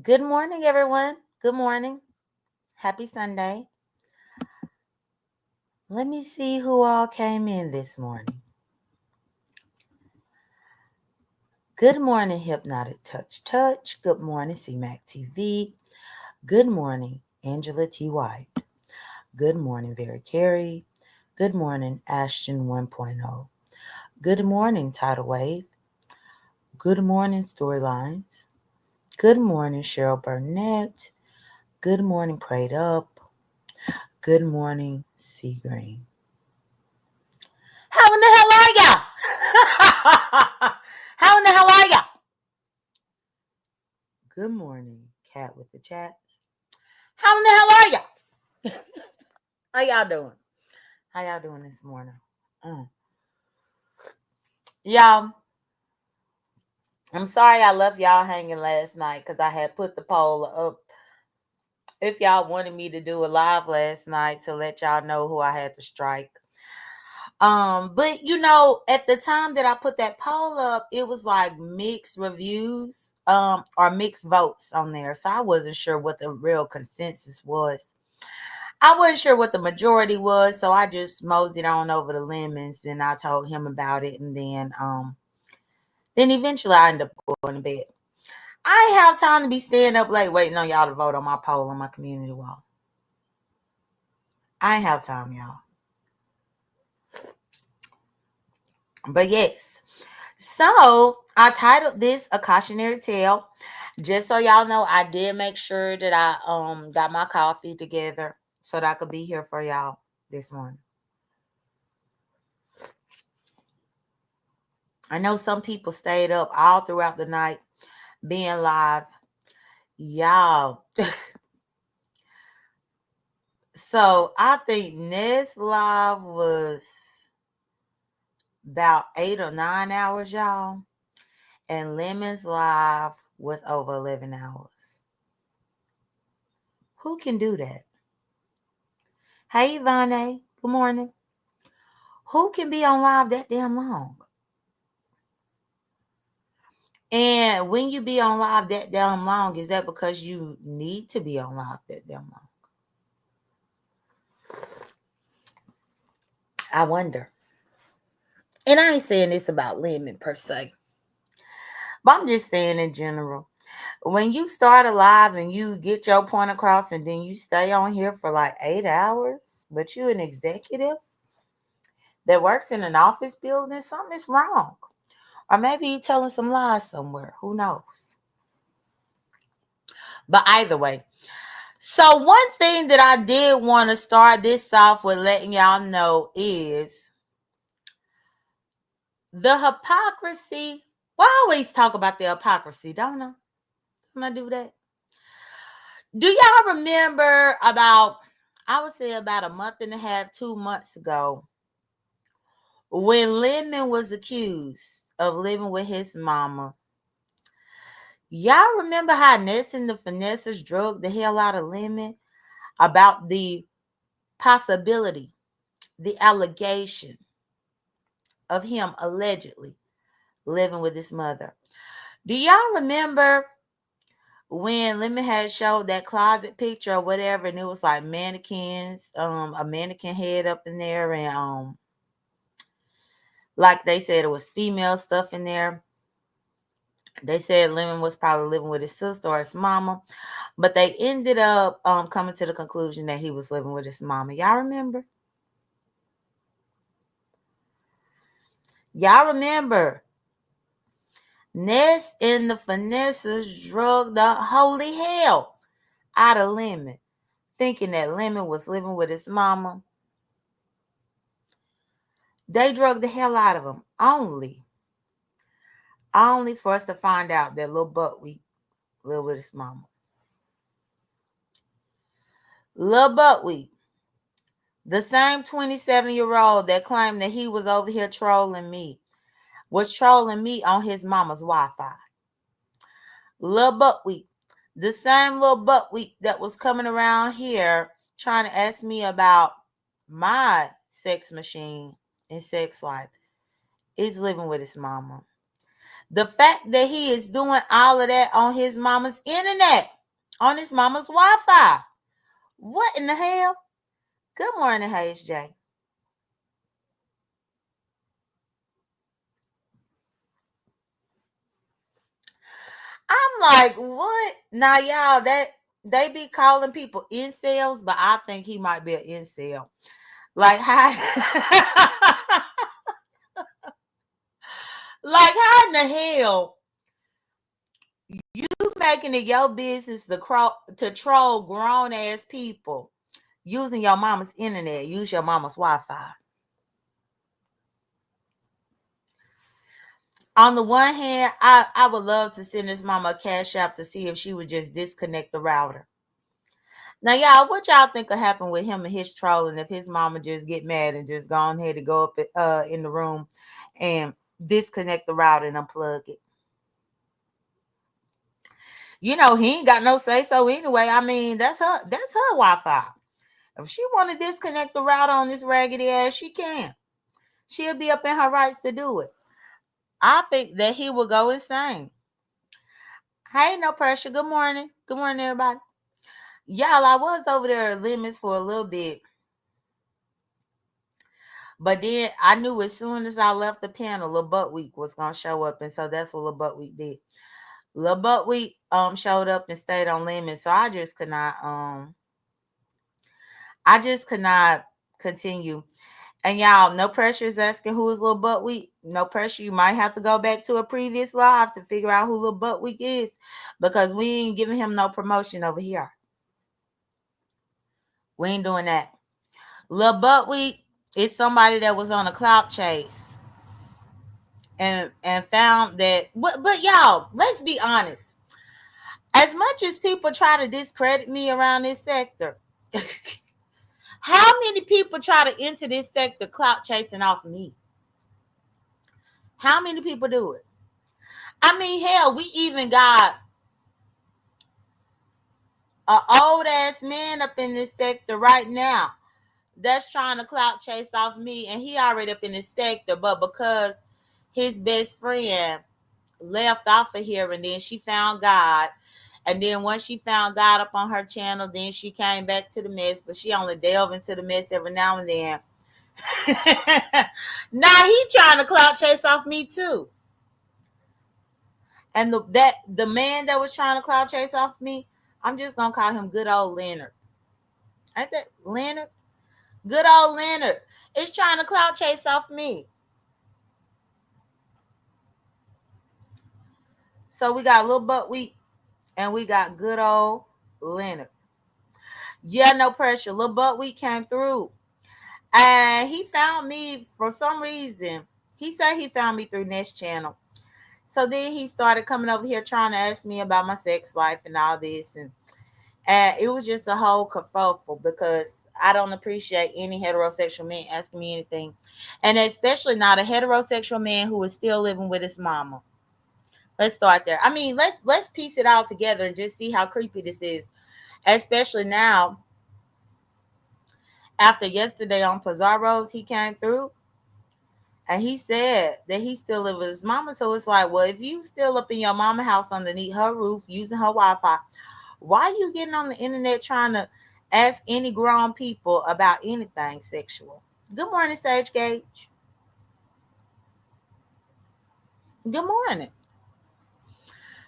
Good morning, everyone. Good morning. Happy Sunday. Let me see who all came in this morning. Good morning, Hypnotic Touch. Good morning, CMAC TV. Good morning, Angela T. White. Good morning, Very Carey. Good morning, Ashton 1.0. Good morning, Tidal Wave. Good morning, Storylines. Good morning, Cheryl Burnett. Good morning, Prayed Up. Good morning, Sea Green. How in the hell are y'all? How in the hell are y'all? Good morning, Cat with the Chats. How in the hell are y'all? How y'all doing? How y'all doing this morning? Y'all, I'm sorry I left y'all hanging last night because I had put the poll up. If y'all wanted me to do a live last night to let y'all know who I had to strike. But at the time that I put that poll up, it was like mixed reviews, or mixed votes on there. So I wasn't sure what the real consensus was. I wasn't sure what the majority was, so I just moseyed on over to Lemons and I told him about it, and then eventually I ended up going to bed. I ain't have time to be staying up late waiting on y'all to vote on my poll on my community wall. I ain't have time, y'all. But yes, so I titled this A Cautionary Tale. Just so y'all know, I did make sure that I got my coffee together so that I could be here for y'all this morning. I know some people stayed up all throughout the night being live. Y'all. So I think Ned's live was about 8 or 9 hours, y'all. And Lemon's live was over 11 hours. Who can do that? Hey, Ivane. Good morning. Who can be on live that damn long? And when you be on live that damn long, is that because you need to be on live that damn long? I wonder. And I ain't saying this about Lemon per se, but I'm just saying in general. When you start a live and you get your point across and then you stay on here for like 8 hours, but you're an executive that works in an office building, something is wrong. Or maybe you're telling some lies somewhere. Who knows? But either way. So one thing that I did want to start this off with letting y'all know is the hypocrisy. Well, I always talk about the hypocrisy, don't I? Don't I do that? Do y'all remember I would say about a month and a half, 2 months ago, when Lemon was accused of living with his mama? Y'all remember how Ness and the Finessers drugged the hell out of Lemon about the possibility, the allegation of him allegedly living with his mother? Do y'all remember when Lemon had showed that closet picture or whatever, and it was like mannequins, a mannequin head up in there, and like they said, it was female stuff in there. They said Lemon was probably living with his sister or his mama, but they ended up coming to the conclusion that he was living with his mama. Y'all remember? Y'all remember? Ness and the Finessers drugged the holy hell out of Lemon, thinking that Lemon was living with his mama. They drugged the hell out of him only for us to find out that little Buckwheat lived with his mama. Little Buckwheat, the same 27-year-old that claimed that he was over here trolling me, was trolling me on his mama's Wi-Fi. Little Buckwheat, the same little Buckwheat that was coming around here trying to ask me about my sex machine and sex life, is living with his mama. The fact that he is doing all of that on his mama's internet on his mama's Wi-Fi. What in the hell? Good morning, Hayes J. I'm like, what? Now, y'all, that they be calling people incels, but I think he might be an incel. Like how, like how in the hell you making it your business to troll grown ass people using your mama's internet, use your mama's Wi-Fi. On the one hand, I would love to send this mama a cash app to see if she would just disconnect the router. Now, y'all, what y'all think will happen with him and his trolling if his mama just get mad and just go on ahead to go up in the room and disconnect the router and unplug it? You know, he ain't got no say so anyway. I mean, that's her Wi-Fi. If she want to disconnect the router on this raggedy ass, she can. She'll be up in her rights to do it. I think that he will go insane. Hey, no pressure. Good morning. Good morning, everybody. Y'all, I was over there at Limits for a little bit. But then I knew as soon as I left the panel, Lil Butt Week was gonna show up, and so that's what Lil Butt Week did. Lil Butt Week showed up and stayed on Limits, so I just could not continue. And y'all, no pressure is asking who is Lil Butt Week. No pressure. You might have to go back to a previous live to figure out who Lil Butt Week is, because we ain't giving him no promotion over here. We ain't doing that. Lil Butt Week is somebody that was on a clout chase and found that. But y'all, let's be honest. As much as people try to discredit me around this sector, how many people try to enter this sector clout chasing off me? How many people do it? I mean, hell, we even got an old ass man up in this sector right now that's trying to clout chase off me, and he already up in this sector, but because his best friend left off of here, and then she found God, and then once she found God up on her channel, then she came back to the mess, but she only delve into the mess every now and then. Now he trying to clout chase off me too. And the man that was trying to clout chase off me, I'm just gonna call him good old Leonard. Ain't that Leonard? Good old Leonard is trying to clout chase off me. So we got Lil Butt Week and we got good old Leonard. Yeah, no pressure. Lil Butt Week came through. And he found me for some reason. He said he found me through Nest Channel. So then he started coming over here trying to ask me about my sex life and all this. And it was just a whole kerfuffle, because I don't appreciate any heterosexual man asking me anything. And especially not a heterosexual man who is still living with his mama. Let's start there. I mean, let's piece it all together and just see how creepy this is. Especially now, after yesterday on Pizaro's, he came through and he said that he still lives with his mama. So it's like, well, if you still up in your mama house underneath her roof using her Wi-Fi, why are you getting on the internet trying to ask any grown people about anything sexual? Good morning, Sage Gage. Good morning.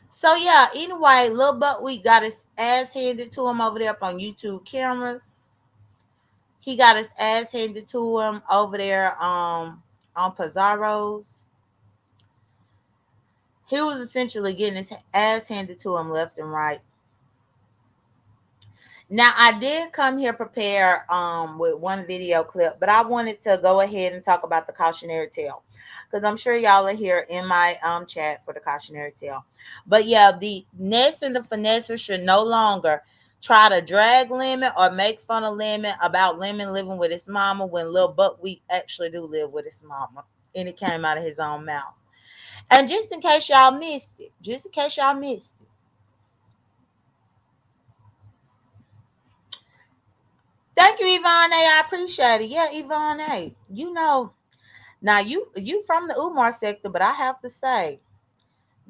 So yeah, anyway, Lil Butt Week got his ass handed to him over there up on YouTube cameras. He got his ass handed to him over there on Pizaro's. He was essentially getting his ass handed to him left and right. Now I did come here prepared with one video clip, but I wanted to go ahead and talk about the cautionary tale, because I'm sure y'all are here in my chat for the cautionary tale. But yeah, the Ness and the Finesser should no longer try to drag Lemon or make fun of Lemon about Lemon living with his mama, when Lil Buck we actually do live with his mama, and it came out of his own mouth. And just in case y'all missed it, thank you, Yvonne A. I appreciate it. Yeah, Yvonne A. You know, now you from the Umar sector, but I have to say,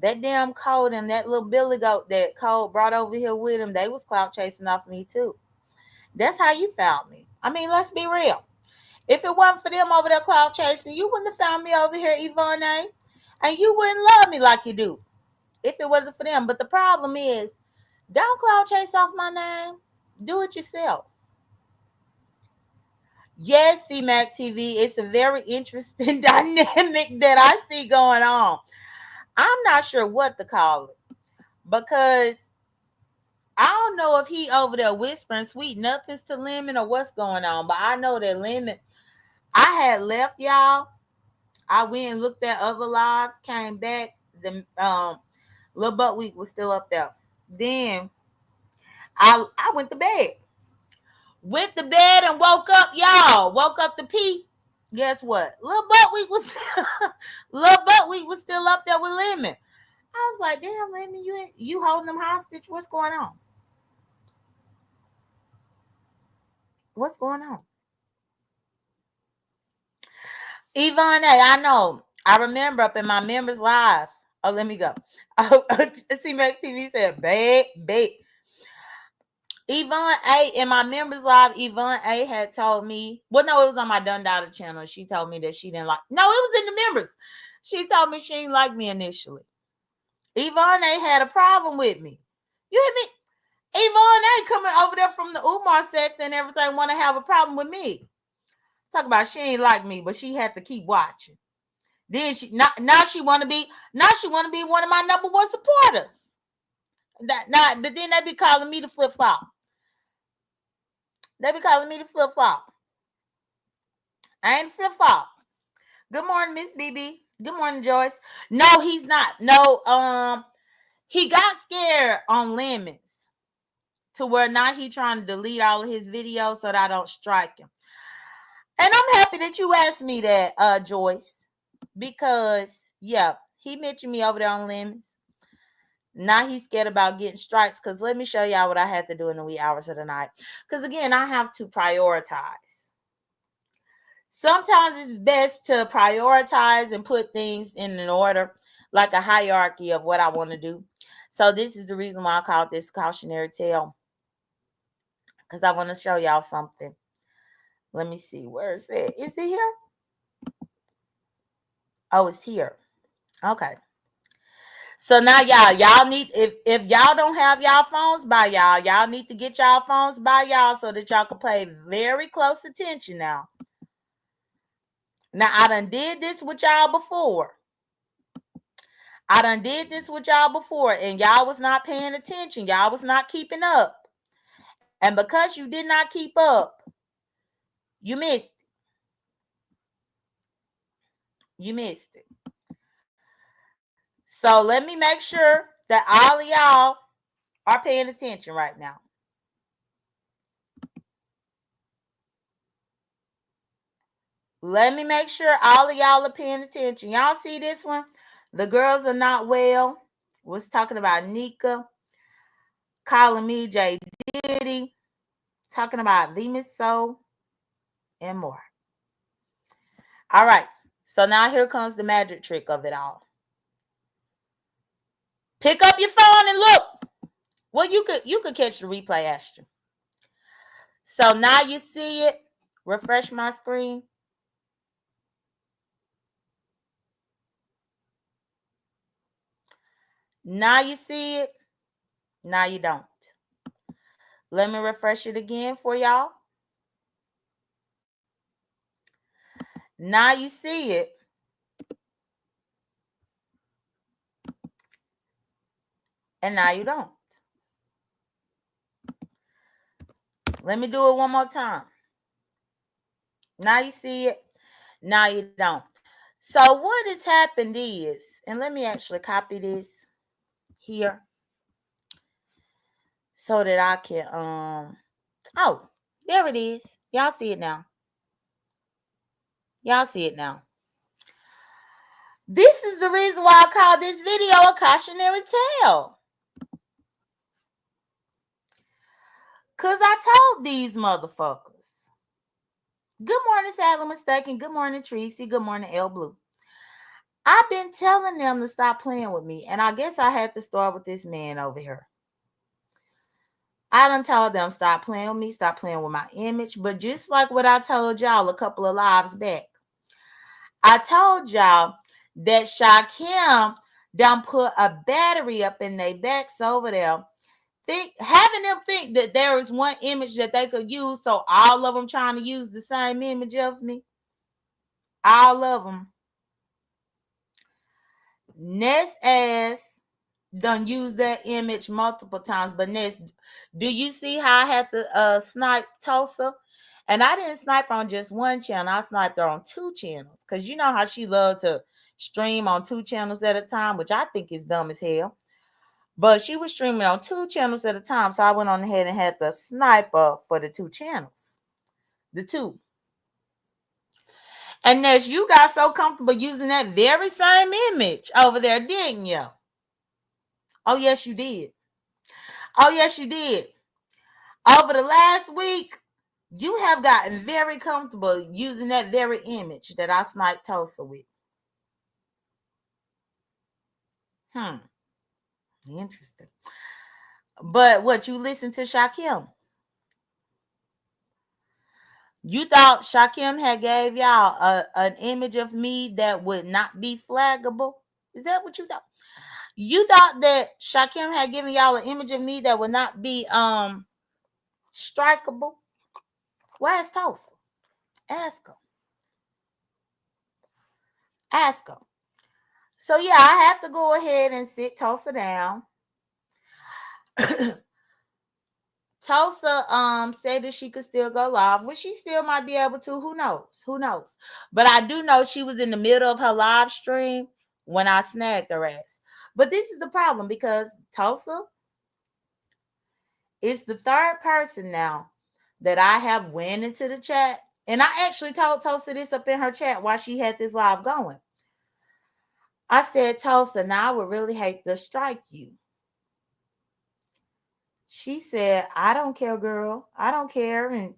That damn Code and that little Billy Goat that Code brought over here with him, they was clout chasing off me too. That's how you found me. I mean, let's be real. If it wasn't for them over there clout chasing, you wouldn't have found me over here, Yvonne. And you wouldn't love me like you do if it wasn't for them. But the problem is, don't clout chase off my name. Do it yourself. Yes, CMAC TV, it's a very interesting dynamic that I see going on. I'm not sure what to call it because I don't know if he over there whispering sweet nothings to Lemon or what's going on, but I know that Lemon, I had left y'all. I went and looked at other lives, came back. The Little Butt Week was still up there. Then I went to bed. Went to bed and woke up, y'all. Woke up to pee. Guess what? Little Butt Week was Little Butt Week was still up there with Lemon. I was like, damn, Lemon, you holding them hostage? What's going on? What's going on? Yvonne, I know. I remember up in my members live. Oh, let me go. Oh, see, Mac TV said, babe. Yvonne A, in my members live, Yvonne A had told me, well, no, it was on my Dunn Daughter channel. She told me that she didn't like, no, it was in the members. She told me she didn't like me initially. Yvonne A had a problem with me. You hear me? Yvonne A coming over there from the Umar sect and everything want to have a problem with me. Talk about she ain't like me, but she had to keep watching. Then now she want to be one of my number one supporters. But then they be calling me the flip flop. They be calling me the flip flop. I ain't flip flop. Good morning, Miss BB. Good morning, Joyce. No, he's not. No, he got scared on Lemons to where now he trying to delete all of his videos so that I don't strike him. And I'm happy that you asked me that, Joyce, because yeah, he mentioned me over there on Lemons. Now he's scared about getting strikes because let me show y'all what I had to do in the wee hours of the night. Because again, I have to prioritize. Sometimes it's best to prioritize and put things in an order, like a hierarchy of what I want to do. So this is the reason why I call this Cautionary Tale. Because I want to show y'all something. Let me see. Where is it? Is it here? Oh, it's here. Okay. So now y'all need, if y'all don't have y'all phones by y'all need to get y'all phones by y'all so that y'all can pay very close attention now. Now I done did this with y'all before. And y'all was not paying attention. Y'all was not keeping up. And because you did not keep up, you missed it. You missed it. So let me make sure that all of y'all are paying attention right now. Let me make sure all of y'all are paying attention. Y'all see this one? The girls are not well. Was talking about Nika, calling me J Diddy, talking about the Miss Soul, and more. All right. So now here comes the magic trick of it all. Pick up your phone and look. Well, you could catch the replay, Ashton. So now you see it. Refresh my screen. Now you see it. Now you don't. Let me refresh it again for y'all. Now you see it. And now you don't. Let me do it one more time. Now you see it. Now you don't. So what has happened is, and let me actually copy this here so that I can, oh, there it is. Y'all see it now. Y'all see it now. This is the reason why I call this video a cautionary tale. Because I told these motherfuckers. Good morning, Sadly Mistaken. Good morning, Tracy. Good morning, L Blue. I've been telling them to stop playing with me, and I guess I had to start with this man over here. I done told them stop playing with me, stop playing with my image. But just like what I told y'all a couple of lives back, I told y'all that Shakim done put a battery up in their backs over there. Having them think that there is one image that they could use, so all of them trying to use the same image of me. All of them. Ness ass done use that image multiple times. But Ness, do you see how I had to snipe Tulsa? And I didn't snipe her on just one channel. I sniped her on 2 channels. Because you know how she loved to stream on 2 channels at a time, which I think is dumb as hell. But she was streaming on 2 channels at a time. So I went on ahead and had the sniper for the 2 channels. The 2. And Ness, you got so comfortable using that very same image over there, didn't you? Oh, yes, you did. Oh, yes, you did. Over the last week, you have gotten very comfortable using that very image that I sniped Tulsa with. Interesting. But what, you listened to Shakim? You thought Shakim had gave y'all an image of me that would not be flaggable? Is that what you thought? You thought that Shakim had given y'all an image of me that would not be strikeable? Where's Tulsa? Ask him. Ask him. So yeah, I have to go ahead and sit Tulsa down. Tulsa said that she could still go live, which she still might be able to. Who knows? Who knows? But I do know she was in the middle of her live stream when I snagged her ass. But this is the problem, because Tulsa is the 3rd person now that I have went into the chat. And I actually told Tulsa this up in her chat while she had this live going. I said, Tulsa, now I would really hate to strike you. She said, I don't care, girl. I don't care.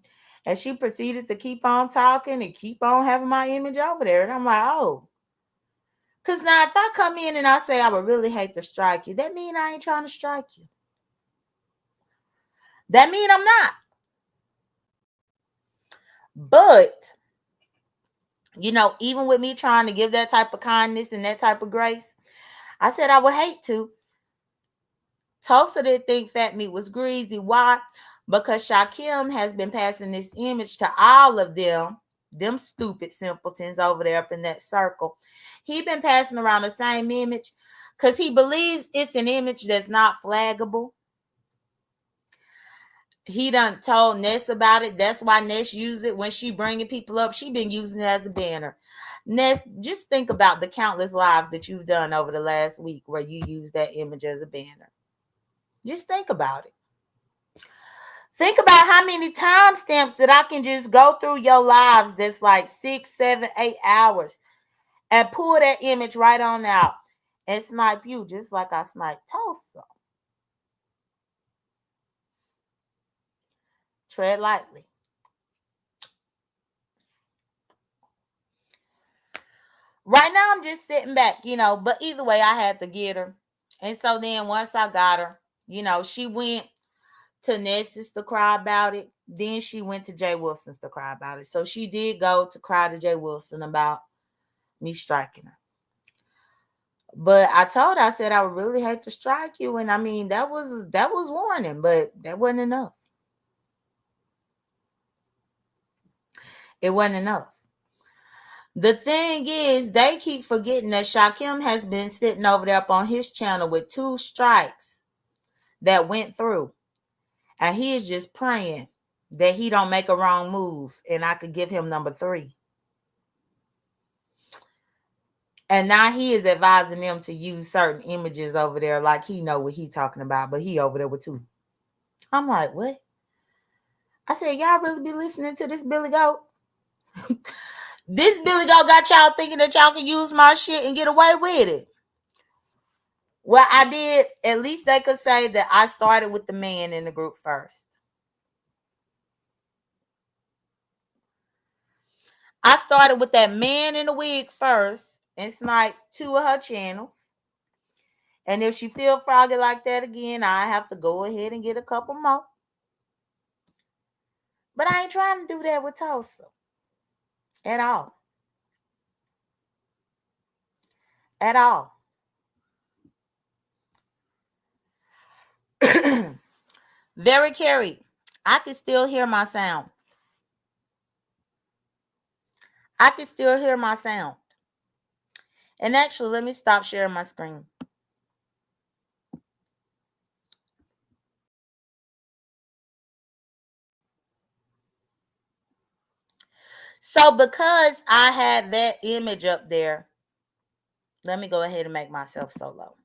And she proceeded to keep on talking and keep on having my image over there. And I'm like, oh. Because now if I come in and I say I would really hate to strike you, that mean I ain't trying to strike you. That mean I'm not. But, you know, even with me trying to give that type of kindness and that type of grace, I said I would hate to. Tulsa didn't think fat meat was greasy. Why? Because Shakim has been passing this image to all of them stupid simpletons over there up in that circle. He been passing around the same image because he believes it's an image that's not flaggable. He done told Ness about it. That's why Ness use it when she bringing people up. She been using it as a banner. Ness, just think about the countless lives that you've done over the last week where you use that image as a banner. Just think about it. Think about how many timestamps that I can just go through your lives that's like 6, 7, 8 hours and pull that image right on out and snipe you just like I sniped Tulsa. Tread lightly. Right now I'm just sitting back, but either way I had to get her. And so then once I got her, she went to Ness's to cry about it. Then she went to Jay Wilson's to cry about it. So she did go to cry to Jay Wilson about me striking her. But I told her, I said I would really hate to strike you. And I mean, that was warning, but that wasn't enough. It wasn't enough. The thing is, they keep forgetting that Shakim has been sitting over there up on his channel with 2 strikes that went through. And he is just praying that he don't make a wrong move and I could give him number 3. And now he is advising them to use certain images over there like he know what he talking about, but he over there with 2. I'm like, what? I said, y'all really be listening to this Billy Goat? This Billy Goat got y'all thinking that y'all can use my shit and get away with it. Well, I did. At least they could say that I started with the man in the group first. I started with that man in the wig first. and snipe 2 of her channels. And if she feel froggy like that again, I have to go ahead and get a couple more. But I ain't trying to do that with Tulsa at all. At all. Very carried. I can still hear my sound. I can still hear my sound. And actually, let me stop sharing my screen. So because I had that image up there, let me go ahead and make myself solo.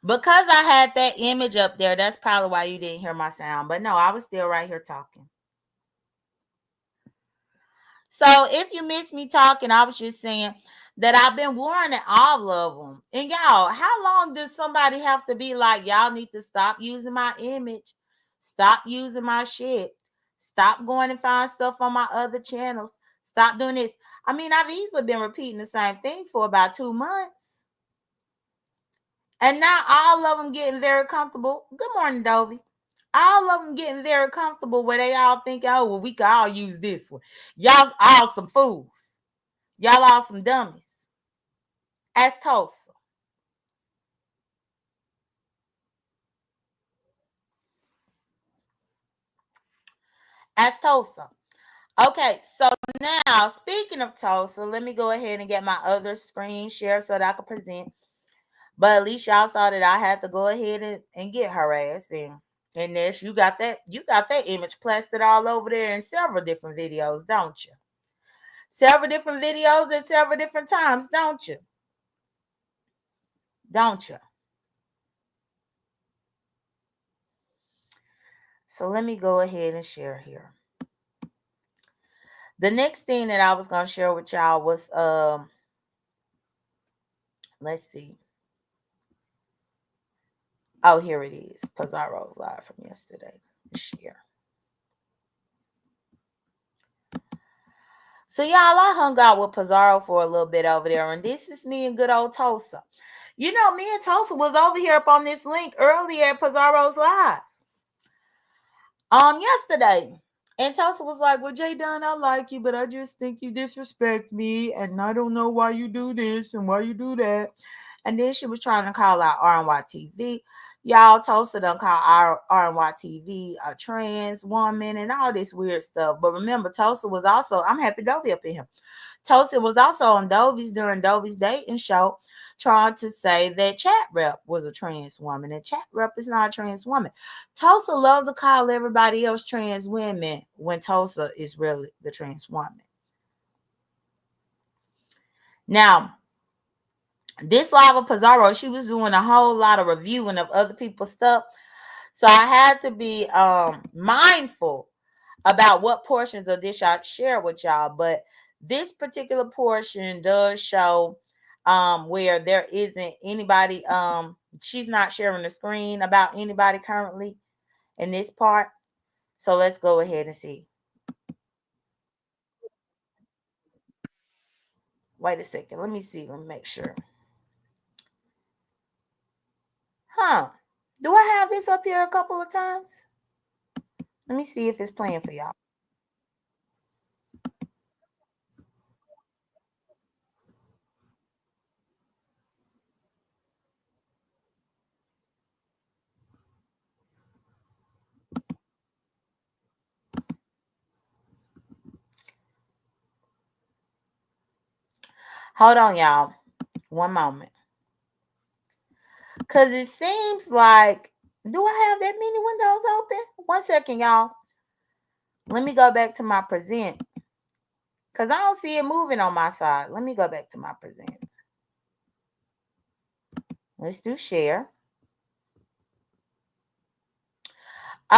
Because I had that image up there, that's probably why you didn't hear my sound. But no, I was still right here talking. So if you missed me talking, I was just saying that I've been warning all of them. And y'all, how long does somebody have to be like, y'all need to stop using my image, stop using my shit, stop going and find stuff on my other channels, stop doing this? I mean, I've easily been repeating the same thing for about 2 months. And now all of them getting very comfortable. Good morning, Dovey. All of them getting very comfortable where they all think, oh, well, we can all use this one. Y'all all some fools. Y'all all some dummies. Ask Tulsa. Ask Tulsa. Okay, so now speaking of Tulsa, let me go ahead and get my other screen share so that I can present. But at least y'all saw that I had to go ahead and get her ass in. And this, you got that image plastered all over there in several different videos, don't you? Several different videos at several different times, don't you? Don't you? So let me go ahead and share here. The next thing that I was going to share with y'all was, let's see. Oh, here it is. Pizaro's live from yesterday. Share. So y'all, I hung out with Pizaro for a little bit over there, and this is me and good old Tulsa. You know, me and Tulsa was over here up on this link earlier at Pizaro's live. Yesterday. And Tulsa was like, well, J.Dunn, I like you, but I just think you disrespect me, and I don't know why you do this and why you do that. And then she was trying to call out RNYTV. Y'all, Tulsa done call RNYTV a trans woman and all this weird stuff. But remember, Tulsa was also, I'm happy Dovey up in here. Tulsa was also on Dovey's during Dovey's dating show, trying to say that Chat Rep was a trans woman, and Chat Rep is not a trans woman. Tulsa loves to call everybody else trans women when Tulsa is really the trans woman. Now, this live of Pizaro, she was doing a whole lot of reviewing of other people's stuff. So I had to be mindful about what portions of this I share with y'all. But this particular portion does show where there isn't anybody, she's not sharing the screen about anybody currently in this part. So let's go ahead and see. Wait a second. Let me see. Let me make sure. Do I have this up here a couple of times? Let me see if it's playing for y'all. Hold on, y'all. One moment. Because it seems like, do I have that many windows open? 1 second, y'all. Let me go back to my present. Because I don't see it moving on my side. Let me go back to my present. Let's do share.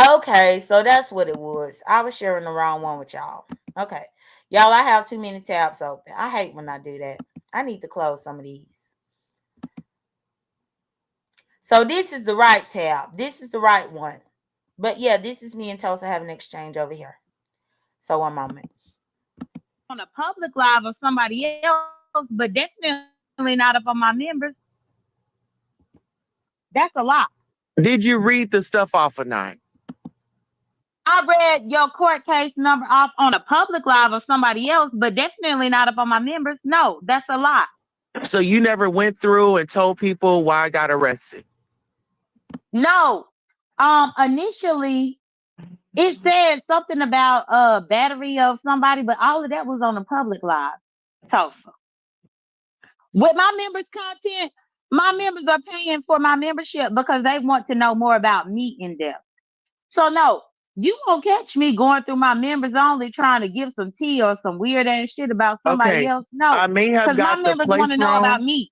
Okay, so that's what it was. I was sharing the wrong one with y'all. Okay. Y'all, I have too many tabs open. I hate when I do that. I need to close some of these. So this is the right tab. This is the right one. But yeah, this is me and Tulsa having an exchange over here. So 1 moment. On a public live of somebody else. but definitely not up on my members. That's a lot. Did you read the stuff off or not? I read your court case number off on a public live of somebody else, but definitely not up on my members. No, that's a lot. So you never went through and told people why I got arrested? No. Initially it said something about battery of somebody, but all of that was on the public live. Tulsa. With my members' content, my members are paying for my membership because they want to know more about me in depth. So no, you won't catch me going through my members only trying to give some tea or some weird ass shit about somebody Okay. else. No, I may have because my got the members want place to know about wrong. me.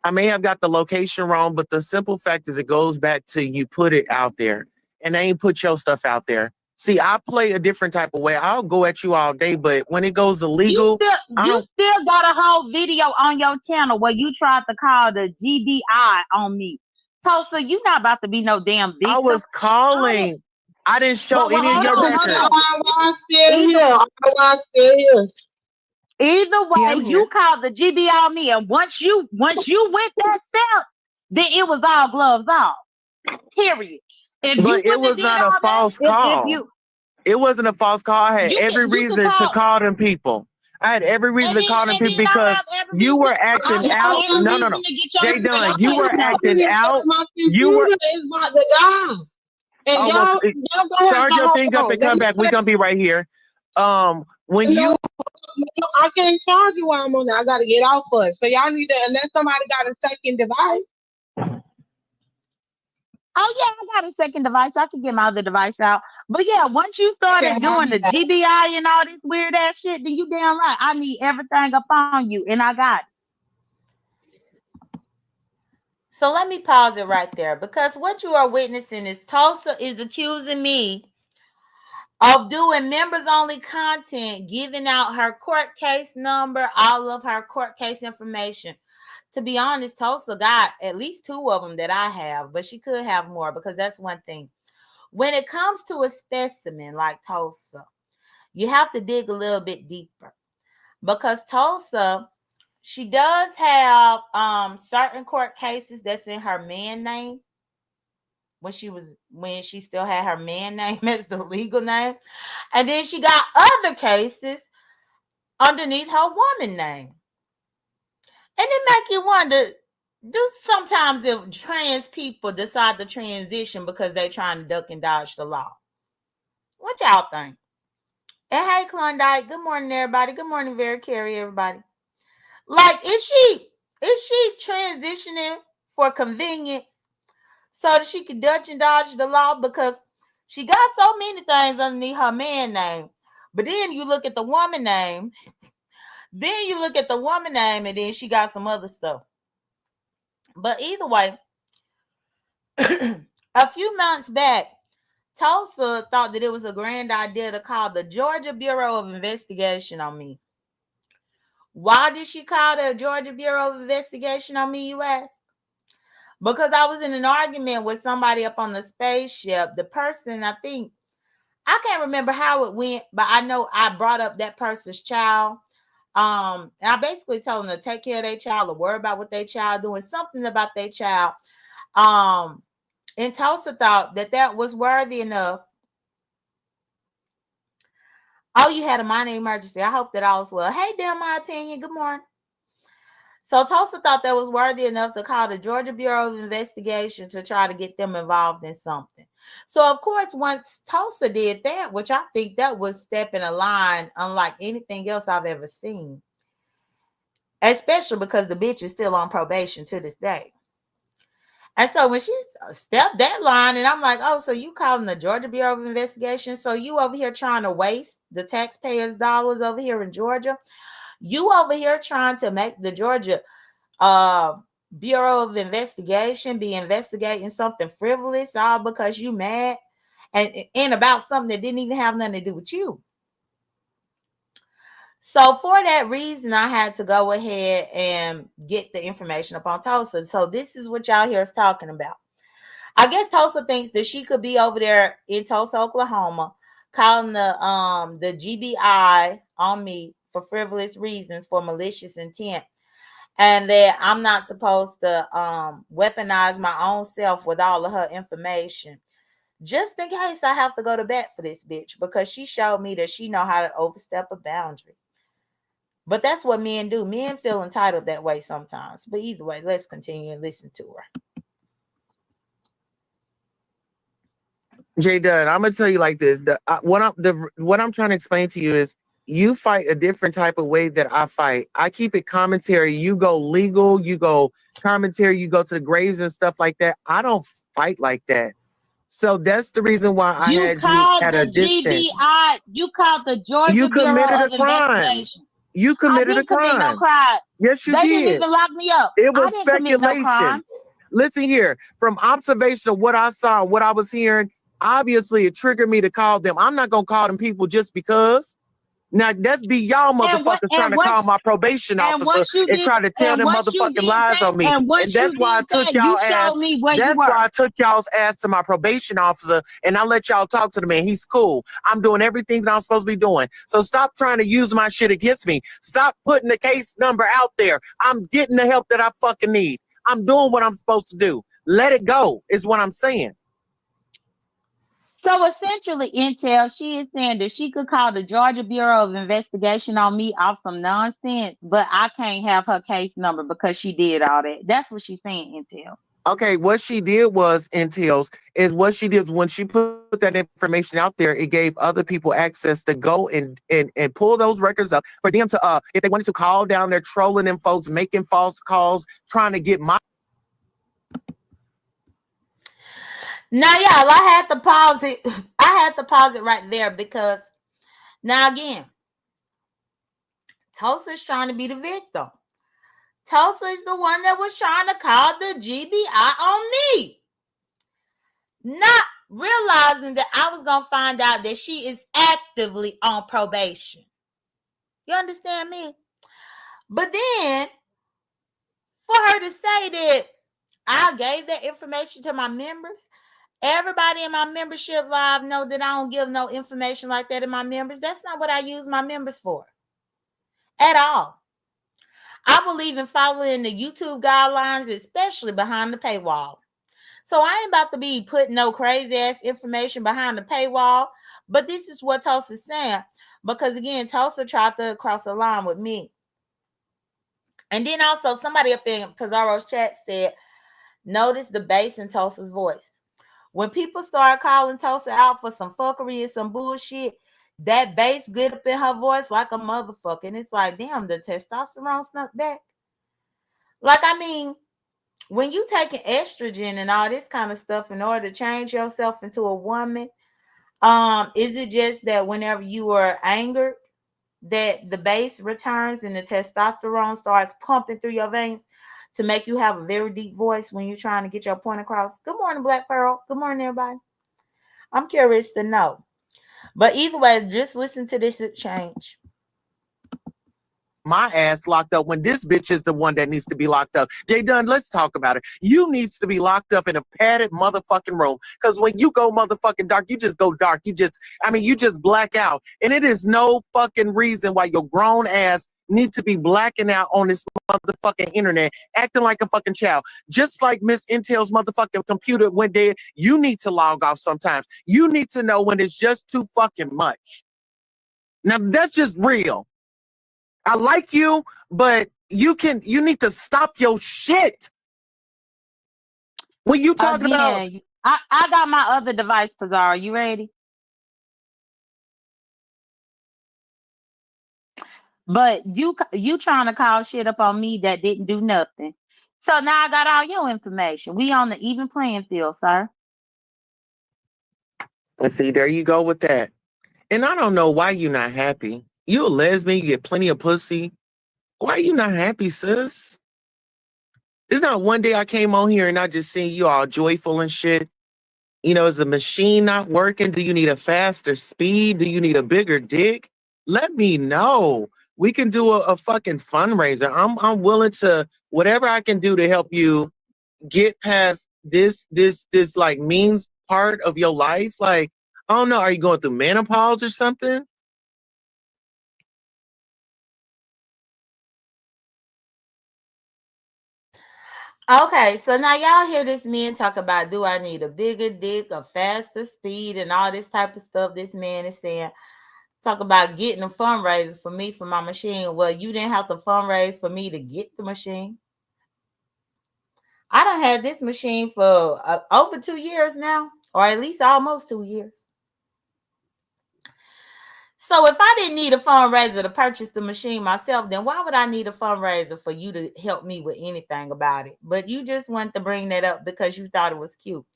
I may have got the location wrong, but the simple fact is it goes back to you put it out there and they ain't put your stuff out there. See, I play a different type of way. I'll go at you all day, but when it goes illegal, I You don't. still got a whole video on your channel where you tried to call the GBI on me. Tulsa, you not about to be no damn I victim. was All that, calling. I didn't show but any of hold your on, hold records. on. I'm still Either here. I'm still here. either Yeah, way, I'm you here. called the GBI on me, and once you went that step, then it was all gloves off. Period. If you But it wouldn't have was did not a all that, false if call. you It wasn't a false call. I had every you could reason to call, call them people. I had every reason to call them and people then I because have every you reason. were I acting have out. every No, no, reason no. to get your J. Dunn, you case were number. acting out. My You were. computer is about to die. And Oh, well, y'all go ahead charge and your hold thing up on. and come back. We're going to be right here. When No, you. no, I can't charge you while I'm on there. I gotta get off first. So y'all need to, unless somebody got a second device. Oh yeah, I got a second device. I can get my other device out. But yeah, once you Okay, started I'll doing be the back. GBI and all this weird ass shit, then you damn right. I need everything up on you, and I got it. So let me pause it right there because what you are witnessing is Tulsa is accusing me of doing members only content, giving out her court case number, all of her court case information. To be honest, Tulsa got at least two of them that I have, but she could have more because that's one thing. When it comes to a specimen like Tulsa, you have to dig a little bit deeper because Tulsa, she does have certain court cases that's in her man name when she still had her man name as the legal name. And then she got other cases underneath her woman name. And it make you wonder, do sometimes if trans people decide to transition because they trying to duck and dodge the law? What y'all think? And hey, Klondike, good morning, everybody. Good morning, Vera Carey, everybody. Like, is she transitioning for convenience so that she can dodge and dodge the law? Because she got so many things underneath her man name. But then you look at the woman name, and then she got some other stuff. But either way, a few months back, Tulsa thought that it was a grand idea to call the Georgia Bureau of Investigation on me. Why did she call the Georgia Bureau of Investigation on me, you ask? Because I was in an argument with somebody up on the spaceship. The person, I can't remember how it went, but I know I brought up that person's child. And I basically told them to take care of their child or worry about what their child doing, something about their child. And Tulsa thought that that was worthy enough. Oh, you had a minor emergency. I hope that all's well. Hey, damn, my opinion. Good morning. So Tulsa thought that was worthy enough to call the Georgia Bureau of Investigation to try to get them involved in something. So, of course, once Tulsa did that, which I think that was stepping a line unlike anything else I've ever seen, especially because the bitch is still on probation to this day. And so when she stepped that line, and I'm like, oh, so you calling the Georgia Bureau of Investigation? So you over here trying to waste the taxpayers' dollars over here in Georgia? You over here trying to make the Georgia Bureau of Investigation be investigating something frivolous all because you mad and about something that didn't even have nothing to do with you. So for that reason, I had to go ahead and get the information upon Tulsa. So this is what y'all hear us talking about. I guess Tulsa thinks that she could be over there in Tulsa, Oklahoma, calling the GBI on me for frivolous reasons, for malicious intent. and that I'm not supposed to weaponize my own self with all of her information, just in case I have to go to bat for this bitch, because she showed me that she know how to overstep a boundary. But that's what men do. Men feel entitled that way sometimes. But either way, let's continue and listen to her. J.Dunn, I'm gonna tell you like this. What I'm trying to explain to you is you fight a different type of way that I fight. I keep it commentary. You go legal, you go commentary, you go to the graves and stuff like that. I don't fight like that. So that's the reason why I You had you called at a the distance. GBI. You called the You Georgia Bureau committed a of crime. Investigation. You I committed a didn't commit no crime. crime. Yes, you They didn't did. even lock me up. It I was didn't commit no speculation. crime. Listen here, from observation of what I saw, what I was hearing, obviously it triggered me to call them. I'm not gonna call them people just because. Now that's be y'all And what motherfuckers trying and to what call my probation and officer once you and did try to tell and them once you motherfucking did lies that on me. and And once that's you why I did took that, you y'all showed ass. me where you That's were. why I took y'all's ass to my probation officer and I let y'all talk to the man. He's cool. I'm doing everything that I'm supposed to be doing. So stop trying to use my shit against me. Stop putting the case number out there. I'm getting the help that I fucking need. I'm doing what I'm supposed to do. Let it go, is what I'm saying. So essentially, Intel, she is saying that she could call the Georgia Bureau of Investigation on me off some nonsense, but I can't have her case number because she did all that. That's what she's saying, Intel. Okay, what she did was entails is what she did when she put that information out there, it gave other people access to go and pull those records up for them to if they wanted to call down there trolling them folks, making false calls, trying to get my. Now, y'all, I had to pause it. I had to pause it right there because now again, Tulsa's trying to be the victim. Tulsa is the one that was trying to call the GBI on me, not realizing that I was going to find out that she is actively on probation. You understand me? But then for her to say that I gave that information to my members, everybody in my membership live know that I don't give no information like that in my members. That's not what I use my members for at all. I believe in following the YouTube guidelines, especially behind the paywall. So I ain't about to be putting no crazy ass information behind the paywall. But this is what Tulsa's saying. Because again, Tulsa tried to cross the line with me. And then also somebody up in Pizaro's chat said, notice the bass in Tulsa's voice. When people start calling Tulsa out for some fuckery and some bullshit, that bass get up in her voice like a motherfucker. And it's like, damn, the testosterone snuck back. Like, I mean, when you taking estrogen and all this kind of stuff in order to change yourself into a woman, is it just that whenever you are angered, that the base returns and the testosterone starts pumping through your veins to make you have a very deep voice when you're trying to get your point across? Good morning, Black Pearl. Good morning, everybody. I'm curious to know. But either way, just listen to this change. My ass locked up when this bitch is the one that needs to be locked up. J.Dunn, let's talk about it. You needs to be locked up in a padded motherfucking room. Because when you go motherfucking dark, you just go dark. You just black out. And it is no fucking reason why your grown ass need to be blacking out on this motherfucking internet, acting like a fucking child. Just like Miss Intel's motherfucking computer went dead, you need to log off sometimes. You need to know when it's just too fucking much. Now, that's just real. I like you, but you need to stop your shit. When you talking about, Again, I got my other device, Pizaro. You ready? But you trying to call shit up on me that didn't do nothing. So now I got all your information. We on the even playing field, sir. let's see, there you go with that. And I don't know why you not happy. You a lesbian, you get plenty of pussy. Why are you not happy, sis? It's not one day I came on here and I just seen you all joyful and shit. You know, is the machine not working? Do you need a faster speed? Do you need a bigger dick? Let me know. We can do a fucking fundraiser. I'm willing to whatever I can do to help you get past this like means part of your life. Like, I don't know, are you going through menopause or something? Okay, so now y'all hear this man talk about, do I need a bigger dick, a faster speed, and all this type of stuff. This man is saying, talk about getting a fundraiser for me for my machine. Well, you didn't have to fundraise for me to get the machine. I done had this machine for over 2 years now, or at least almost 2 years. So if I didn't need a fundraiser to purchase the machine myself, then why would I need a fundraiser for you to help me with anything about it? But you just wanted to bring that up because you thought it was cute.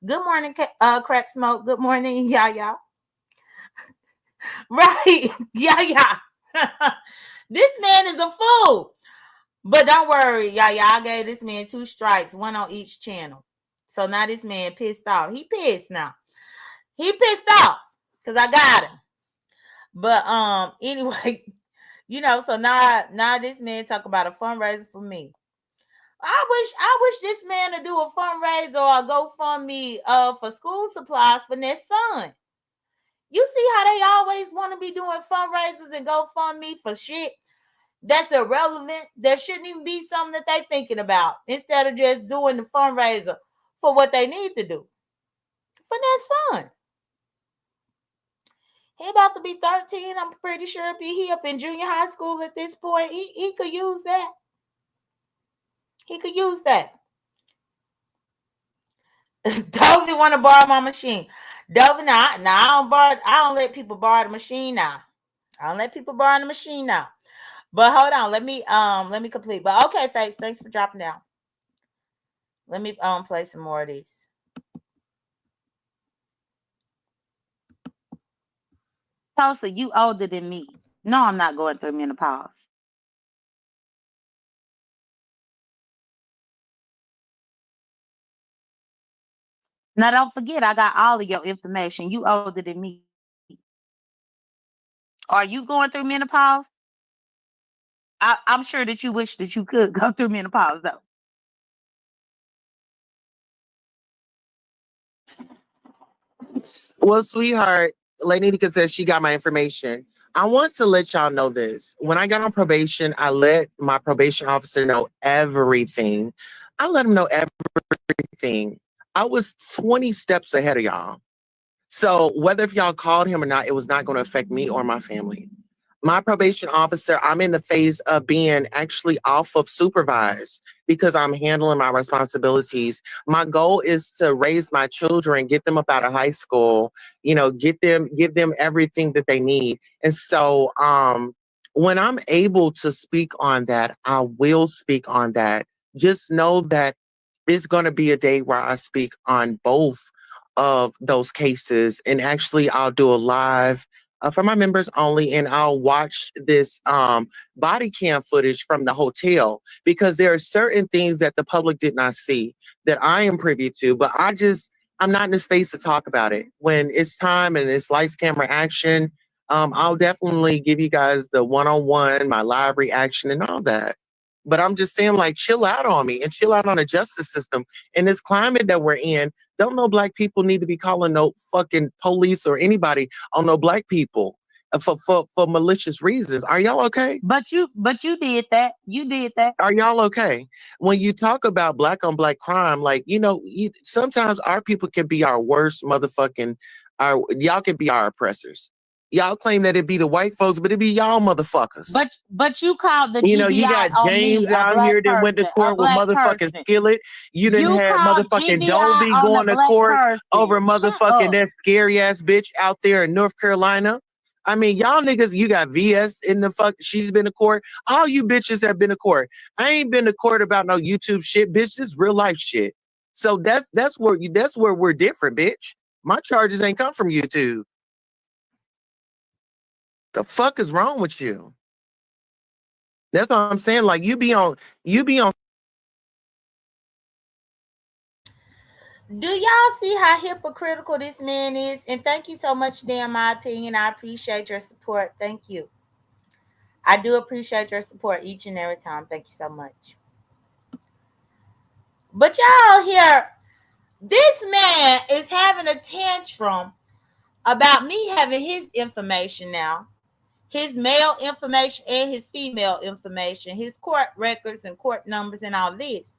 Good morning, Crack Smoke. Good morning, Yaya. Right, Yaya. This man is a fool. But don't worry, Yaya. I gave this man 2 strikes, 1 on each channel. So now this man pissed off. He pissed now. He pissed off because I got him. But anyway, so now this man talk about a fundraiser for me. I wish this man to do a fundraiser or a GoFundMe for school supplies for their son. You see how they always want to be doing fundraisers and GoFundMe for shit that's irrelevant, that shouldn't even be something that they thinking about, instead of just doing the fundraiser for what they need to do for their son. He about to be 13. I'm pretty sure if he up in junior high school at this point, he could use that. He could use that. Dovey want to borrow my machine. Dovey, now I don't let people borrow the machine now. I don't let people borrow the machine now. But hold on, let me complete. But okay, Face, thanks for dropping down. Let me play some more of these. Tulsa, you older than me. No, I'm not going through menopause. Now, don't forget, I got all of your information. You older than me. Are you going through menopause? I'm sure that you wish that you could go through menopause, though. Well, sweetheart, Lady Nika says she got my information. I want to let y'all know this. When I got on probation, I let my probation officer know everything. I let him know everything. I was 20 steps ahead of y'all. So whether if y'all called him or not, it was not going to affect me or my family. My probation officer, I'm in the phase of being actually off of supervised because I'm handling my responsibilities. My goal is to raise my children, get them up out of high school, give them everything that they need. And so when I'm able to speak on that, I will speak on that. Just know that it's going to be a day where I speak on both of those cases. And actually, I'll do a live for my members only, and I'll watch this body cam footage from the hotel because there are certain things that the public did not see that I am privy to, but I'm not in the space to talk about it. When it's time and it's lights, camera, action, I'll definitely give you guys the one-on-one, my live reaction and all that. But I'm just saying, like, chill out on me and chill out on the justice system. In this climate that we're in, don't no black people need to be calling no fucking police or anybody on no black people for malicious reasons. Are y'all okay? But you did that. You did that. Are y'all okay? When you talk about black on black crime, like, sometimes our people can be our worst motherfucking, y'all can be our oppressors. Y'all claim that it be the white folks, but it be y'all motherfuckers. But you called the You GBI got on me James a out black here that went to person. A court with black motherfucking person. Skillet. You didn't You have called motherfucking GBI Dolby on a going to black court over person. Shut motherfucking up. that scary ass bitch out there in North Carolina. I mean, y'all niggas, you got VS in the fuck. She's been to court. All you bitches have been to court. I ain't been to court about no YouTube shit, bitch. This is real life shit. So that's where we're different, bitch. My charges ain't come from YouTube. The fuck is wrong with you? That's what I'm saying. Like you be on. Do y'all see how hypocritical this man is? And thank you so much, Dan, my opinion. I appreciate your support. Thank you. I do appreciate your support each and every time. Thank you so much. But y'all here, this man is having a tantrum about me having his information now, his male information and his female information, his court records and court numbers and all this.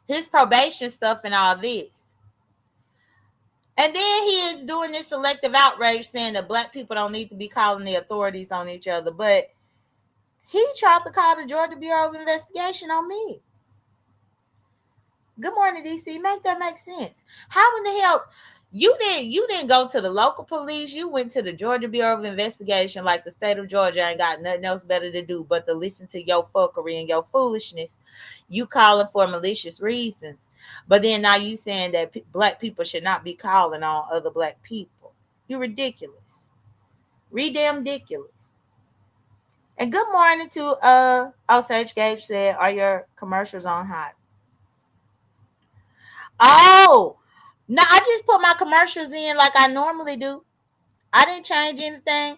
his probation stuff and all this. And then he is doing this selective outrage saying that black people don't need to be calling the authorities on each other. But he tried to call the Georgia Bureau of Investigation on me. Good morning, DC. Make that make sense. How in the hell you didn't go to the local police? You went to the Georgia Bureau of Investigation, like the state of Georgia ain't got nothing else better to do but to listen to your fuckery and your foolishness. You calling for malicious reasons, but then now you saying that black people should not be calling on other black people. You're ridiculous. Damn ridiculous. And good morning to Osage Gage said, are your commercials on hot? Oh, no, I just put my commercials in like I normally do. I didn't change anything.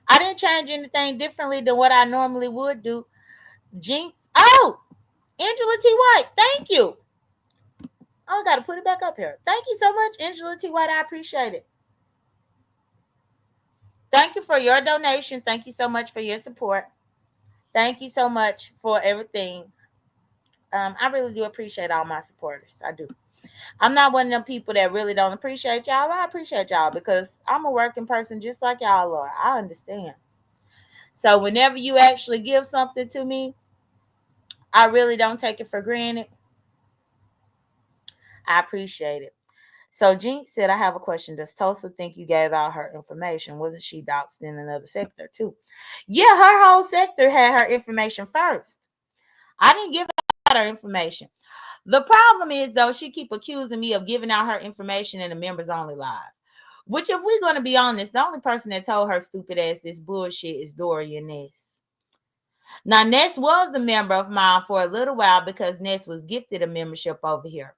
I didn't change anything differently than what I normally would do. Jinx. Oh, Angela T. White. Thank you. Oh, I got to put it back up here. Thank you so much, Angela T. White. I appreciate it. Thank you for your donation. Thank you so much for your support. Thank you so much for everything. I really do appreciate all my supporters. I do. I'm not one of them people that really don't appreciate y'all. I appreciate y'all because I'm a working person just like y'all are. I understand. So whenever you actually give something to me, I really don't take it for granted. I appreciate it. So Jinx said, I have a question. Does Tulsa think you gave out her information? Wasn't she doxed in another sector too? Yeah, her whole sector had her information first. I didn't give out her information. The problem is, though, she keep accusing me of giving out her information in the members only live. Which, if we're going to be honest, the only person that told her stupid ass this bullshit is Dory and Ness. Now, Ness was a member of mine for a little while because Ness was gifted a membership over here.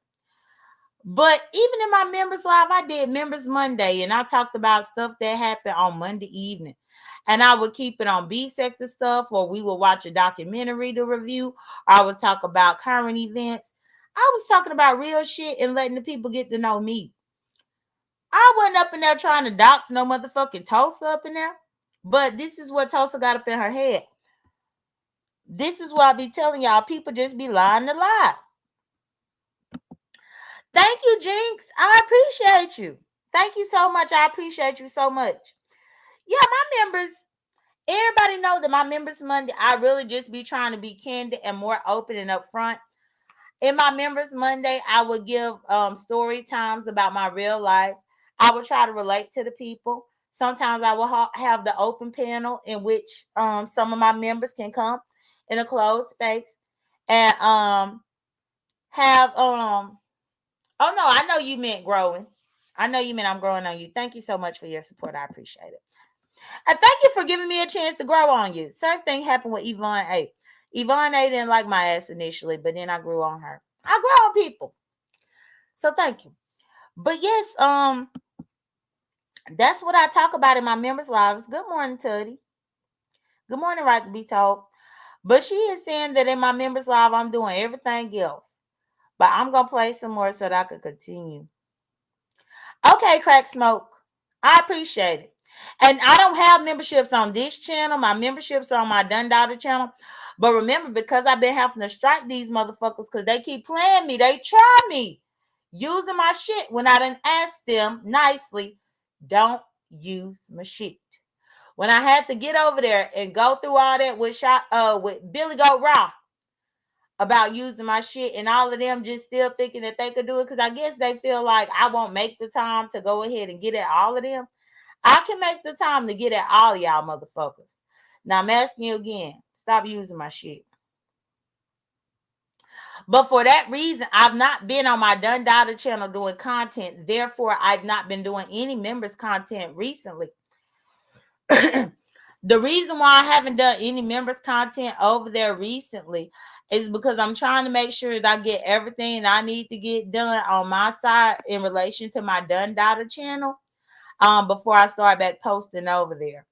But even in my members live, I did Members Monday, and I talked about stuff that happened on Monday evening. And I would keep it on B sector stuff, or we would watch a documentary to review, or I would talk about current events. I was talking about real shit and letting the people get to know me. I wasn't up in there trying to dox no motherfucking Tulsa up in there. But this is what Tulsa got up in her head. This is what I be telling y'all. People just be lying to lie. Thank you, Jinx. I appreciate you. Thank you so much. I appreciate you so much. Yeah, my members, everybody know that my Members Monday, I really just be trying to be candid and more open and upfront. In my Members Monday, I would give story times about my real life. I would try to relate to the people. Sometimes I will have the open panel in which some of my members can come in a closed space and have oh no, I know you meant growing. I know you meant I'm growing on you. Thank you so much for your support. I appreciate it. And thank you for giving me a chance to grow on you. Same thing happened with Yvonne A. Yvonne A didn't like my ass initially, but then I grew on her. I grow on people. So thank you. But yes, that's what I talk about in my members' lives. Good morning, Tuddy. Good morning, right to be told. But she is saying that in my members' live, I'm doing everything else. But I'm going to play some more so that I can continue. Okay, Crack Smoke. I appreciate it. And I don't have memberships on this channel. My memberships are on my Dunn Daughter channel. But remember, because I've been having to strike these motherfuckers because they keep playing me. They try me. Using my shit when I done asked them nicely, don't use my shit. When I had to get over there and go through all that with Billy Goat Raw about using my shit and all of them just still thinking that they could do it because I guess they feel like I won't make the time to go ahead and get at all of them. I can make the time to get at all of y'all motherfuckers. Now I'm asking you again, stop using my shit. But for that reason, I've not been on my Dunn Daughter channel doing content. Therefore, I've not been doing any members content recently. The reason why I haven't done any members content over there recently is because I'm trying to make sure that I get everything I need to get done on my side in relation to my Dunn Daughter channel before I start back posting over there,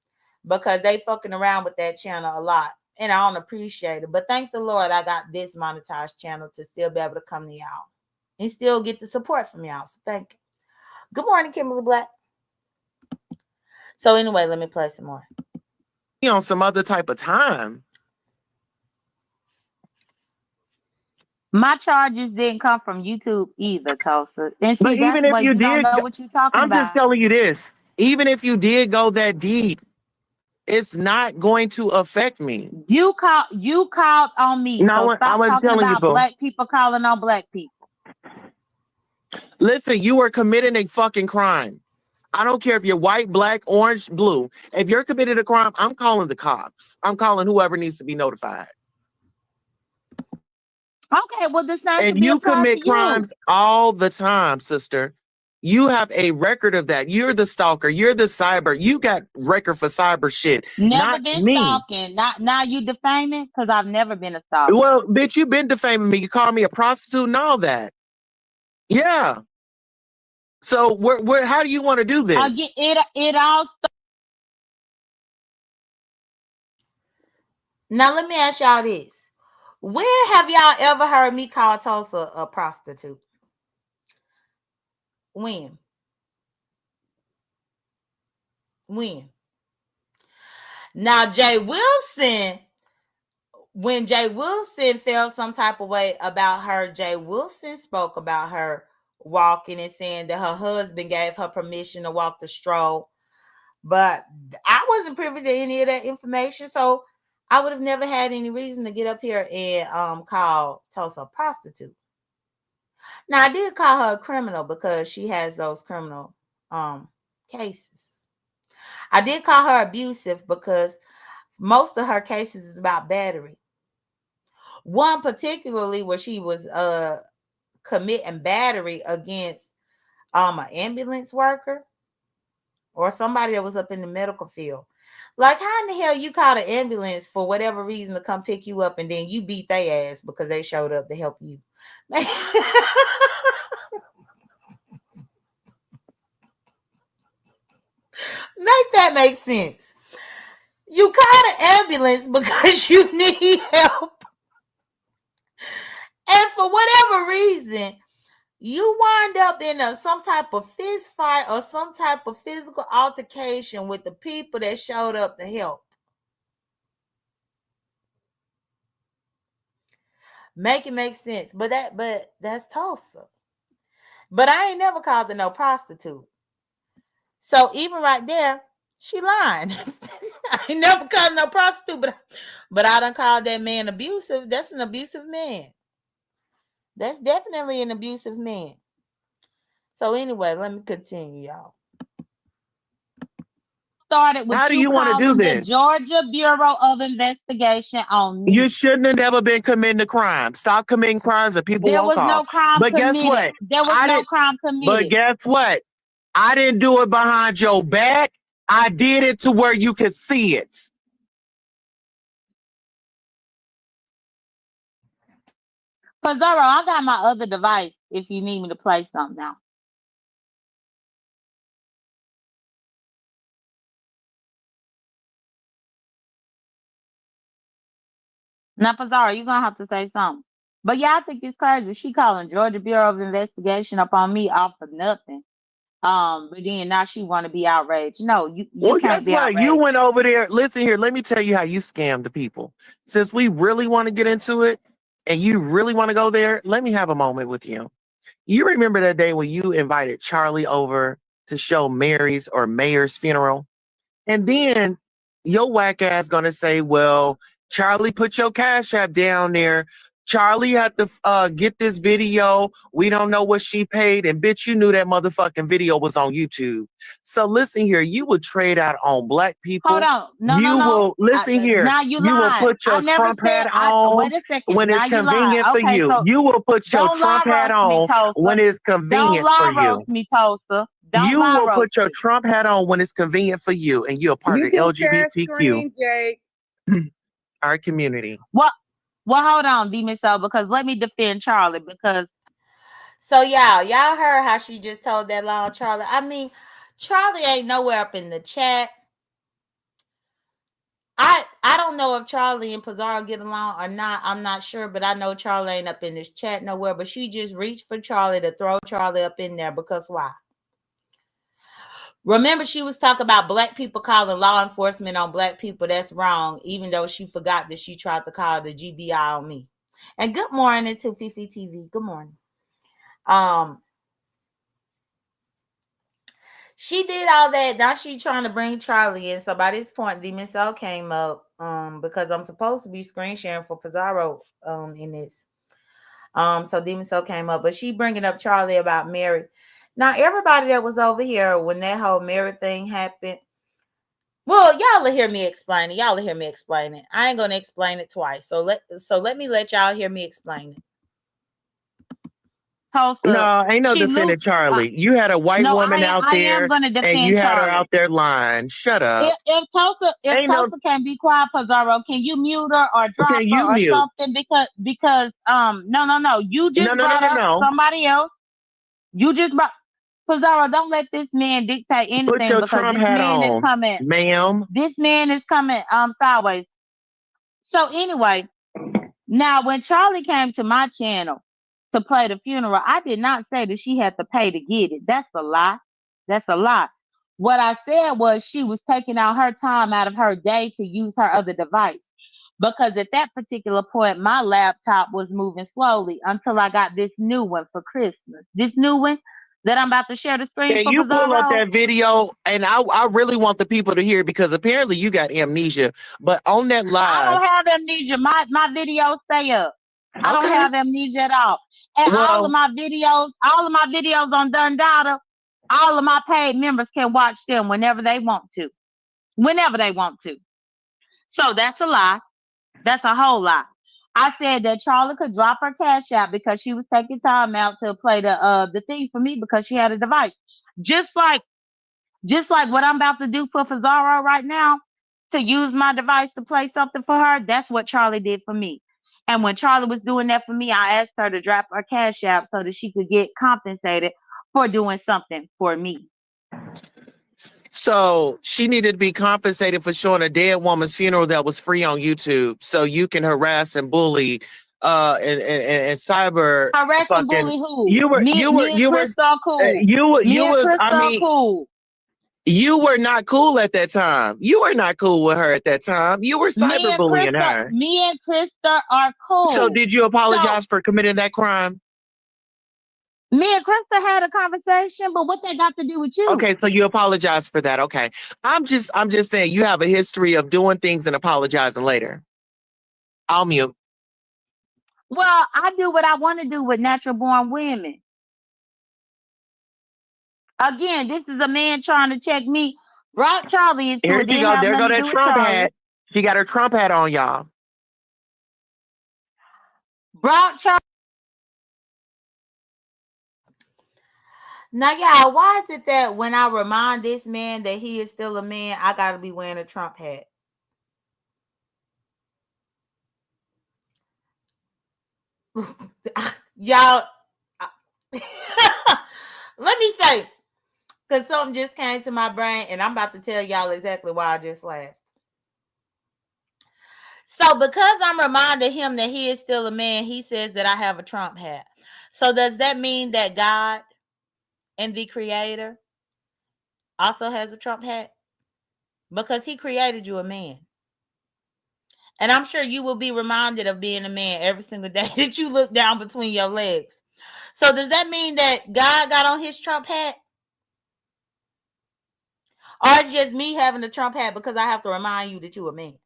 because they fucking around with that channel a lot. And I don't appreciate it. But thank the Lord I got this monetized channel to still be able to come to y'all and still get the support from y'all. So thank you. Good morning, Kimberly Black. So anyway, let me play some more. On some other type of time. My charges didn't come from YouTube either, Tulsa. And But see, that's even if why you you don't did, know what you're talking I'm just about. telling you this. Even if you did go that deep, it's not going to affect me. You called on me, No, so I stop was talking telling about people. black people calling on black people. Listen, you are committing a fucking crime. I don't care if you're white, black, orange, blue. If you're committed a crime, I'm calling the cops. I'm calling whoever needs to be notified. Okay, well the same could And be you applied to commit you. crimes all the time, sister. You have a record of that. You're the stalker. You're the cyber. You got record for cyber shit, Never not been me. stalking. Not now you defaming because I've never been a stalker. Well, bitch, you've been defaming me. You call me a prostitute and all that. Yeah. So where how do you want to do Again, this? it all Now let me ask y'all this. When have y'all ever heard me call Tulsa a prostitute? When? When? Now Jay Wilson, when Jay Wilson felt some type of way about her, Jay Wilson spoke about her walking and saying that her husband gave her permission to walk the stroll. But I wasn't privy to any of that information, so I would have never had any reason to get up here and call Tulsa a prostitute. Now I did call her a criminal because she has those criminal cases. I did call her abusive because most of her cases is about battery. One particularly where she was committing battery against an ambulance worker or somebody that was up in the medical field. Like, how in the hell you called an ambulance for whatever reason to come pick you up and then you beat their ass because they showed up to help you? Make that make sense. You called an ambulance because you need help. And for whatever reason, you wind up in some type of fist fight or some type of physical altercation with the people that showed up to help. Make it make sense. But that's Tulsa. But I ain't never called her no prostitute. So even right there, she lying. I ain't never called her no prostitute, but I done called that man abusive. That's an abusive man. That's definitely an abusive man. So anyway, let me continue, y'all. started with How do you you want to do calling the this? Georgia Bureau of Investigation on You me. shouldn't have never been committing a crime. Stop committing crimes and people There won't was call. no crime But guess committed. what? There was I no didn't. crime But committed. guess what? I didn't do it behind your back. I did it to where you could see it. Pizaro, I got my other device if you need me to play something now. Now, Pizaro, you're gonna have to say something. But yeah, I think it's crazy. She calling Georgia Bureau of Investigation up on me off of nothing. But then now she want to be outraged. No, you Well, can't guess be what? You outraged. went over there. Listen here. Let me tell you how you scam the people. Since we really want to get into it and you really want to go there, let me have a moment with you. You remember that day when you invited Charlie over to show Mary's or Mayor's funeral? And then your whack ass gonna say, well, Charlie, put your cash app down there. Charlie had to get this video. We don't know what she paid. And bitch, you knew that motherfucking video was on YouTube. So listen here, you would trade out on black Hold people. on. No, no, You no. will listen here. Now you You will lying. put I your never Trump said hat I on wait a second. when it's Now you lying. convenient for Okay, you. so You will put your don't lie Trump hat roast me, on when Tulsa. it's Don't convenient for lie you. roast me, Tulsa. Don't You lie will roast put your me. Trump hat on when it's convenient for you, and you're a part You of the can share LGBTQ, screen, Jake. our community. What? Well, hold on, D Miss O, because let me defend Charlie because So y'all heard how she just told that lie on Charlie. I mean, Charlie ain't nowhere up in the chat. I don't know if Charlie and Pizaro get along or not. I'm not sure, but I know Charlie ain't up in this chat nowhere. But she just reached for Charlie to throw Charlie up in there because why? Remember, she was talking about black people calling law enforcement on black people. That's wrong, even though she forgot that she tried to call the GBI on me. And good morning to Fifi TV. Good morning. She did all that. Now she trying to bring Charlie in. So by this point, Demon Soul came up because I'm supposed to be screen sharing for Pizaro in this. So Demon Soul came up, but she bringing up Charlie about Mary. Now everybody that was over here when that whole Mary thing happened, well, y'all will hear me explain it. Y'all will hear me explain it. I ain't gonna explain it twice. So let me let y'all hear me explain it. No, ain't no She defending looped. Charlie. You had a white No, woman out I there, am gonna and you defend had her Charlie. out there lying. Shut up. If Ain't no. Tulsa can be quiet, Pizarro, can you mute her or drop Okay, her you or mute. something? Because no. You No, just no, no, brought no, up no. somebody else. You just brought Pizarro. Don't let this man dictate Put anything your because Trump this hat man is on, coming. ma'am. This man is coming sideways. So anyway, now when Charlie came to my channel to play the funeral, I did not say that she had to pay to get it. That's a lie. That's a lie. What I said was she was taking out her time out of her day to use her other device. Because at that particular point, my laptop was moving slowly until I got this new one for Christmas. This new one that I'm about to share the screen Can for you pull up Pizarro. that video? And I really want the people to hear it because apparently you got amnesia. But on that I live, don't have amnesia. My videos stay up. I don't okay. have amnesia at all. And all of Well, my videos on Dun Data, all of my paid members can watch them whenever they want to. Whenever they want to. So that's a lie. That's a whole lie. I said that Charlie could drop her cash out because she was taking time out to play the thing for me because she had a device. Just like what I'm about to do for Pizarro right now, to use my device to play something for her, that's what Charlie did for me. And when Charlie was doing that for me, I asked her to drop her cash out so that she could get compensated for doing something for me. so she needed to be compensated for showing a dead woman's funeral that was free on YouTube, so you can harass and bully, and cyber Harass and fucking. bully who? You were, you were, Me and you were, Chris are cool. Me you and was. Chris I are mean, cool. you were not cool at that time. You were not cool with her at that time. You were cyberbullying her. Me and Krista are So cool. did you So apologize for committing that crime? me and Krista had a conversation, but what that got to do with you? Okay, so you apologize for that. Okay. I'm just saying you have a history of doing things and apologizing later. I'll mute. Well, I do what I want to do with natural born women. Again, this is a man trying to check me. Brought Charlie into Here it. she Didn't go. have There go nothing to that do with Trump Charlie. hat. She got her Trump hat on, y'all. Brought Charlie. Now, y'all, why is it that when I remind this man that he is still a man, I gotta be wearing a Trump hat? Y'all, let me say, because something just came to my brain, and I'm about to tell y'all exactly why I just laughed. So, because I'm reminding him that he is still a man, he says that I have a Trump hat. So, does that mean that God and the Creator also has a Trump hat? Because he created you a man. And I'm sure you will be reminded of being a man every single day that you look down between your legs. So does that mean that God got on his Trump hat? Or it's just me having a Trump hat because I have to remind you that you're a man?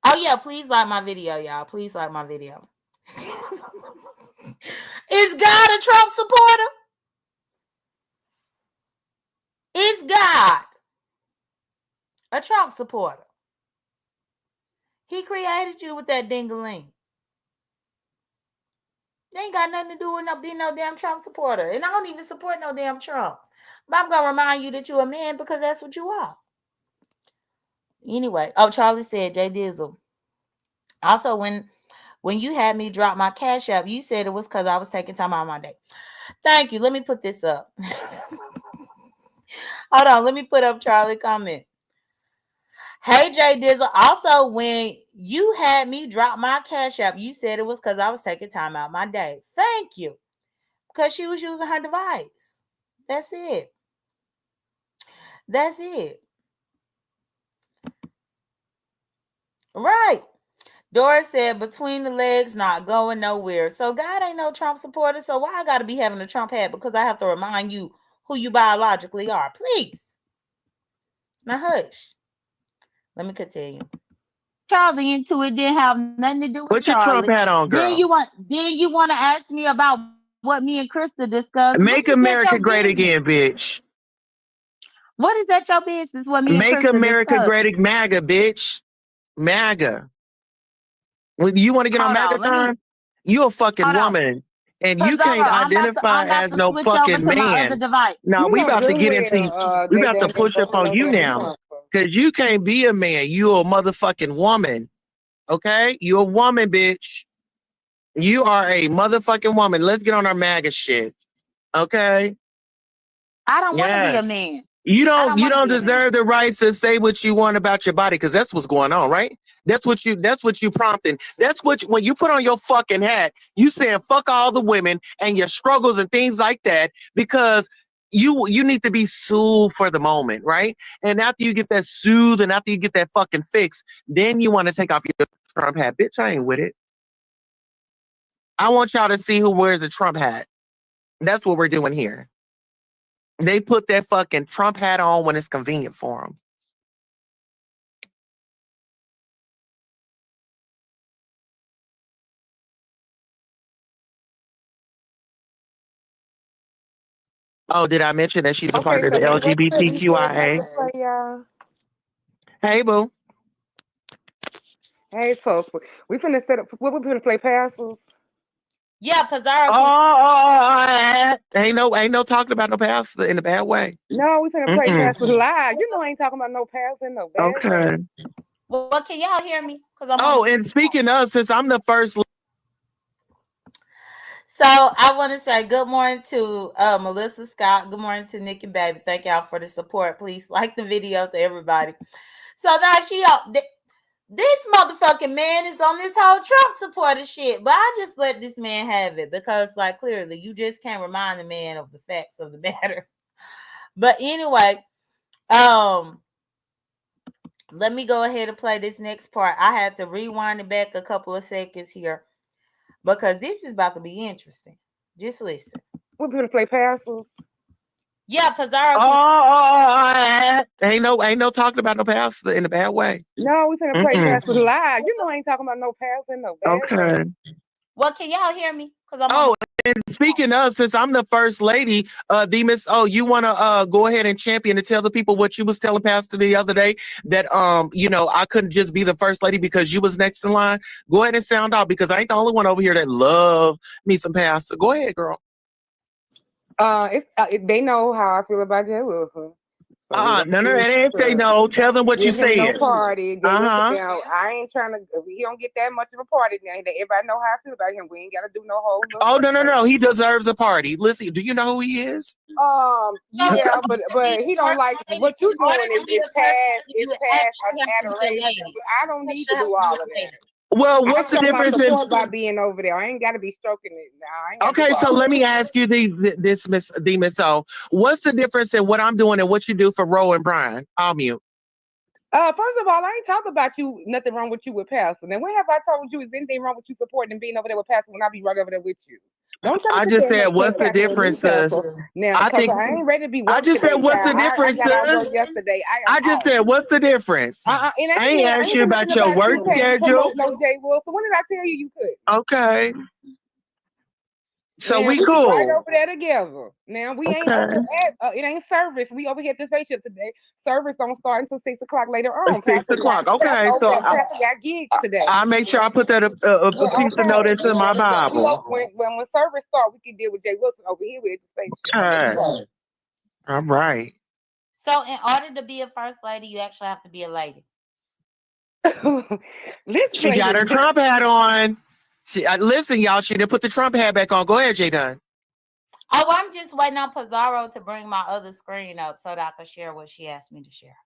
Oh yeah, please like my video, y'all. Please like my video. Is God a Trump supporter? Is God a Trump supporter? He created you with that dingaling. They ain't got nothing to do with being no damn Trump supporter. And I don't even support no damn Trump. But I'm going to remind you that you're a man because that's what you are. Anyway. Oh, Charlie said, J Dizzle. Also, when you had me drop my cash app, you said it was because I was taking time out of my day. Thank you. Let me put this up. Hold on. Let me put up Charlie comment. Hey, J Dizzle. Also, when you had me drop my cash app, you said it was because I was taking time out of my day. Thank you. Because she was using her device. That's it. That's it. Right. Doris said, between the legs, not going nowhere. So God ain't no Trump supporter. So why I gotta be having a Trump hat? Because I have to remind you who you biologically are. Please. Now hush. Let me continue. Charlie into it didn't have nothing to do with Put your Charlie. Trump hat on, girl. Then you want to ask me about what me and Krista discussed. What is Make that your America great business? again, bitch. What is that your business? What me and Make Krista America discussed? great, MAGA, bitch. MAGA. When you want to get on Hold MAGA on, let me time? You a fucking hold on. woman. And you Pizarro, can't identify I'm about as to no switch over fucking to my other man. device. Now You we know about to good get well, into we they about to done been push up voting on no you damn now. Trump. Cause you can't be a man. You a motherfucking woman. Okay? You a woman, bitch. You are a motherfucking woman. Let's get on our MAGA shit. Okay? I don't want to be a Yes. man. You I don't don't you want to don't be a man. deserve the rights to say what you want about your body because that's what's going on, right? That's what you prompting. That's what when you put on your fucking hat, you saying fuck all the women and your struggles and things like that because you need to be soothed for the moment, right? And after you get that soothed and after you get that fucking fix, then you want to take off your Trump hat. Bitch, I ain't with it. I want y'all to see who wears a Trump hat. That's what we're doing here. They put that fucking Trump hat on when it's convenient for them. Oh, did I mention that she's a Okay, part of so the now what's the we finna about LGBTQIA? to play, y'all? Hey, boo. Hey, folks, we finna set up. What we finna play, passes? Yeah, Pizarro can. Oh, ain't no talking about no past in a bad way. No, we finna play Mm-mm. passes live. You know, I ain't talking about no passes in no bad way. Okay. Well, can y'all hear me? Because I'm on. Oh, and speaking of, since I'm the first, So I want to say good morning to Melissa Scott. Good morning to Nick and Baby. Thank y'all for the support. Please like the video to everybody. So now this motherfucking man is on this whole Trump supporter shit. But I just let this man have it because, like, clearly you just can't remind the man of the facts of the matter. But anyway, um, let me go ahead and play this next part. I had to rewind it back a couple of seconds here because this is about to be interesting. Just listen. We finna play passes. Yeah, Pizarro can. oh, ain't no talking about no past in a bad way. No, we finna play Mm-mm. passes live. You know, I ain't talking about no passes in no bad way. Okay. Well, can y'all hear me? Because I'm on. Oh, and speaking of, since I'm the first lady, Demas, oh, you want to go ahead and champion and tell the people what you was telling Pastor the other day that I couldn't just be the first lady because you was next in line. Go ahead and sound out because I ain't the only one over here that love me some Pastor. Go ahead, girl. They know how I feel about Jay Wilson. So we No, gonna it ain't say no. Tell them what you give him no said. party. Jay Wilson, Uh-huh. now I ain't trying to. He don't get that much of a party now. Everybody know how I feel about him. We ain't got to do no whole little Oh, no, celebration. no. He deserves a party. Listen, do you know who he is? So Yeah, but he don't like what you in order doing to be is the first past lady, you an actually have to be a adoration. lady. I don't You need to actually have do to be all a of that. lady. Well, I what's the show my difference in support by being over there. I ain't got to be stroking it. Nah, I ain't got to do Okay, so all let that. me ask you this, Miss Demas. So, what's the difference in what I'm doing and what you do for Ro and Brian? I'll mute. First of all, I ain't talking about you. Nothing wrong with you with Pastor. Now, when have I told you is anything wrong with you supporting and being over there with Pastor when I be right over there with you? Don't try to I sit just there and said, make what's the caps on me, difference? Pastor. Now, I because think I ain't ready to be I worked just said, today, what's the child. I difference? got out work yesterday. I am I just off. said, what's the difference? It I ain't ain't me. I asked ain't you finna sit about your about work you schedule. promote no Jay Wilson. When did I tell you couldn't? Okay, so Man, we we be right cool. over there together. Now we ain't over Okay, at it ain't service. We over here at the spaceship today. Service don't start until 6 o'clock later on. six o'clock. Okay, Pastor so got gigs today. I make sure I put that a Yeah, piece of note okay. into my Bible. When service start, we can deal with Jay Wilson over here with the spaceship. Okay, all right. So in order to be a first lady, you actually have to be a lady. Let's She play got her this. Trump hat on. Listen, y'all, she didn't put the Trump hat back on. Go ahead, J.Dunn. Oh, I'm just waiting on Pizarro to bring my other screen up so that I can share what she asked me to share.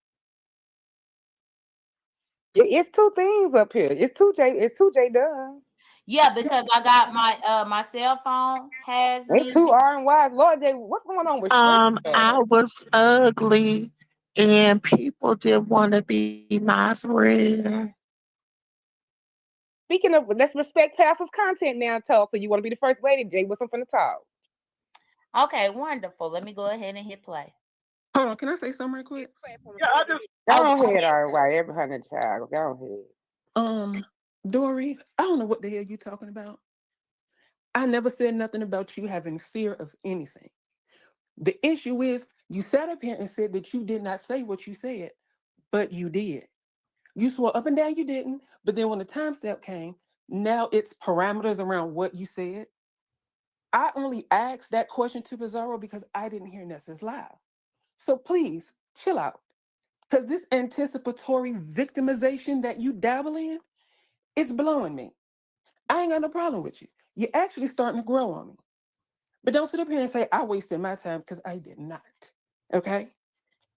It's two things up here. It's two J.Dunn. Yeah, because I got my cell phone has It's me. two R and Y's. Lord J, what's going on with I Shrimp? was ugly and people didn't want to be my friend. Speaking of, let's respect Pastor's content now, Tulsa. You want to be the first lady, Jay? What's up from the top? Okay, wonderful. Let me go ahead and hit play. Hold on, can I say something right quick? Yeah, I just Go ahead, all right. Every hundred child. Go ahead. Dory, I don't know what the hell you talking about. I never said nothing about you having fear of anything. The issue is you sat up here and said that you did not say what you said, but you did. You swore up and down you didn't, but then when the time step came, now it's parameters around what you said. I only asked that question to Pizaro because I didn't hear Nessa's live. So please chill out. Because this anticipatory victimization that you dabble in, it's blowing me. I ain't got no problem with you. You're actually starting to grow on me. But don't sit up here and say I wasted my time because I did not. Okay?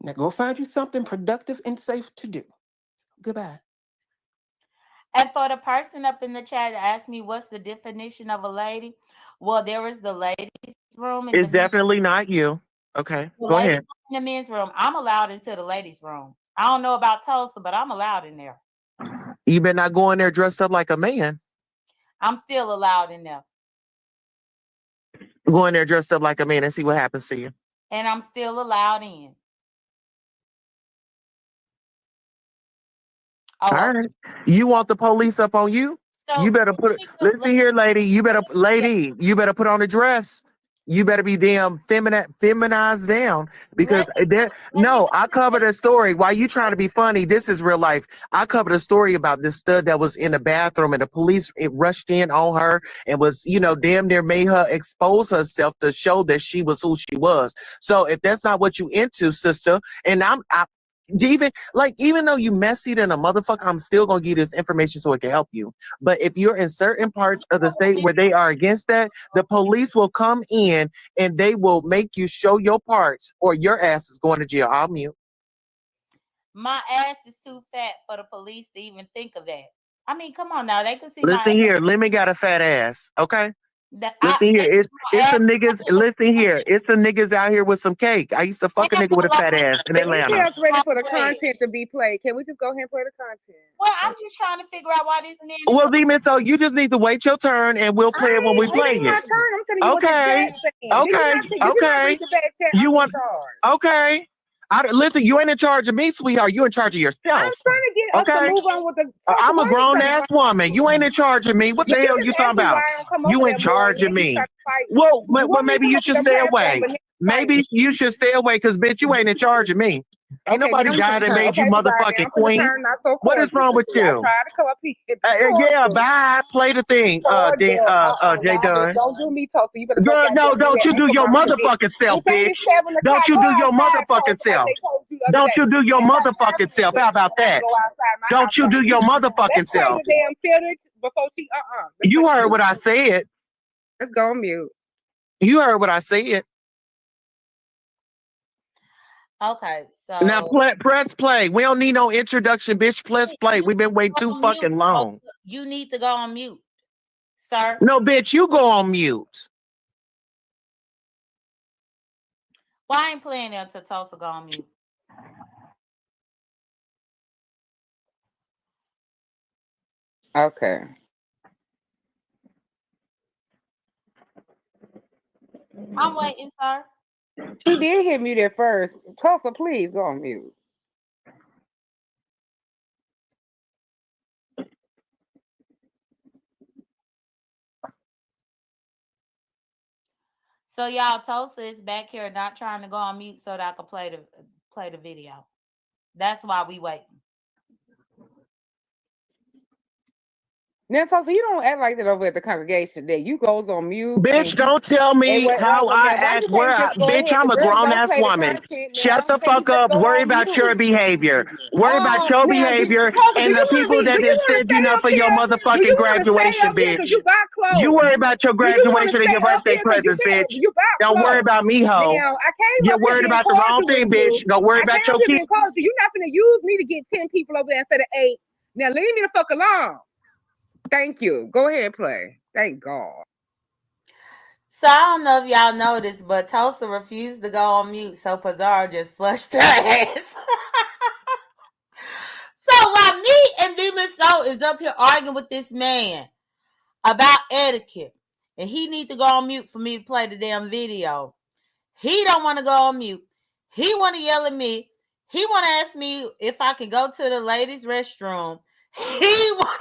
Now go find you something productive and safe to do. Goodbye. And for the person up in the chat that asked me what's the definition of a lady, well, there is the ladies' room and it's definitely not you. Okay, the go ladies' ahead. room and the men's room. I'm allowed into the ladies' room. I don't know about Tulsa, but I'm allowed in there. You better not go in there dressed up like a man. I'm still allowed in there. Go in there dressed up like a man and see what happens to you. And I'm still allowed in. Oh, All right. You want the police up on you? so You better put it. Listen here, lady. You better, put on a dress. You better be damn feminized down because I covered a story. While you trying to be funny, this is real life. I covered a story about this stud that was in the bathroom and the police rushed in on her and was, damn near made her expose herself to show that she was who she was. So if that's not what you into, sister, and even though you messy than a motherfucker, I'm still gonna give you this information so it can help you. But if you're in certain parts of the state where they are against that, the police will come in and they will make you show your parts or your ass is going to jail. I'll mute. my ass is too fat for the police to even think of that. I mean, come on now. They can see Listen here, Lemmy got a fat ass. Okay. Listen here, it's some niggas. Listen here, it's some niggas out here with some cake. I used to fuck a nigga with a fat ass in Atlanta. Us ready for the content to be played. Can we just go ahead and play the content? Well, I'm just trying to figure out why this man. Well, Demon, so you just need to wait your turn and we'll play it when we play it. My turn. I'm telling you Okay. what the You want? Okay. Listen, you ain't in charge of me, sweetheart. You in charge of yourself. I'm trying to get us to move on with the. I'm a grown ass woman. You ain't in charge of me. What the hell you talking about? You in charge of me. Well, maybe you should stay away. Maybe you should stay away because, bitch, you ain't in charge of me. Ain't nobody died and made you motherfucking queen. What is wrong with you? Yeah, bye. Play the thing. J.Dunn. Don't do me, Tulsa. You better Girl, no, don't you do your motherfucking self, bitch. Don't you do your motherfucking self. Don't you do your motherfucking self. How about that? Don't you do your motherfucking self. You heard what I said. Let's go on mute. You heard what I said. Okay, so now press play. We don't need no introduction, bitch. Press play. We've been waiting too fucking long. You need to go on mute, sir. No, bitch, you go on mute. Well, I ain't playing there until Tulsa go on mute. Okay. I'm waiting, sir. She did hit mute at first. Tulsa, please go on mute. So y'all, Tulsa is back here not trying to go on mute so that I can play the video. That's why we waiting. Now, Tulsa, you don't act like that over at the congregation. That you goes on mute. Bitch, don't tell me how I act. Bitch, I'm a grown ass woman. Shut the fuck up. Worry about your behavior. Worry about your behavior and the people that didn't send you enough for your motherfucking graduation, bitch. You worry about your graduation and your birthday presents, bitch. Don't worry about me, ho. You're worried about the wrong thing, bitch. Don't worry about your kids. You're not gonna use me to get 10 people over there instead of 8. Now leave me the fuck alone. Thank you. Go ahead and play. Thank God. So I don't know if y'all noticed, but Tulsa refused to go on mute, so Pizaro just flushed her ass. So while me and Demon Soul is up here arguing with this man about etiquette. And he needs to go on mute for me to play the damn video. He don't want to go on mute. He want to yell at me. He want to ask me if I can go to the ladies' restroom. He want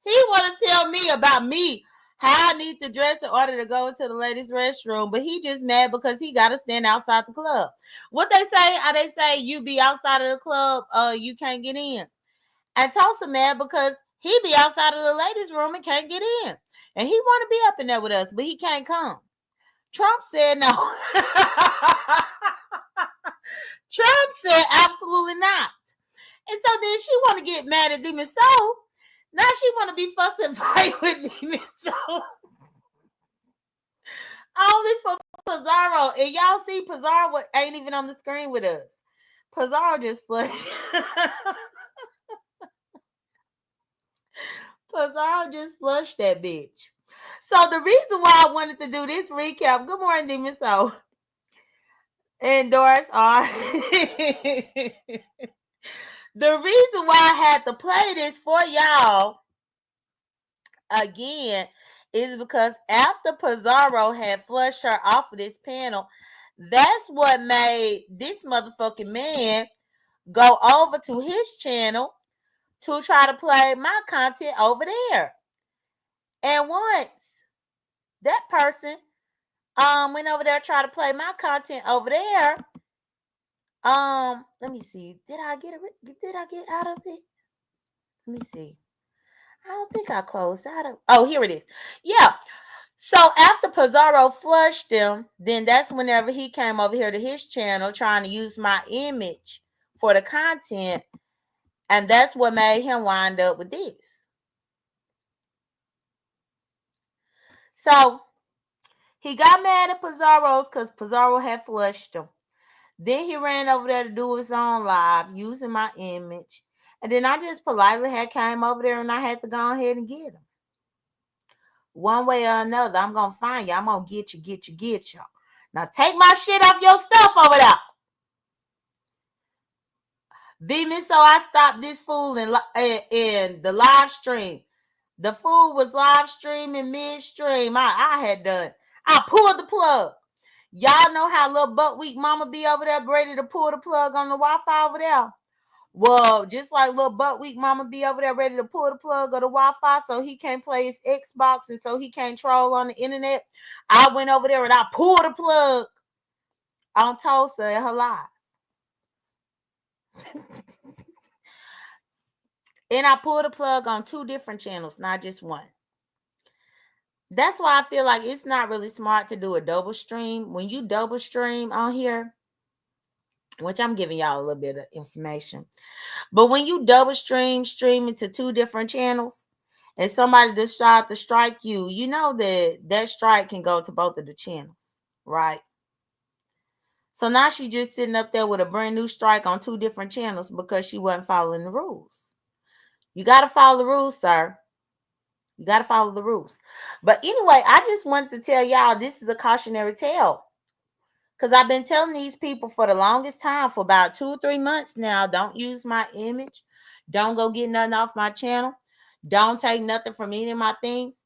to tell me about me, how I need to dress in order to go to the ladies' restroom. But he just mad because he got to stand outside the club. What they say? They say you be outside of the club, you can't get in. And Tulsa mad because he be outside of the ladies' room and can't get in. And he want to be up in there with us, but he can't come. Trump said no. Trump said absolutely not. And so then she want to get mad at Demon Soul. Now she want to be fussing fight with Demon Soul. Only for Pizaro. And y'all see Pizaro ain't even on the screen with us. Pizaro just flushed. Pizaro just flushed that bitch. So the reason why I wanted to do this recap, good morning, Demon Soul, and Doris R. The reason why I had to play this for y'all again is because after Pizaro had flushed her off of this panel, that's what made this motherfucking man go over to his channel to try to play my content over there. And once that person went over there try to play my content over there, let me see. Did I get out of it? Let me see. I don't think I closed out of. Oh, here it is. Yeah. So after Pizaro flushed him, then that's whenever he came over here to his channel trying to use my image for the content, and that's what made him wind up with this. So he got mad at Pizaro's because Pizaro had flushed him. Then he ran over there to do his own live using my image. And then I just politely had came over there and I had to go ahead and get him. One way or another, I'm going to find you. I'm going to get you. Now take my shit off your stuff over there. Demon, so I stopped this fool in the live stream. The fool was live streaming midstream. I had done. I pulled the plug. Y'all know how little butt weak mama be over there ready to pull the plug on the Wi-Fi over there? Well, just like little butt weak mama be over there ready to pull the plug of the Wi-Fi so he can't play his Xbox and so he can't troll on the internet, I went over there and I pulled the plug on Tulsa and her live. And I pulled the plug on 2 different channels, not just one. That's why I feel like it's not really smart to do a double stream. When you double stream on here, which I'm giving y'all a little bit of information, but when you double stream into 2 different channels and somebody decide to strike you, you know that strike can go to both of the channels, right? So now she just sitting up there with a brand new strike on 2 different channels because she wasn't following the rules. You got to follow the rules, sir. You got to follow the rules. But anyway, I just wanted to tell y'all this is a cautionary tale. Because I've been telling these people for the longest time, for about 2 or 3 months now, don't use my image. Don't go get nothing off my channel. Don't take nothing from any of my things.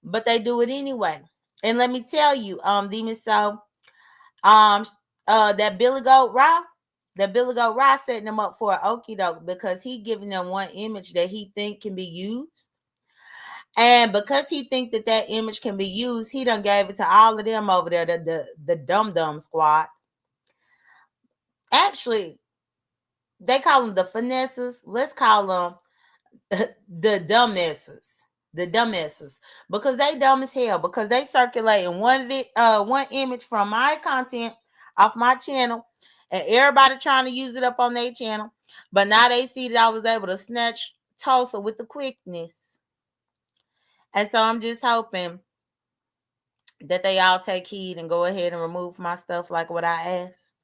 But they do it anyway. And let me tell you, Demon Soul, that Billy Goat Raw setting them up for an okie doke because he giving them one image that he think can be used. And because he think that image can be used, he done gave it to all of them over there, the dum-dum squad. Actually, they call them the finesses. Let's call them the dumbasses. The dumbasses. Because they dumb as hell. Because they circulating one image from my content off my channel. And everybody trying to use it up on their channel. But now they see that I was able to snatch Tulsa with the quickness. And so I'm just hoping that they all take heed and go ahead and remove my stuff like what I asked.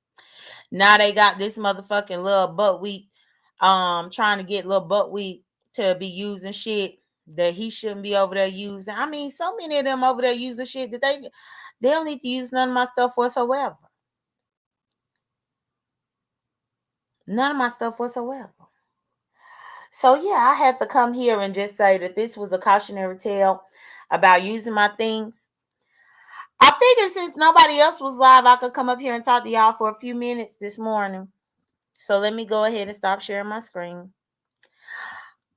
Now they got this motherfucking little butt weak, trying to get little butt weak to be using shit that he shouldn't be over there using. I mean, so many of them over there using shit that they don't need to use none of my stuff whatsoever. None of my stuff whatsoever. So yeah, I had to come here and just say that this was a cautionary tale about using my things. I figured since nobody else was live, I could come up here and talk to y'all for a few minutes this morning. So let me go ahead and stop sharing my screen.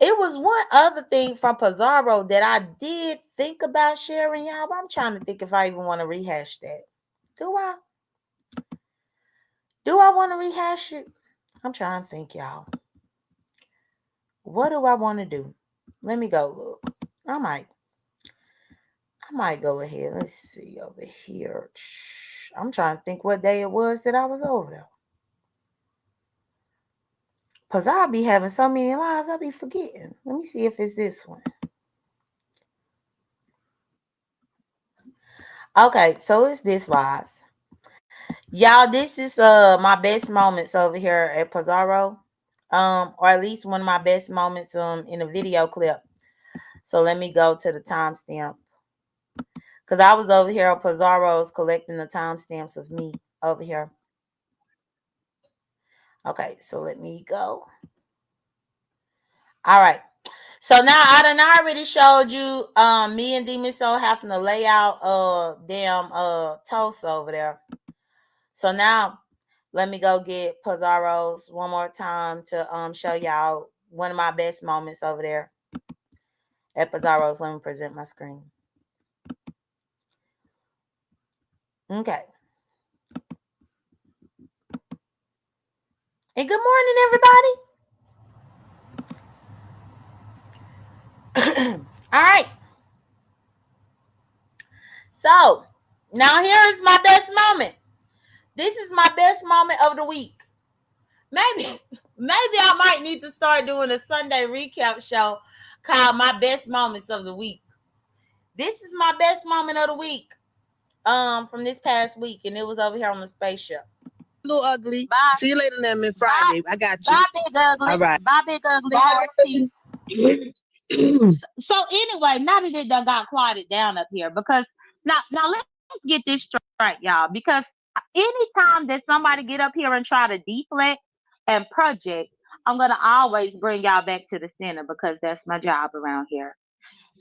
It was one other thing from Pizaro that I did think about sharing, y'all, but I'm trying to think if I even want to rehash that. Do I? Do I want to rehash it? I'm trying to think, y'all. What do I want to do? Let me go look. I might. I might go ahead. Let's see over here. I'm trying to think what day it was that I was over there. Cause I'll be having so many lives, I'll be forgetting. Let me see if it's this one. Okay, so it's this live. Y'all, this is my best moments over here at Pizaro. Or at least one of my best moments in a video clip. So let me go to the timestamp. Cause I was over here on Pizzaro's collecting the timestamps of me over here. Okay, so let me go. All right. So now I done already showed you me and Demon Soul having to lay out damn toast over there. So now let me go get Pizzaro's one more time to show y'all one of my best moments over there at Pizzaro's. Let me present my screen. Okay. And good morning, everybody. All right. So now here is my best moment. This is my best moment of the week. Maybe I might need to start doing a Sunday recap show called My Best Moments of the Week. This is my best moment of the week from this past week, and it was over here on the spaceship. Little ugly. Bye. See you later, Lemon Bye. Friday. I got you. Bye, big ugly. All right. Bye, big ugly horse teeth. So anyway, now that it done got quieted down up here, because now let's get this straight, y'all. Because anytime that somebody get up here and try to deflect and project, I'm gonna always bring y'all back to the center because that's my job around here.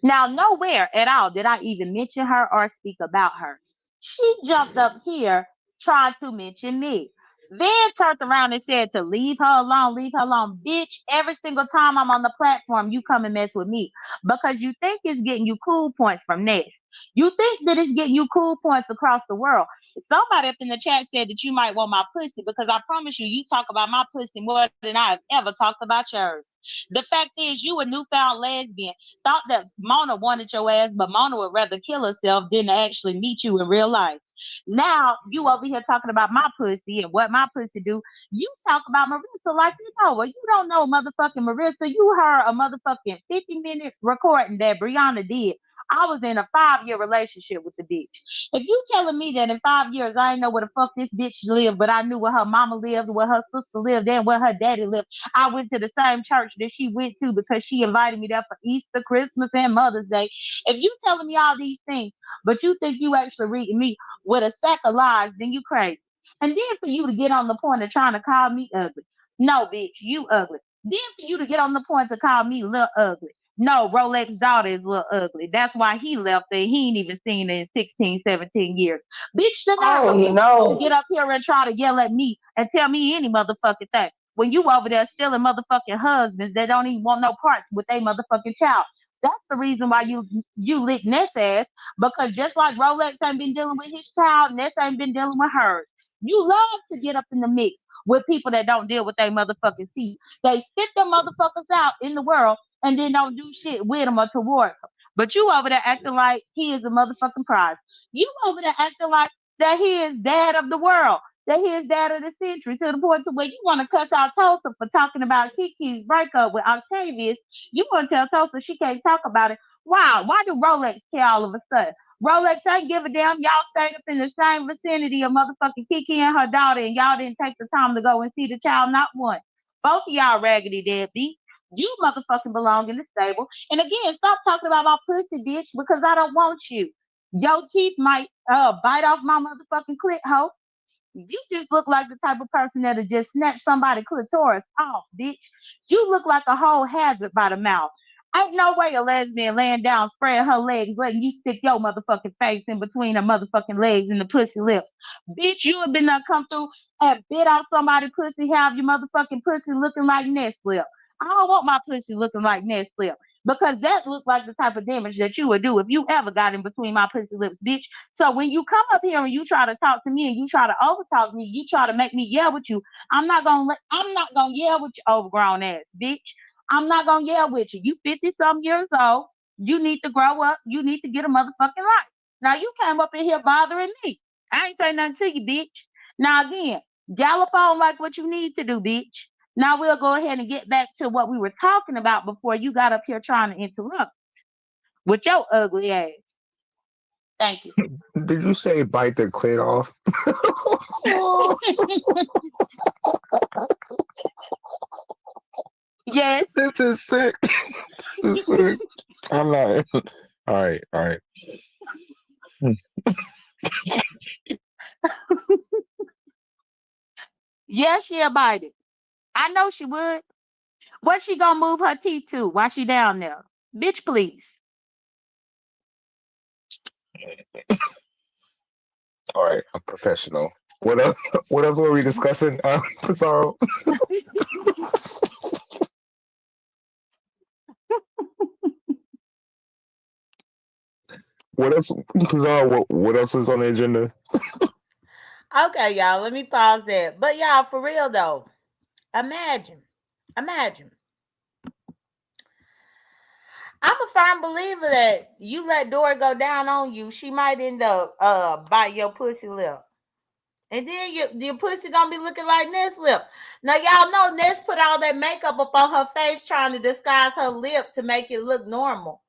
Now, nowhere at all did I even mention her or speak about her. She jumped up here trying to mention me. Then turned around and said to leave her alone. Bitch, every single time I'm on the platform, you come and mess with me because you think it's getting you cool points from Nest. You think that it's getting you cool points across the world. Somebody up in the chat said that you might want my pussy because I promise you, you talk about my pussy more than I've ever talked about yours. The fact is, you a newfound lesbian thought that Mona wanted your ass, but Mona would rather kill herself than to actually meet you in real life. Now you over here talking about my pussy and what my pussy do. You talk about Marissa like you know her. You don't know motherfucking Marissa. You heard a motherfucking 50-minute recording that Brianna did. I was in a 5-year relationship with the bitch. If you telling me that in 5 years I ain't know where the fuck this bitch lived, but I knew where her mama lived, where her sister lived, and where her daddy lived, I went to the same church that she went to because she invited me there for Easter, Christmas, and Mother's Day. If you telling me all these things, but you think you actually reading me with a sack of lies, then you crazy. And then for you to get on the point of trying to call me ugly. No, bitch, you ugly. Then for you to get on the point to call me little ugly. No, Rolex daughter is little ugly. That's why he left there. He ain't even seen her in 16, 17 years. Bitch, the nerve of you to get up here and try to yell at me and tell me any motherfucking thing when you over there stealing motherfucking husbands that don't even want no parts with their motherfucking child. That's the reason why you lick Ness ass because just like Rolex ain't been dealing with his child, Ness ain't been dealing with hers. You love to get up in the mix with people that don't deal with their motherfucking seed. They spit them motherfuckers out in the world and then don't do shit with them or towards them. But you over there acting like he is a motherfucking prize. You over there acting like that he is dad of the world, that he is dad of the century, to the point to where you want to cuss out Tulsa for talking about Kiki's breakup with Octavius. You want to tell Tulsa she can't talk about it. Wow, why do Rolex care all of a sudden? Rolex ain't give a damn. Y'all stayed up in the same vicinity of motherfucking Kiki and her daughter, and y'all didn't take the time to go and see the child, not once. Both of y'all raggedy deadbeats. You motherfucking belong in the stable. And again, stop talking about my pussy, bitch, because I don't want you. Your teeth might bite off my motherfucking clit, hoe. You just look like the type of person that'll just snatch somebody clitoris off, bitch. You look like a whole hazard by the mouth. Ain't no way a lesbian laying down, spreading her legs, letting you stick your motherfucking face in between her motherfucking legs and the pussy lips. Bitch, you have been there come through and bit off somebody's pussy, have your motherfucking pussy looking like Nestle. I don't want my pussy looking like Nestle because that looks like the type of damage that you would do if you ever got in between my pussy lips, bitch. So when you come up here and you try to talk to me and you try to overtalk me, you try to make me yell with you. I'm not gonna yell with your overgrown ass, bitch. I'm not gonna yell with you. You 50 some years old. You need to grow up. You need to get a motherfucking life. Now you came up in here bothering me. I ain't saying nothing to you, bitch. Now again, gallop on like what you need to do, bitch. Now we'll go ahead and get back to what we were talking about before you got up here trying to interrupt with your ugly ass. Thank you. Did you say bite the clit off? Yes. This is sick. This is sick. I'm not. All right, all right. Yes, she'll bite it. I know she would. What she gonna move her teeth to while she down there? Bitch, please. All right, I'm professional. What else? What else were we discussing, Pizarro? What else, Pizarro? What else is on the agenda? Okay, y'all, let me pause that. But y'all, for real though, imagine. I'm a firm believer that you let Dory go down on you, she might end up bite your pussy lip. And then your pussy gonna be looking like Ness lip. Now y'all know Ness put all that makeup up on her face trying to disguise her lip to make it look normal.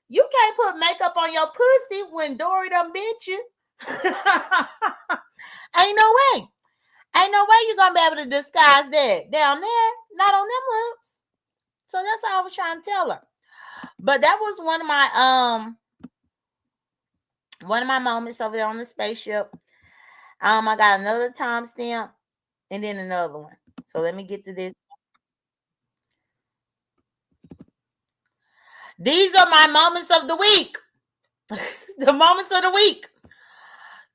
You can't put makeup on your pussy when Dory done bit you. Ain't no way. Ain't no way you're gonna be able to disguise that down there. Not on them lips. So that's all I was trying to tell her. But that was one of my moments over there on the spaceship. I got another timestamp and then another one. So let me get to this. These are my moments of the week. The moments of the week.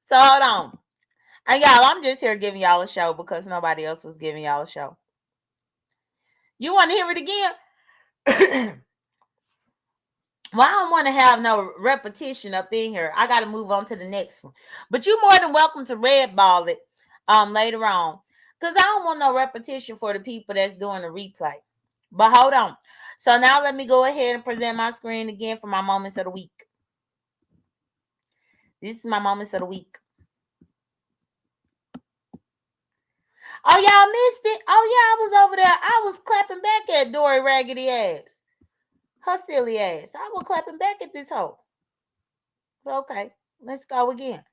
So hold on. And y'all, I'm just here giving y'all a show because nobody else was giving y'all a show. You want to hear it again? Well, I don't want to have no repetition up in here. I got to move on to the next one. But you're more than welcome to red ball it later on. Because I don't want no repetition for the people that's doing the replay. But hold on. So now let me go ahead and present my screen again for my moments of the week. This is my moments of the week. Oh, y'all missed it? Oh, yeah, I was over there. I was clapping back at Dory Raggedy ass. Her silly ass. I was clapping back at this hoe. Okay, let's go again.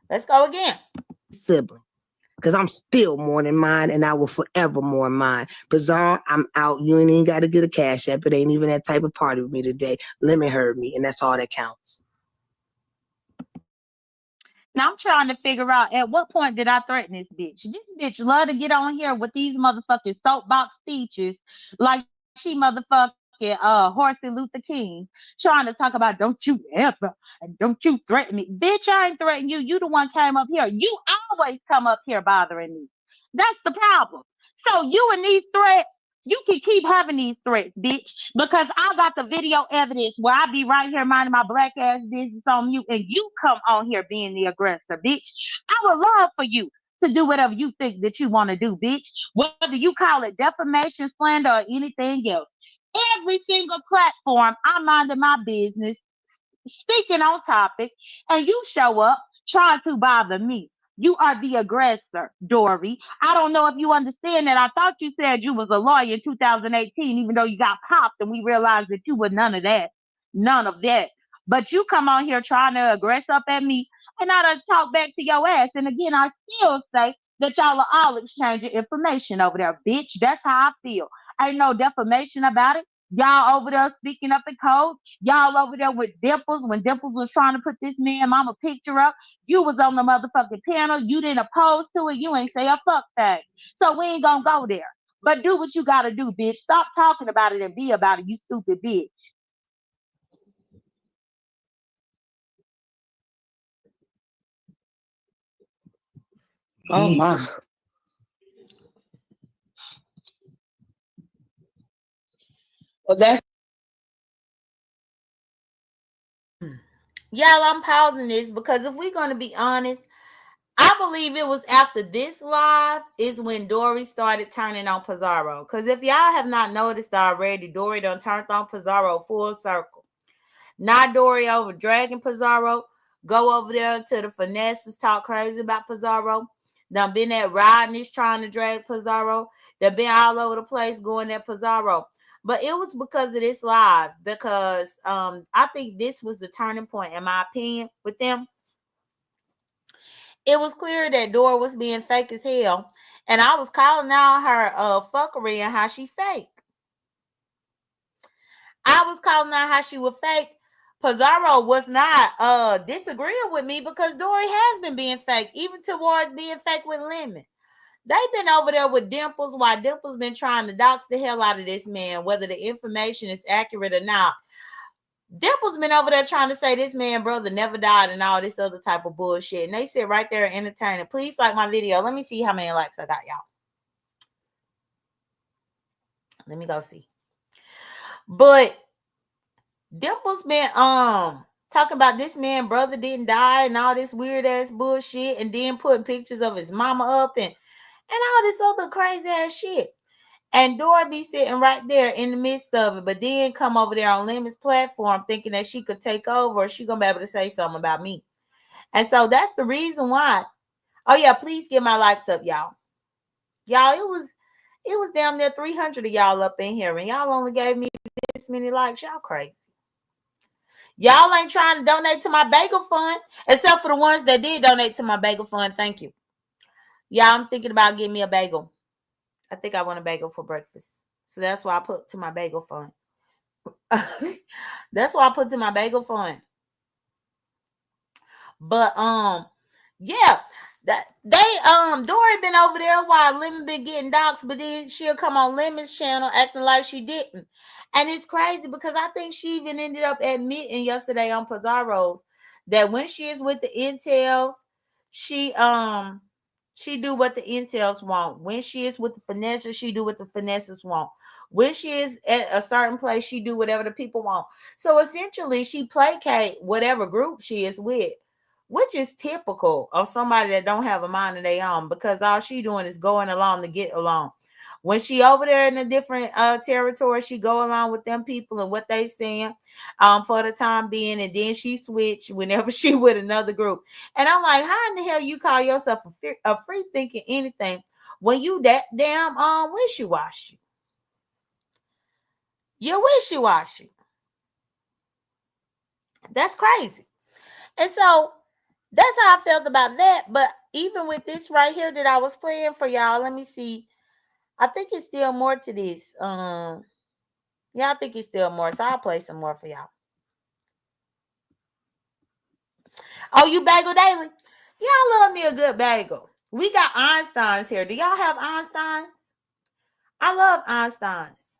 Let's go again. Sibling. Because I'm still mourning mine and I will forever mourn mine. Bizarre, I'm out. You ain't even got to get a cash app. It ain't even that type of party with me today. Lemon heard me, and that's all that counts. Now I'm trying to figure out at what point did I threaten this bitch? This bitch love to get on here with these motherfucking soapbox speeches like she motherfucking Horsey Luther King trying to talk about don't you ever and don't you threaten me. Bitch, I ain't threatening you. You the one came up here. You always come up here bothering me. That's the problem. So you and these threats, you can keep having these threats, bitch, because I got the video evidence where I be right here minding my black ass business on you, and you come on here being the aggressor, bitch. I would love for you to do whatever you think that you want to do, bitch. Whether you call it defamation, slander, or anything else. Every single platform, I'm minding my business, speaking on topic, and you show up trying to bother me. You are the aggressor, Dory. I don't know if you understand that. I thought you said you was a lawyer in 2018, even though you got popped and we realized that you were none of that. None of that. But you come on here trying to aggress up at me, and I done talk back to your ass. And again, I still say that y'all are all exchanging information over there, bitch. That's how I feel. Ain't no defamation about it. Y'all over there speaking up in code. Y'all over there with Dimples when Dimples was trying to put this man mama picture up. You was on the motherfucking panel. You didn't oppose to it. You ain't say a fuck thing. So we ain't gonna go there. But do what you gotta do, bitch. Stop talking about it and be about it, you stupid bitch. Oh my. Well, that's Y'all, I'm pausing this because if we're going to be honest, I believe it was after this live is when Dory started turning on Pizaro. Because if y'all have not noticed already, Dory done turned on Pizaro full circle. Not Dory over dragging Pizaro. Go over there to the finesses, talk crazy about Pizaro. Done been at Rodney's trying to drag Pizaro. They've been all over the place going at Pizaro. But it was because of this live. Because I think this was the turning point, in my opinion, with them. It was clear that Dora was being fake as hell. And I was calling out her fuckery and how she fake. I was calling out how she was fake. Pizaro was not disagreeing with me because Dory has been being fake, even towards being fake with Lemon. They've been over there with Dimples while Dimples been trying to dox the hell out of this man, whether the information is accurate or not. Dimples been over there trying to say this man brother never died and all this other type of bullshit. And they sit right there entertaining. Please like my video. Let me see how many likes I got, y'all. Let me go see. But Dimples been talking about this man brother didn't die and all this weird ass bullshit, and then putting pictures of his mama up and all this other crazy ass shit. And Dora be sitting right there in the midst of it, but then come over there on Lemon's platform thinking that she could take over or she gonna be able to say something about me. And so that's the reason why. Oh yeah, please get my likes up, y'all. Y'all, it was damn near 300 of y'all up in here, and y'all only gave me this many likes. Y'all crazy. Y'all ain't trying to donate to my bagel fund, except for the ones that did donate to my bagel fund. Thank you. Yeah, I'm thinking about getting me a bagel. I think I want a bagel for breakfast. So that's why I put to my bagel fund. That's why I put to my bagel fund. But yeah, that they Dory been over there while Lemon been getting doxxed, but then she'll come on Lemon's channel acting like she didn't. And it's crazy because I think she even ended up admitting yesterday on Pizaro's that when she is with the intels, she do what the intels want. When she is with the finesses, she do what the finesses want. When she is at a certain place, she do whatever the people want. So essentially, she placate whatever group she is with, which is typical of somebody that don't have a mind of their own, because all she doing is going along to get along. When she over there in a different territory, she go along with them people and what they saying for the time being, and then she switch whenever she with another group. And I'm like, how in the hell you call yourself a free thinking anything when you that damn wishy-washy? You're wishy-washy. That's crazy. And so that's how I felt about that. But even with this right here that I was playing for y'all, let me see. I think it's still more to this. Yeah, I think it's still more. So I'll play some more for y'all. Oh, you bagel daily? Y'all love me a good bagel. We got Einsteins here. Do y'all have Einsteins? I love Einsteins.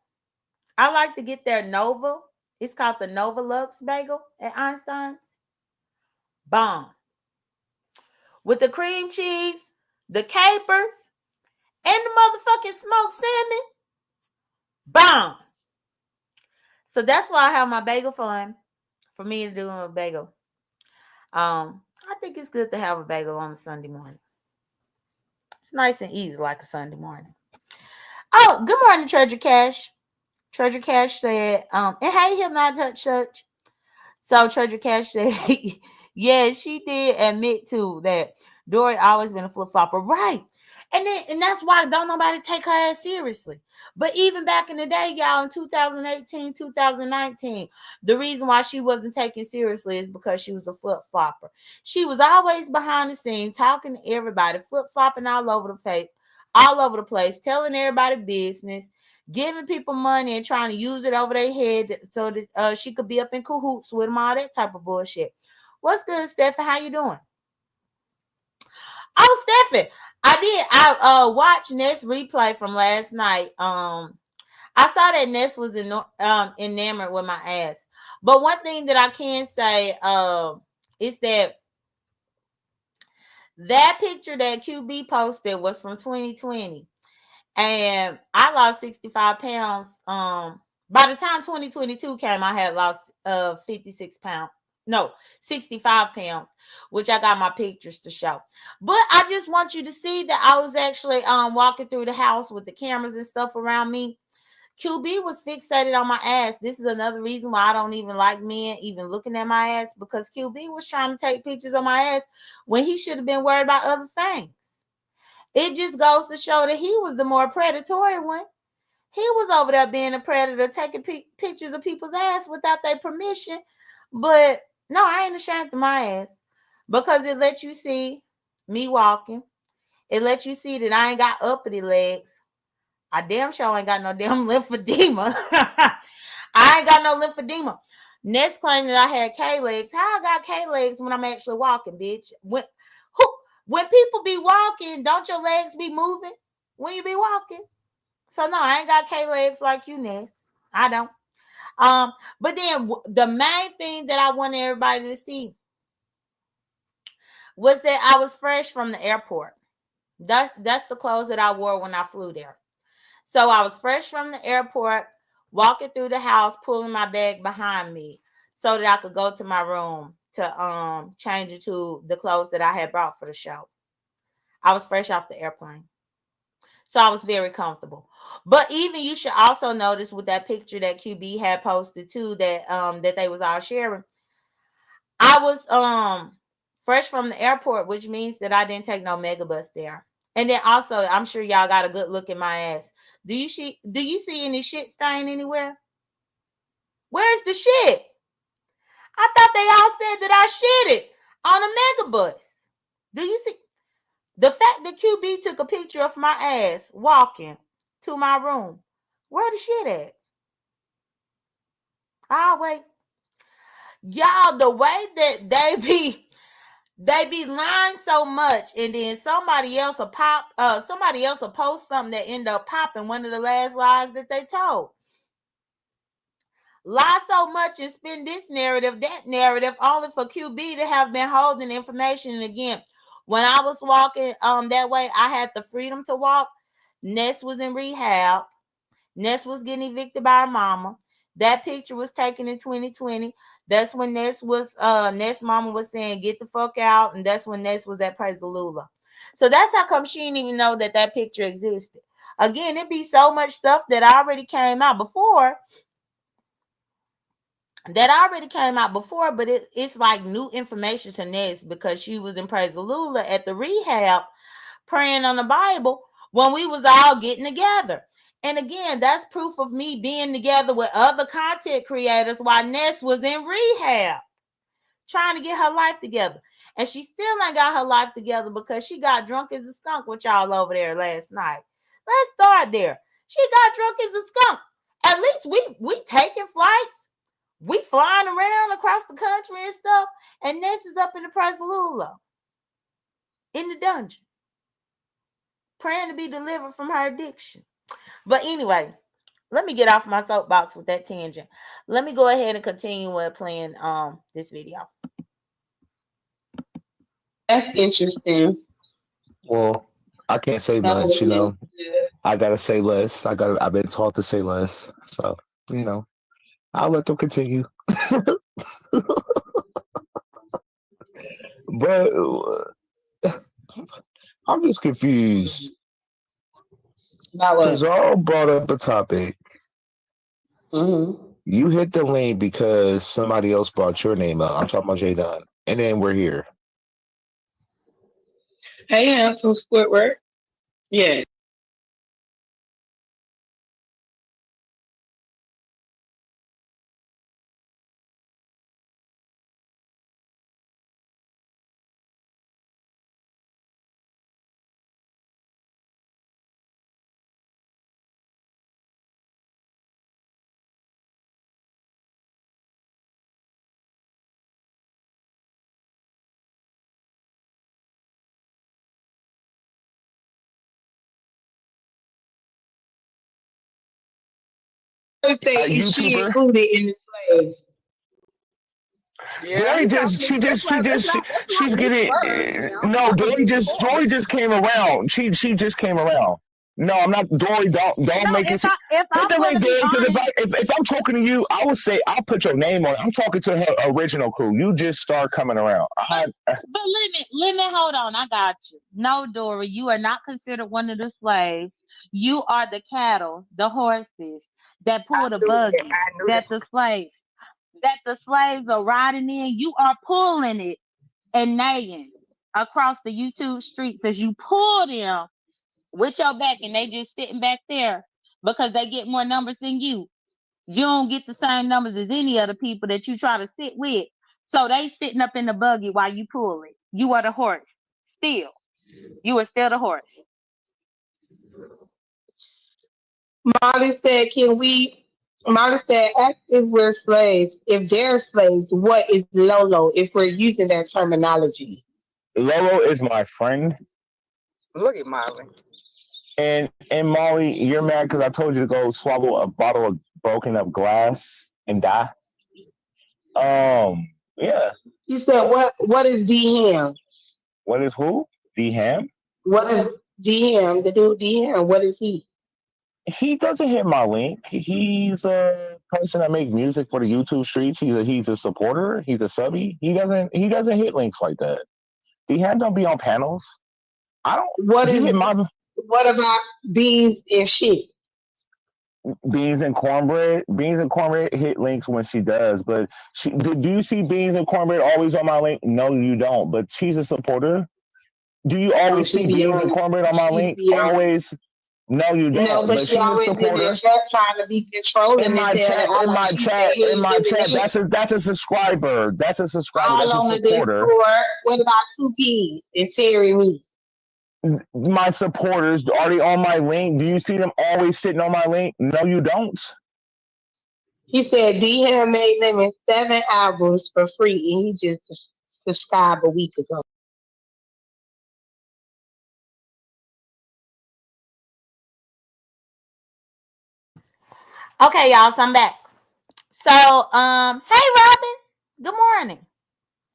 I like to get their Nova. It's called the Nova Lux bagel at Einstein's. Bomb. With the cream cheese, the capers, and the motherfucking smoked salmon. Bomb. So that's why I have my bagel fun for me to do a bagel. I think it's good to have a bagel on a Sunday morning. It's nice and easy like a Sunday morning. Oh, good morning, Treasure Cash. Treasure Cash said, and hey, him not touch such. So Treasure Cash said, yeah, she did admit to that Dory always been a flip flopper, right? And that's why don't nobody take her ass seriously. But even back in the day, y'all, in 2018, 2019, the reason why she wasn't taken seriously is because she was a flip flopper. She was always behind the scene, talking to everybody, flip flopping all over the place, telling everybody business. giving people money and trying to use it over their head so that she could be up in cahoots with them, all that type of bullshit. What's good, Steffi? How you doing? Oh, Steffi, I watched Ness replay from last night. I saw that Ness was enamored with my ass. But one thing that I can say is that picture that QB posted was from 2020. And I lost 65 pounds. By the time 2022 came, I had lost 56 pounds. No, 65 pounds, which I got my pictures to show. But I just want you to see that I was actually walking through the house with the cameras and stuff around me. QB was fixated on my ass. This is another reason why I don't even like men even looking at my ass, because QB was trying to take pictures of my ass when he should have been worried about other things. It just goes to show that he was the more predatory one. He was over there being a predator, taking pictures of people's ass without their permission. But no, I ain't ashamed of my ass, because it lets you see me walking. It lets you see that I ain't got uppity legs. I damn sure ain't got no damn lymphedema. I ain't got no lymphedema. Next claim that I had K legs. How I got K legs when I'm actually walking, bitch? When people be walking, don't your legs be moving when you be walking? So no, I ain't got K legs like you, Ness. I don't. But then the main thing that I wanted everybody to see was that I was fresh from the airport. That's the clothes that I wore when I flew there. So I was fresh from the airport, walking through the house, pulling my bag behind me so that I could go to my room to change into the clothes that I had brought for the show. I was fresh off the airplane. So I was very comfortable. But even you should also notice with that picture that QB had posted too, that they was all sharing. I was fresh from the airport, which means that I didn't take no megabus there. And then also, I'm sure y'all got a good look at my ass. Do you see any shit stain anywhere? Where's the shit? I thought they all said that I shit it on a megabus. Do you see the fact that QB took a picture of my ass walking to my room? Where the shit at? I'll wait. Y'all, the way that they be lying so much, and then somebody else will post something that end up popping one of the last lies that they told. Lie so much and spin this narrative, that narrative, only for QB to have been holding information. And again, when I was walking that way, I had the freedom to walk. Ness was in rehab. Ness was getting evicted by her mama. That picture was taken in 2020. That's when Ness mama was saying, get the fuck out. And that's when Ness was at Praise-a-Lula. So that's how come she didn't even know that picture existed. Again, it be so much stuff that already came out before. But it's like new information to Ness, because she was in Praise-a-Lula at the rehab praying on the Bible when we was all getting together. And again, that's proof of me being together with other content creators while Ness was in rehab, trying to get her life together. And she still ain't got her life together because she got drunk as a skunk with y'all over there last night. Let's start there. She got drunk as a skunk. At least we taking flights. We flying around across the country and stuff. And Ness is up in the Praise-a-Lula in the dungeon, praying to be delivered from her addiction. But anyway, let me get off my soapbox with that tangent. Let me go ahead and continue with playing this video. That's interesting. Well, I can't say much, you know. I gotta say less. I've been taught to say less. So, you know, I'll let them continue. But I'm just confused. About what? Pizarro brought up a topic. Mm-hmm. You hit the lane because somebody else brought your name up. I'm talking about J.Dunn. And then we're here. Hey, handsome Squidward. Yeah. Is she YouTuber. included in the slaves? Yeah, Dory he just, talking. That's why. That's not she's his getting. word now. No, That was his point. Dory just came around. She just came around. No, I'm not. Dory, don't No, make it. if Hit I'm the link, gonna be Dory, because honest, if I'm talking to you, I would say I'll put your name on it. I'm talking to her original crew. You just start coming around. but let me hold on. I got you. No, Dory, you are not considered one of the slaves. You are the cattle, the horses that I pull the knew it. buggy I knew that that. the slaves are riding in. You are pulling it and neighing across the YouTube streets as you pull them with your back, and they just sitting back there because they get more numbers than you. You don't get the same numbers as any other people that you try to sit with. So they sitting up in the buggy while you pull it. You are the horse. Still. You are still the horse. Molly said, can we? Molly said, ask if we're slaves. If they're slaves, what is Lolo if we're using that terminology? Lolo is my friend, Look at Molly. and Molly, you're mad because I told you to go swallow a bottle of broken up glass and die. Yeah. She said, what is DM? What is who? D Ham? What is DM? The dude DM, what is he? He doesn't hit my link. He's a person that makes music for the YouTube streets. He's a supporter. He's a subby. He doesn't hit links like that. D Ham don't be on panels. I don't. What He is hit my what about beans and shit? beans and cornbread. Beans and cornbread hit links when she does, but do you see beans and cornbread always on my link? No, you don't. But she's a supporter. Do you No, always she see be beans and on cornbread on my she link? be on Always. No, you no, don't. but But she she's a always in the supporter. chat trying to be In controlling and my telling chat, all that she say in is my giving chat, it that's a subscriber. That's a subscriber. all That's a on the supporter. Discord. What about two peas and Terry me? My supporters are they on my link? Do you see them always sitting on my link? No, you don't. He said D had made them in 7 albums for free and he just subscribed a week ago. Okay, y'all, so I'm back. So, hey Robin, good morning.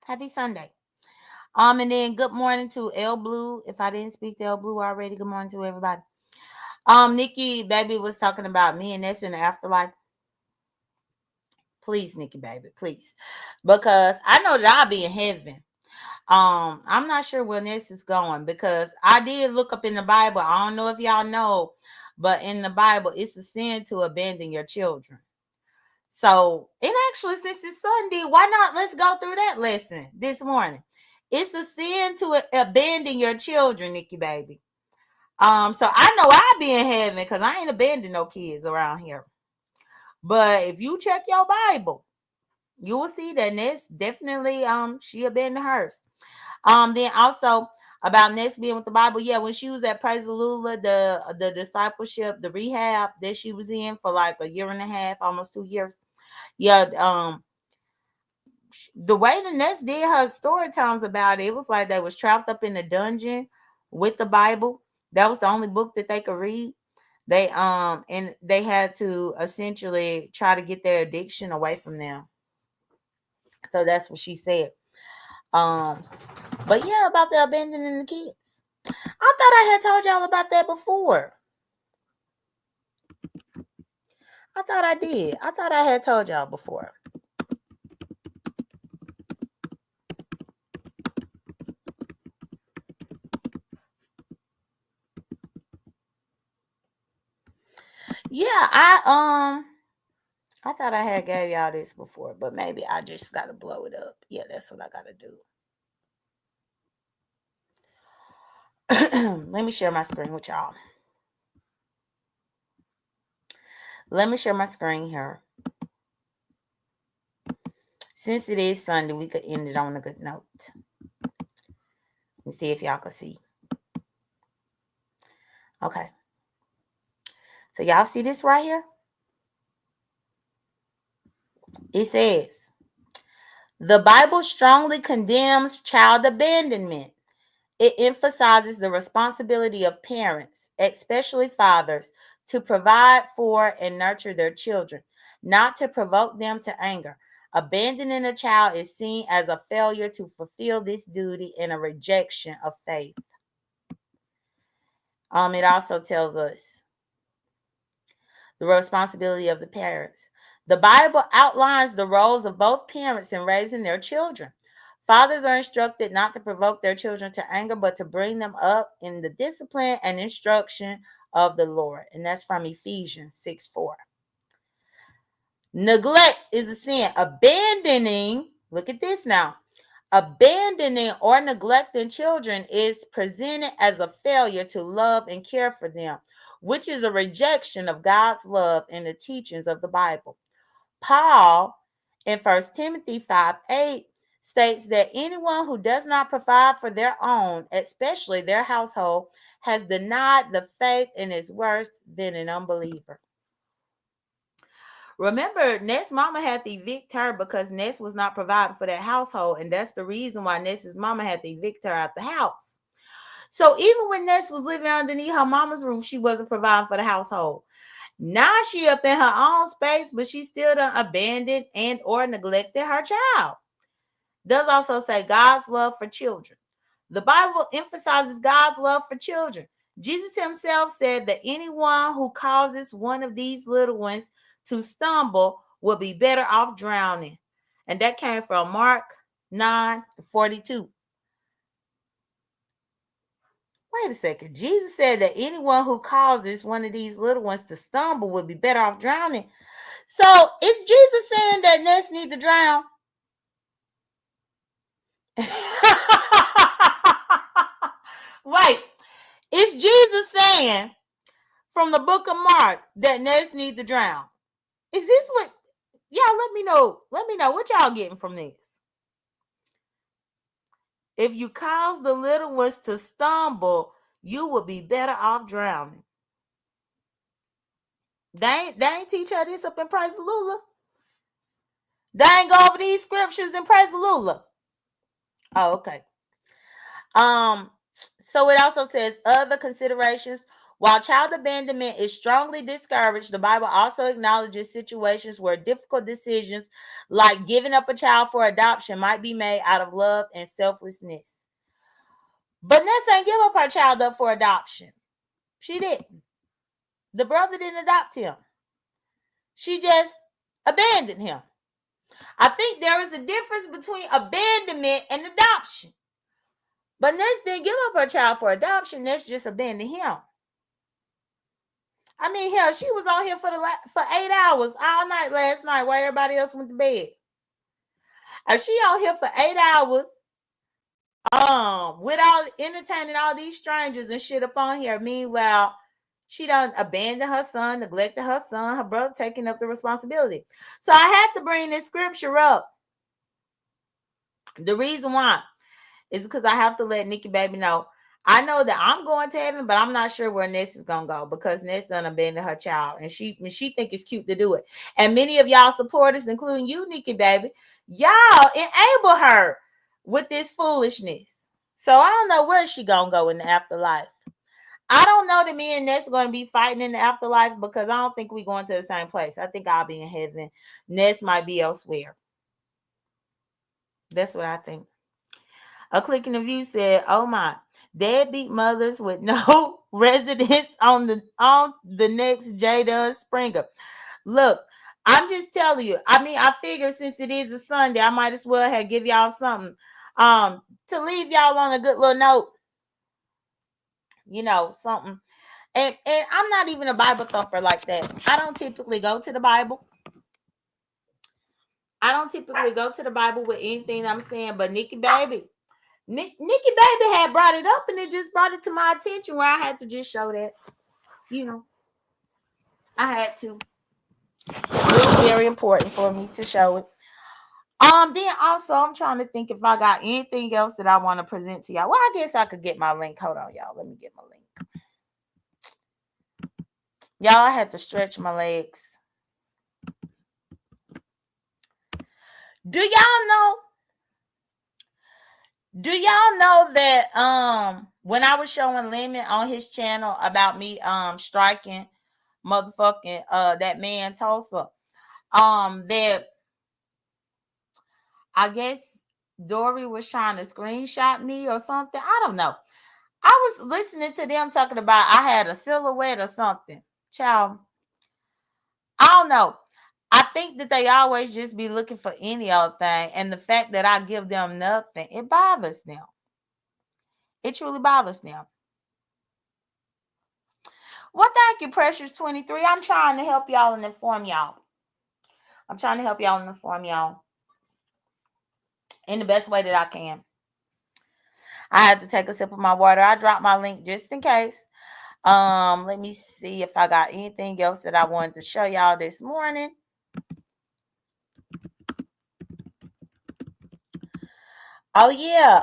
Happy Sunday. And then good morning to L Blue. If I didn't speak to L Blue already, good morning to everybody. Nikki baby was talking about me and that's in the afterlife. Please, Nikki baby, please. Because I know that I'll be in heaven. I'm not sure where this is going because I did look up in the Bible. I don't know if y'all know, but in the Bible, it's a sin to abandon your children. So, and actually, since it's Sunday, why not? Let's go through that lesson this morning. It's a sin to abandon your children, Nikki baby. So I know I'll be in heaven because I ain't abandoned no kids around here. But if you check your Bible, you will see that Ness definitely she abandoned hers. Then also about Ness being with the Bible, yeah, when she was at Praise the Lula, the discipleship, the rehab that she was in for like a year and a half, almost 2 years. Yeah, the way the Ness did her story times about it, it was like they was trapped up in a dungeon with the Bible. That was the only book that they could read. They and they had to essentially try to get their addiction away from them. So that's what she said. Um, but yeah, about the abandoning the kids. I thought I had told y'all about that before. I thought I did. I thought I had told y'all before. Yeah, I thought I had gave y'all this before, but maybe I just gotta blow it up. Yeah, that's what I gotta do. Let me share my screen with y'all. Let me share my screen here. Since it is Sunday, we could end it on a good note. Let me see if y'all can see. Okay. So y'all see this right here? It says, the Bible strongly condemns child abandonment. It emphasizes the responsibility of parents, especially fathers, to provide for and nurture their children, not to provoke them to anger. Abandoning a child is seen as a failure to fulfill this duty and a rejection of faith. It also tells us the responsibility of the parents. The Bible outlines the roles of both parents in raising their children. Fathers are instructed not to provoke their children to anger, but to bring them up in the discipline and instruction of the Lord. And that's from Ephesians 6:4. Neglect is a sin. Abandoning, look at this now. Abandoning or neglecting children is presented as a failure to love and care for them, which is a rejection of God's love and the teachings of the Bible. Paul in 1 Timothy 5:8 states that anyone who does not provide for their own, especially their household, has denied the faith and is worse than an unbeliever. Remember, Ness' mama had to evict her because Ness was not providing for that household, and that's the reason why Ness's mama had to evict her out the house. So even when Ness was living underneath her mama's roof, she wasn't providing for the household. Now she up in her own space, but she still done abandoned and or neglected her child. Does also say God's love for children. The Bible emphasizes God's love for children. Jesus himself said that anyone who causes one of these little ones to stumble will be better off drowning. And that came from Mark 9:42. Wait a second. Jesus said that anyone who causes one of these little ones to stumble would be better off drowning. So is Jesus saying that Ness need to drown? Wait, is Jesus saying from the book of Mark that Ness need to drown? Is this what y'all let me know? Let me know what y'all getting from this. If you cause the little ones to stumble, you will be better off drowning. They ain't teach her this up in Praise the Lula. They ain't go over these scriptures in Praise the Lula. Oh, okay. So it also says other considerations. While child abandonment is strongly discouraged, the Bible also acknowledges situations where difficult decisions like giving up a child for adoption might be made out of love and selflessness. But Ness ain't give up her child up for adoption. She didn't. The brother didn't adopt him. She just abandoned him. I think there is a difference between abandonment and adoption. But Ness didn't give up her child for adoption. Ness just abandoned him. I mean, hell, she was on here for 8 hours all night last night while everybody else went to bed. And she on here for 8 hours, with all entertaining all these strangers and shit up on here. Meanwhile, she done abandoned her son, neglected her son, her brother taking up the responsibility. So I had to bring this scripture up. The reason why is because I have to let Nikki Baby know. I know that I'm going to heaven, but I'm not sure where Ness is gonna go because Ness done abandoned her child, and she think it's cute to do it. And many of y'all supporters, including you, Nikki Baby, y'all enable her with this foolishness. So I don't know where she gonna go in the afterlife. I don't know that me and Ness are gonna be fighting in the afterlife because I don't think we're going to the same place. I think I'll be in heaven. Ness might be elsewhere. That's what I think. A Click in the View said, "Oh my, deadbeat mothers with no residence on the next J.Dunn Springer." Look, I'm just telling you. I mean, I figure since it is a Sunday, I might as well have give y'all something to leave y'all on a good little note. You know, something. And I'm not even a Bible thumper like that. I don't typically go to the Bible. I don't typically go to the Bible with anything I'm saying, but Nikki Baby had brought it up, and it just brought it to my attention where I had to just show that, you know, I had to. It was very important for me to show it. Then also I'm trying to think if I got anything else that I want to present to y'all. Well, I guess I could get my link. Hold on, y'all. Let me get my link. Y'all, I had to stretch my legs. Do y'all know that when I was showing Lemon on his channel about me striking motherfucking that man Tulsa. That I guess Dory was trying to screenshot me or something. I don't know. I was listening to them talking about I had a silhouette or something. Child, I don't know. I think that they always just be looking for any old thing. And the fact that I give them nothing, it bothers them. It truly bothers them. Well, thank you, Precious 23. I'm trying to help y'all and inform y'all. I'm trying to help y'all and inform y'all in the best way that I can. I had to take a sip of my water. I dropped my link just in case. Let me see if I got anything else that I wanted to show y'all this morning. Oh yeah,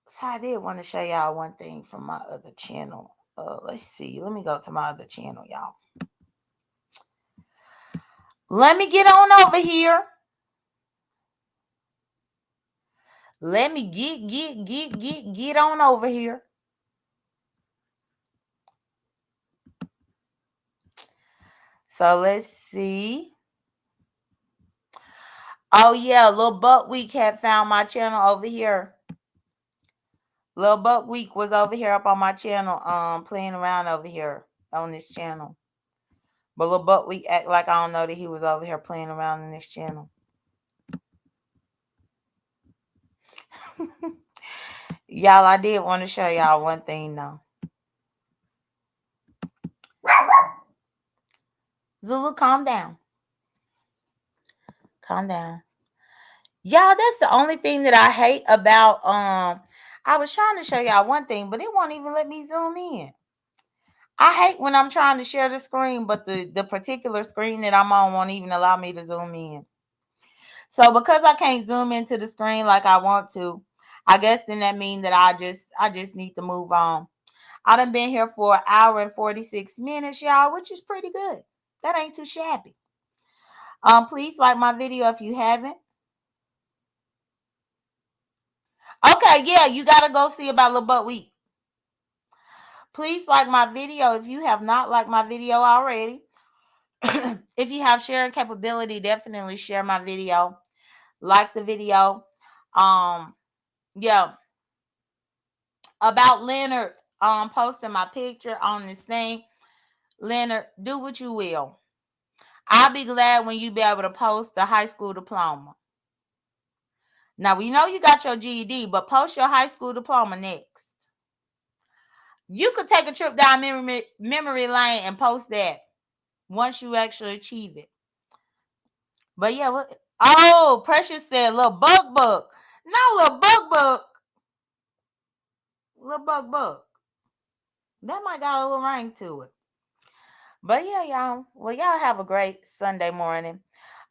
so I did want to show y'all one thing from my other channel. Let's see. Let me go to my other channel, y'all. Let me get on over here. Let me get on over here. So let's see. Oh yeah, Lil Buck Week had found my channel over here. Lil Buck Week was over here up on my channel, playing around over here on this channel. But Lil Buck Week act like I don't know that he was over here playing around in this channel. Y'all, I did want to show y'all one thing though. Zulu, calm down. Calm down. Y'all, that's the only thing that I hate about I was trying to show y'all one thing, but it won't even let me zoom in. I hate when I'm trying to share the screen, but the particular screen that I'm on won't even allow me to zoom in. So because I can't zoom into the screen like I want to, I guess then that means that I just need to move on. I done been here for 1 hour and 46 minutes, y'all, which is pretty good. That ain't too shabby. Please like my video if you haven't. Okay, yeah, you gotta go see about Lil Buck Week. Please like my video if you have not liked my video already. If you have sharing capability, definitely share my video. Like the video. Yeah. About Leonard posting my picture on this thing. Leonard, do what you will. I'll be glad when you be able to post the high school diploma. Now, we know you got your GED, but post your high school diploma next. You could take a trip down memory lane and post that once you actually achieve it. But yeah, oh, Precious said little bug. No, little bug. Little bug. That might got a little ring to it. But yeah, y'all. Well, y'all have a great Sunday morning.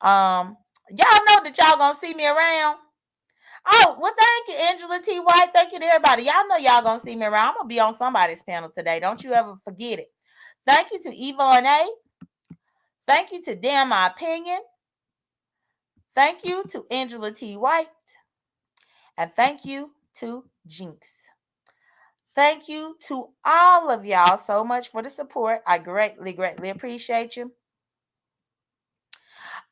Y'all know that y'all gonna see me around. Oh, well, thank you, Angela T. White. Thank you to everybody. Y'all know y'all gonna see me around. I'm gonna be on somebody's panel today. Don't you ever forget it. Thank you to Yvonne A. Thank you to Damn My Opinion. Thank you to Angela T. White. And thank you to Jinx. Thank you to all of y'all so much for the support. I greatly appreciate you.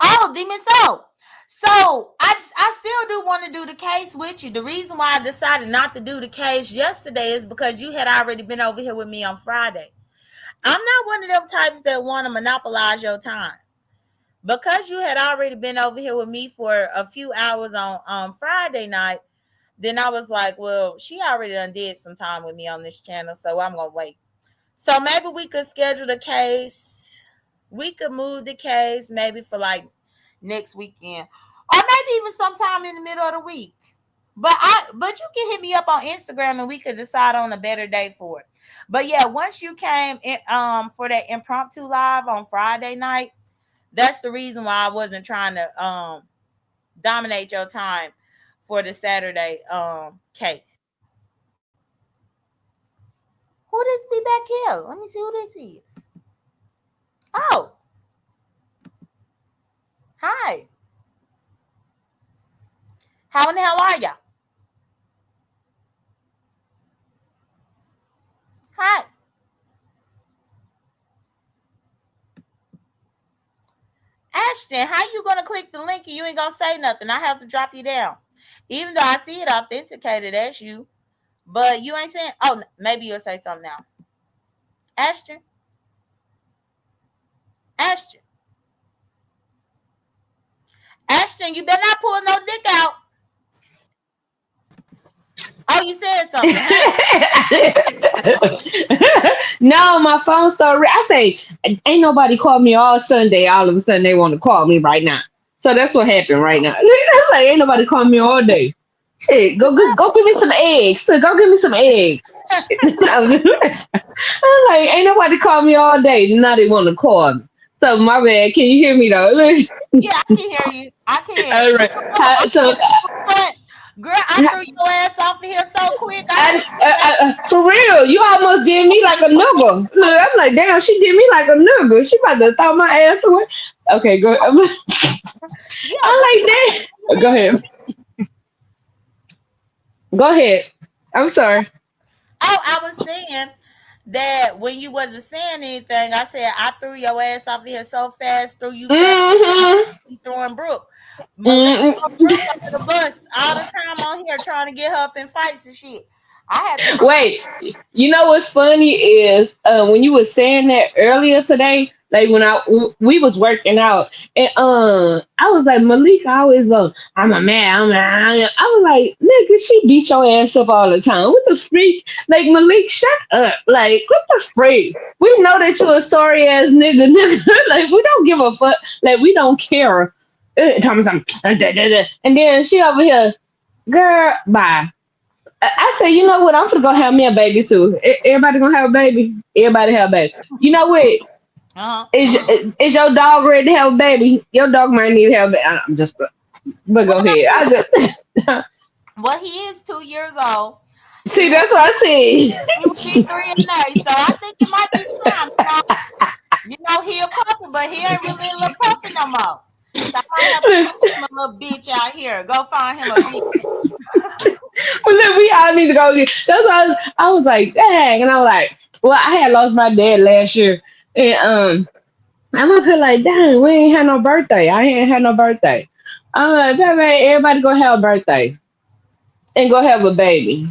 Oh, Demon Soul. So I still do want to do the case with you. The reason why I decided not to do the case yesterday is because you had already been over here with me on Friday. I'm not one of them types that want to monopolize your time. Because you had already been over here with me for a few hours on Friday night, then I was like, well, she already done did some time with me on this channel, so I'm going to wait. So maybe we could schedule the case. We could move the case maybe for like next weekend. Or maybe even sometime in the middle of the week. But you can hit me up on Instagram and we could decide on a better day for it. But yeah, once you came in, for that impromptu live on Friday night, that's the reason why I wasn't trying to dominate your time for the Saturday case. Who this be back here? Let me see who this is. Oh. Hi. How in the hell are ya? Hi. Ashton, how you gonna click the link and you ain't gonna say nothing? I have to drop you down, even though I see it authenticated as you, but you ain't saying. Oh, maybe you'll say something now, Ashton. Ashton, Ashton, you better not pull no dick out. Oh, you said something, huh? No, my phone started. I say, ain't nobody called me all Sunday. All of a sudden, they want to call me right now. So that's what happened right now. I'm like, ain't nobody called me all day. Hey, go give me some eggs. So go give me some eggs. I'm like, ain't nobody called me all day. Now they want to call me. So my bad. Can you hear me though? Yeah, I can hear you. I can. All right. So But, girl, I threw your ass off of here so quick. I couldn't for real, you almost did me like a nigga. Look, I'm like, damn, she did me like a nigga. She about to throw my ass away. Okay, go. I'm like, yeah, go that. Go ahead. ahead. Go ahead. I'm sorry. Oh, I was saying that when you wasn't saying anything, I said I threw your ass off of here so fast, threw you fast, Mm-hmm. you throwing Brooke. Melissa Mm-hmm. Brooke under the bus all the time on here trying to get her up in fights and shit. I had to drop. Wait, you know what's funny is when you were saying that earlier today, like when we was working out, and I was like, Malik always go, I'm a man, I'm a man. I was like, nigga, she beat your ass up all the time. What the freak? Like Malik, shut up. Like what the freak? We know that you're a sorry ass nigga, nigga. Like we don't give a fuck. Like we don't care. Thomas, and then she over here, girl, bye. I say, you know what? I'm gonna go have me a baby too. Everybody gonna have a baby. Everybody have a baby. You know what? Uh-huh. Is your dog ready to have a baby? Your dog might need to have a baby. I'm just, but go Well, ahead. I just well, he is 2 years old. see. That's what I said. He will be three in May, so I think it might be time. He a puppy, but he ain't really a little puppy no more. So I might have to find him a little bitch out here. Go find him a bitch. But then we all need to go get. That's why I was like, dang, and I was like, well, I had lost my dad last year, and I'm up here like, dang, we ain't had no birthday. I ain't had no birthday. I'm like, baby, everybody go have a birthday and go have a baby.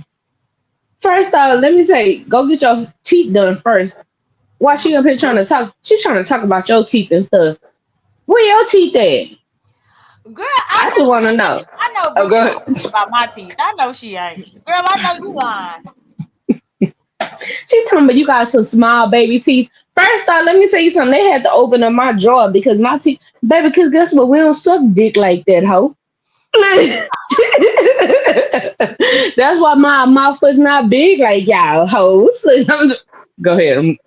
First off, let me say, go get your teeth done first. Why she up here trying to talk? She's trying to talk about your teeth and stuff. Where your teeth at? Girl, I just want to know. I know Oh, Brooke go ain't ahead. about my teeth. I know she ain't. Girl, I know you lying. She telling me you got some small baby teeth. First off, let me tell you something. They had to open up my drawer because my teeth, baby. Because guess what? We don't suck dick like that, hoe. That's why my mouth was not big like y'all hoes. Go ahead.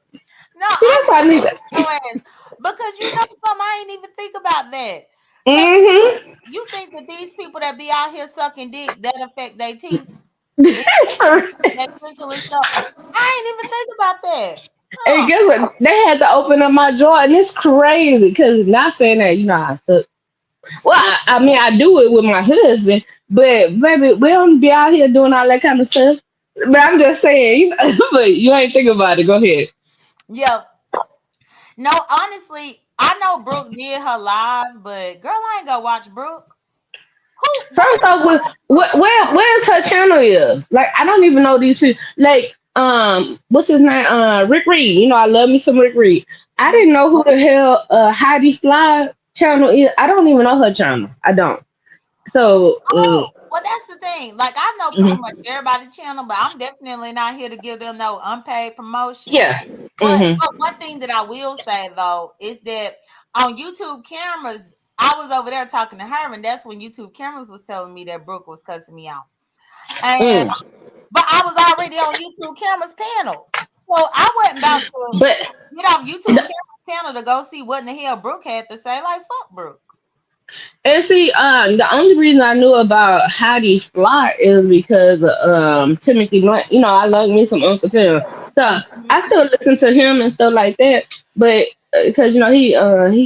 No, See, I that's why I need that. know your ass. Because you know something, I ain't even think about that. Cause Mm-hmm. you think that these people that be out here sucking dick that affect their teeth and their dental and stuff. I ain't even think about that. And Huh. guess what? They had to open up my drawer, and it's crazy because not saying that you know I suck. Well, Yeah. I mean I do it with my husband, but baby, we don't be out here doing all that kind of stuff. But I'm just saying, you know, but you ain't thinking about it. Go ahead. Yeah. No, honestly, I know Brooke did her live, but girl, I ain't gonna watch Brooke. Who First off, Brooke? where's her channel is? Like I don't even know these people. Like what's his name? Rick Reed. You know I love me some Rick Reed. I didn't know who the hell Heidi Fly channel is. I don't even know her channel. I don't. So Oh, well, that's the thing. Like, I know pretty mhm. much everybody's channel, but I'm definitely not here to give them no unpaid promotion. Yeah. But Hmm. one thing that I will say though is that on YouTube cameras, I was over there talking to her, and that's when YouTube cameras was telling me that Brooke was cussing me out. And Mm. but I was already on YouTube cameras panel, so I wasn't about to But get off YouTube cameras panel to go see what in the hell Brooke had to say. Like, fuck Brooke. and see, the only reason I knew about Heidi Fly is because Timothy Blunt. You know, I love me some Uncle Tim, so Mhm. I still listen to him and stuff like that. But because you know he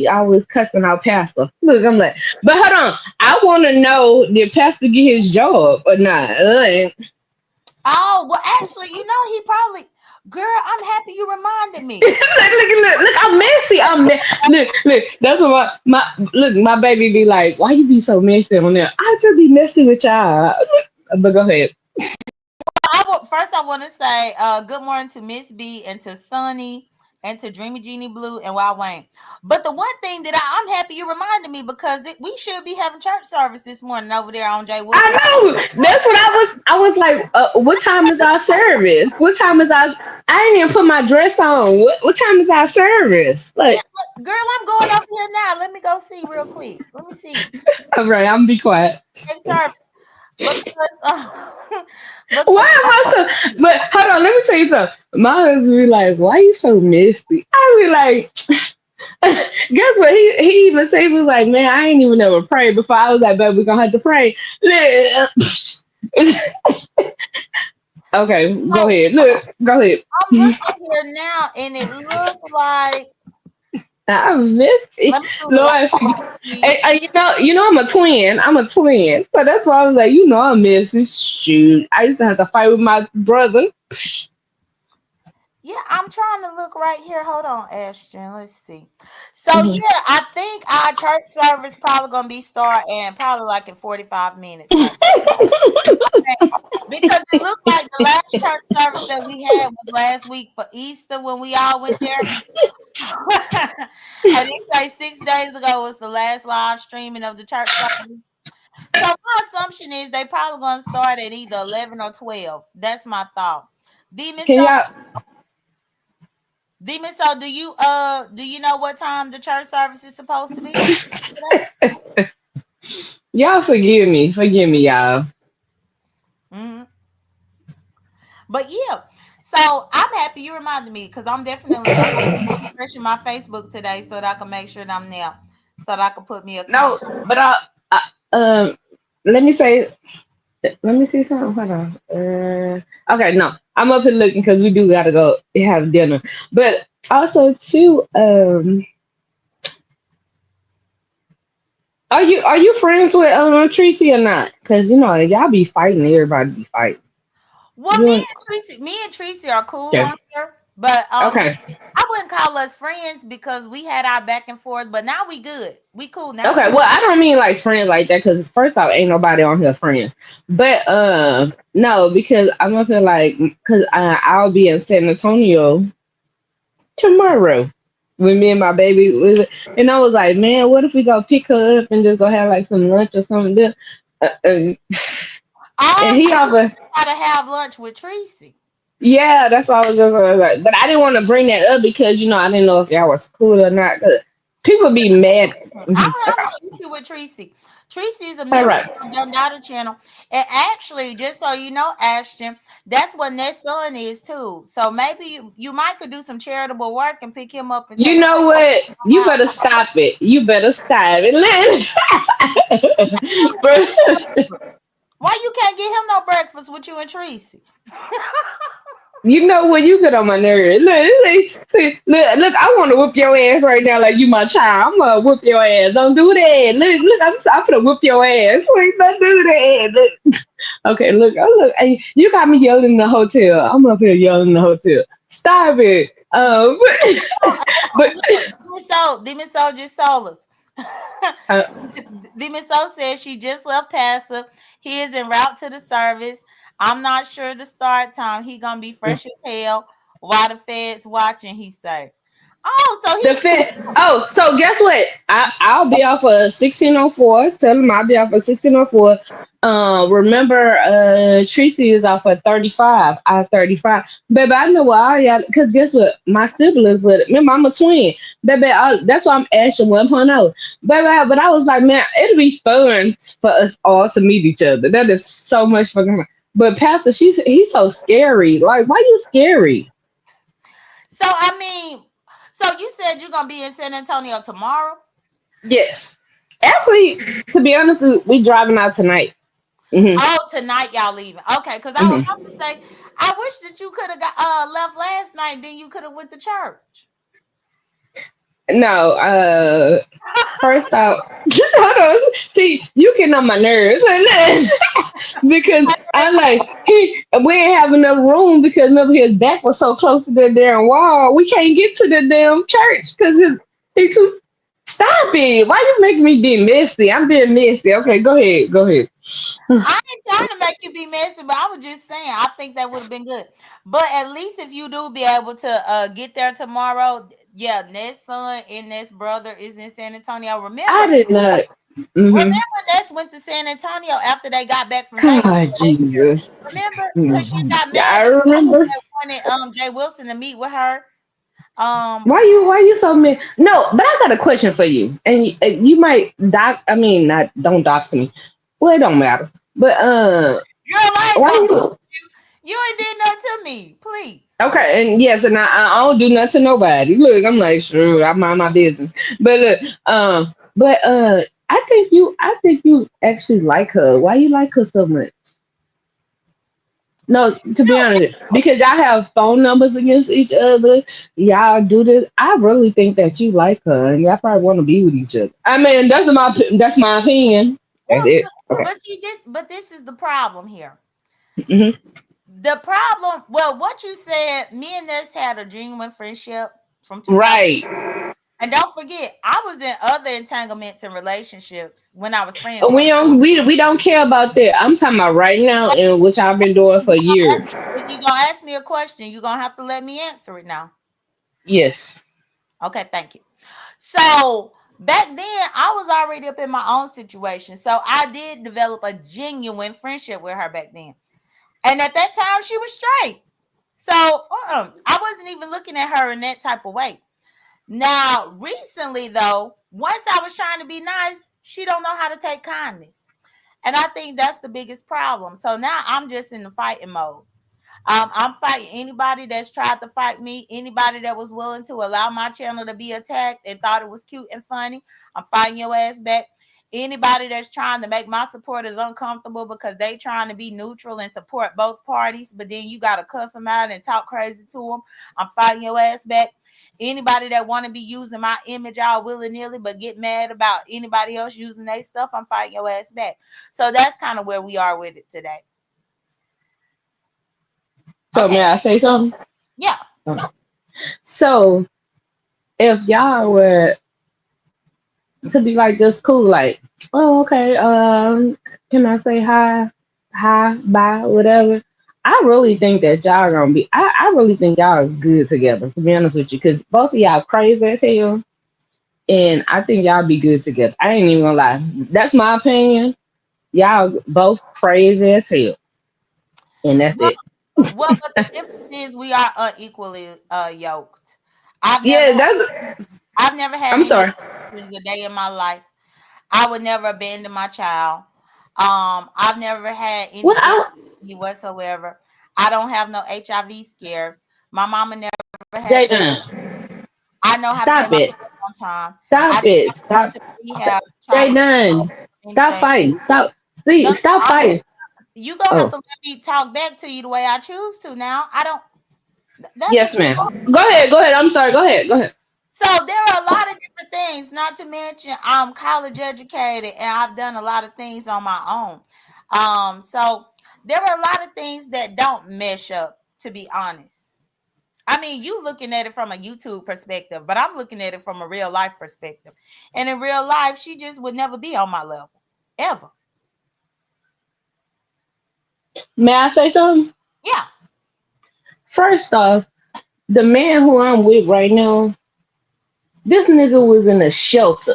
always cussing out Pastor. Look, I'm like, but hold on, I want to know did Pastor get his job or not? Oh, well, actually, he probably, Girl, I'm happy you reminded me. Look, I'm messy. Look. That's what my baby be like. Why you be so messy on there? I just be messy with y'all. But go ahead. First, I want to say good morning to Miss B and to Sunny and to Dreamy Genie Blue and Wild Wayne. But the one thing that I'm happy you reminded me because we should be having church service this morning over there on Jay I Wilson. know. That's what I was like. What time is our service? What time is our? I didn't even put my dress on. What time is our service? Yeah, Like, girl, I'm going over here now. Let me go see real quick. Let me see. all right, I'm be quiet. Church service because because Why am I so? But hold on, let me tell you something. My husband be like, "Why you so messy?" I be like, "Guess what?" He even said he was like, "Man, I ain't even ever prayed before." I was like, "But we gonna have to pray." Okay, go oh, ahead. Look, go ahead. I'm looking here now and it looks like I'm messy. let me do the live Lord, feed. you know, I'm a twin. I'm a twin, so that's why I was like, you know, I'm messy. Shoot, I used to have to fight with my brother. Yeah, I'm trying to look right here. Hold on, Ashton. Let's see. So Mhm. yeah, I think our church service probably gonna be starting probably like in 45 minutes. Like because it looked like the last church service that we had was last week for Easter when we all went there. And they say 6 days ago was the last live streaming of the church service. So my assumption is they probably gonna start at either 11 or 12. That's my thought. Demon Can so y'all Demon so do you know what time the church service is supposed to be today? y'all forgive me, y'all. Hmm. But yeah, so I'm happy you reminded me because I'm definitely gonna have to be refreshing my Facebook today so that I can make sure that I'm there, so that I can put me a No, comment. but I let me say, let me see something. Hold on. Okay, no, I'm up here looking because we do gotta go have dinner. But also too, are you friends with Tracy or not? Because you know y'all be fighting. Everybody be fighting. Well, You and Me and Tracy are cool okay, on here, but okay, I wouldn't call us friends because we had our back and forth. But now we good. We cool now. okay. Well, I don't mean like friends like that because first off, ain't nobody on here friends. But no, because I'm up here like because I'll be in San Antonio tomorrow with me and my baby. And I was like, man, what if we go pick her up and just go have like some lunch or something? There? Oh, And so he you offered. try to have lunch with Tracy? Yeah, that's why I was just like, but I didn't want to bring that up because I didn't know if y'all was cool or not. Cause people be mad. I Mhm. don't have Okay, no issue with Tracy. Tracy is a all member right. of Dumb Daughter channel. And actually, just so you know, Ashton, that's what Nest son is too. So maybe you might could do some charitable work and pick him up and You take him know what? out. You better stop it. You better stop it. Bro, Why you can't get him no breakfast with you and Tracy? you know what? You get on my nerves. Look, I want to whoop your ass right now like you my child. I'm gonna whoop your ass. Don't do that. Look, I'm gonna whoop your ass. Please don't do that. Look. Okay, look, hey, you got me yelling in the hotel. I'm up here yelling in the hotel. Stop it. Oh, But look, Demon Soul just sold us. uh, Demon Soul says she just left Pastor. He is en route to the service. I'm not sure the start time. He gonna be fresh as hell while the feds watching. He say, "Oh, so the fit. Oh, so guess what? I'll be off of 1604. Tell them I'll be off of 1604. Remember, Tracy is off of 35. I 35. Baby, I know why y'all. Cause guess what? My siblings with it. Remember, I'm a twin. Baby, that's why I'm Ashton 1.0. Baby, but I was like, man, it'll be fun for us all to meet each other. That is so much fucking fun. But Pastor, he's so scary. Like, why you scary? so I mean, so you said you're gonna be in San Antonio tomorrow? Yes. Actually, to be honest, we driving out tonight. Hmm. Oh, tonight y'all leaving? Okay, because I was Hmm. about to say, I wish that you could have got left last night. Then you could have went to church. No, first off, hold on. See, you getting on my nerves. because I like we ain't have enough room because remember his back was so close to that damn wall. We can't get to the damn church because his he too. Stop it! Why you making me be messy? I'm being messy. Okay, go ahead. Go ahead. I ain't trying to make you be messy, but I was just saying I think that would have been good. But at least if you do be able to get there tomorrow, yeah, Ness son and Ness brother is in San Antonio. I did not. Hmm. Remember Ness went to San Antonio after they got back from Vegas. God, Jesus. Remember? Because she Mhm. got Yeah, I mad at remember. that wanted Jay Wilson to meet with her. Um Why you so mad? No, but I got a question for you, and you might doc. I mean, not don't dox me. Well, it don't matter. But Girl, I ain't why gonna you? you ain't did nothing to me, please. Okay, and yes, and I don't do nothing to nobody. Look, I'm like, sure, I mind my business. But look, I think you actually like her. Why you like her so much? No, to be honest, because y'all have phone numbers against each other, y'all do this. I really think that you like her, and y'all probably want to be with each other. I mean, that's my opinion. That's Well, it. Okay. but see this is the problem here. Hmm. The problem, well, what you said, me and this had a genuine friendship from 2000. Right. And don't forget, I was in other entanglements and relationships when I was friends with We her. don't we don't care about that. I'm talking about right now, and which I've been doing for years. If you're gonna ask me a question, you're gonna have to let me answer it now. Yes. Okay, thank you. So back then, I was already up in my own situation, so I did develop a genuine friendship with her back then. And at that time, she was straight. So I wasn't even looking at her in that type of way. Now, recently though, once I was trying to be nice, she don't know how to take kindness. And I think that's the biggest problem. So now I'm just in the fighting mode. I'm fighting anybody that's tried to fight me, anybody that was willing to allow my channel to be attacked and thought it was cute and funny. I'm fighting your ass back. Anybody that's trying to make my supporters uncomfortable because they trying to be neutral and support both parties, but then you gotta cuss them out and talk crazy to them. I'm fighting your ass back. Anybody that want to be using my image all willy nilly, but get mad about anybody else using their stuff, I'm fighting your ass back. So that's kind of where we are with it today. So may Okay, I say something? yeah. So if y'all were to be like just cool, like, oh, okay, can I say hi, bye, whatever. I really think that y'all gonna be. I really think y'all are good together. To be honest with you, because both of y'all crazy as hell, and I think y'all be good together. I ain't even gonna lie. That's my opinion. Y'all both crazy as hell, and that's Well, it. but the difference is we are unequally yoked. I've never Yeah, had that's. I've never had I'm any sorry. abortions a day in my life. I would never abandon my child. I've never had any Well, guilt whatsoever. I don't have no HIV scares. My mama never had that. J.Dunn, I know how to pay stop my it. bills on time. I Stop didn't it. have to go Stop. to the Stop. rehab trying to get J.Dunn, stop anything. fighting. Stop. No, See, stop fighting. you gonna have Oh, to let me talk back to you the way I choose to now. I don't. That's yes, what you ma'am. want. Go ahead. Go ahead. I'm sorry. Go ahead. Go ahead. So there are a lot of different things, not to mention I'm college educated and I've done a lot of things on my own. So there are a lot of things that don't mesh up, to be honest. I mean, you looking at it from a YouTube perspective, but I'm looking at it from a real life perspective. And in real life, she just would never be on my level. Ever. May I say something? Yeah. First off, the man who I'm with right now, this nigga was in a shelter.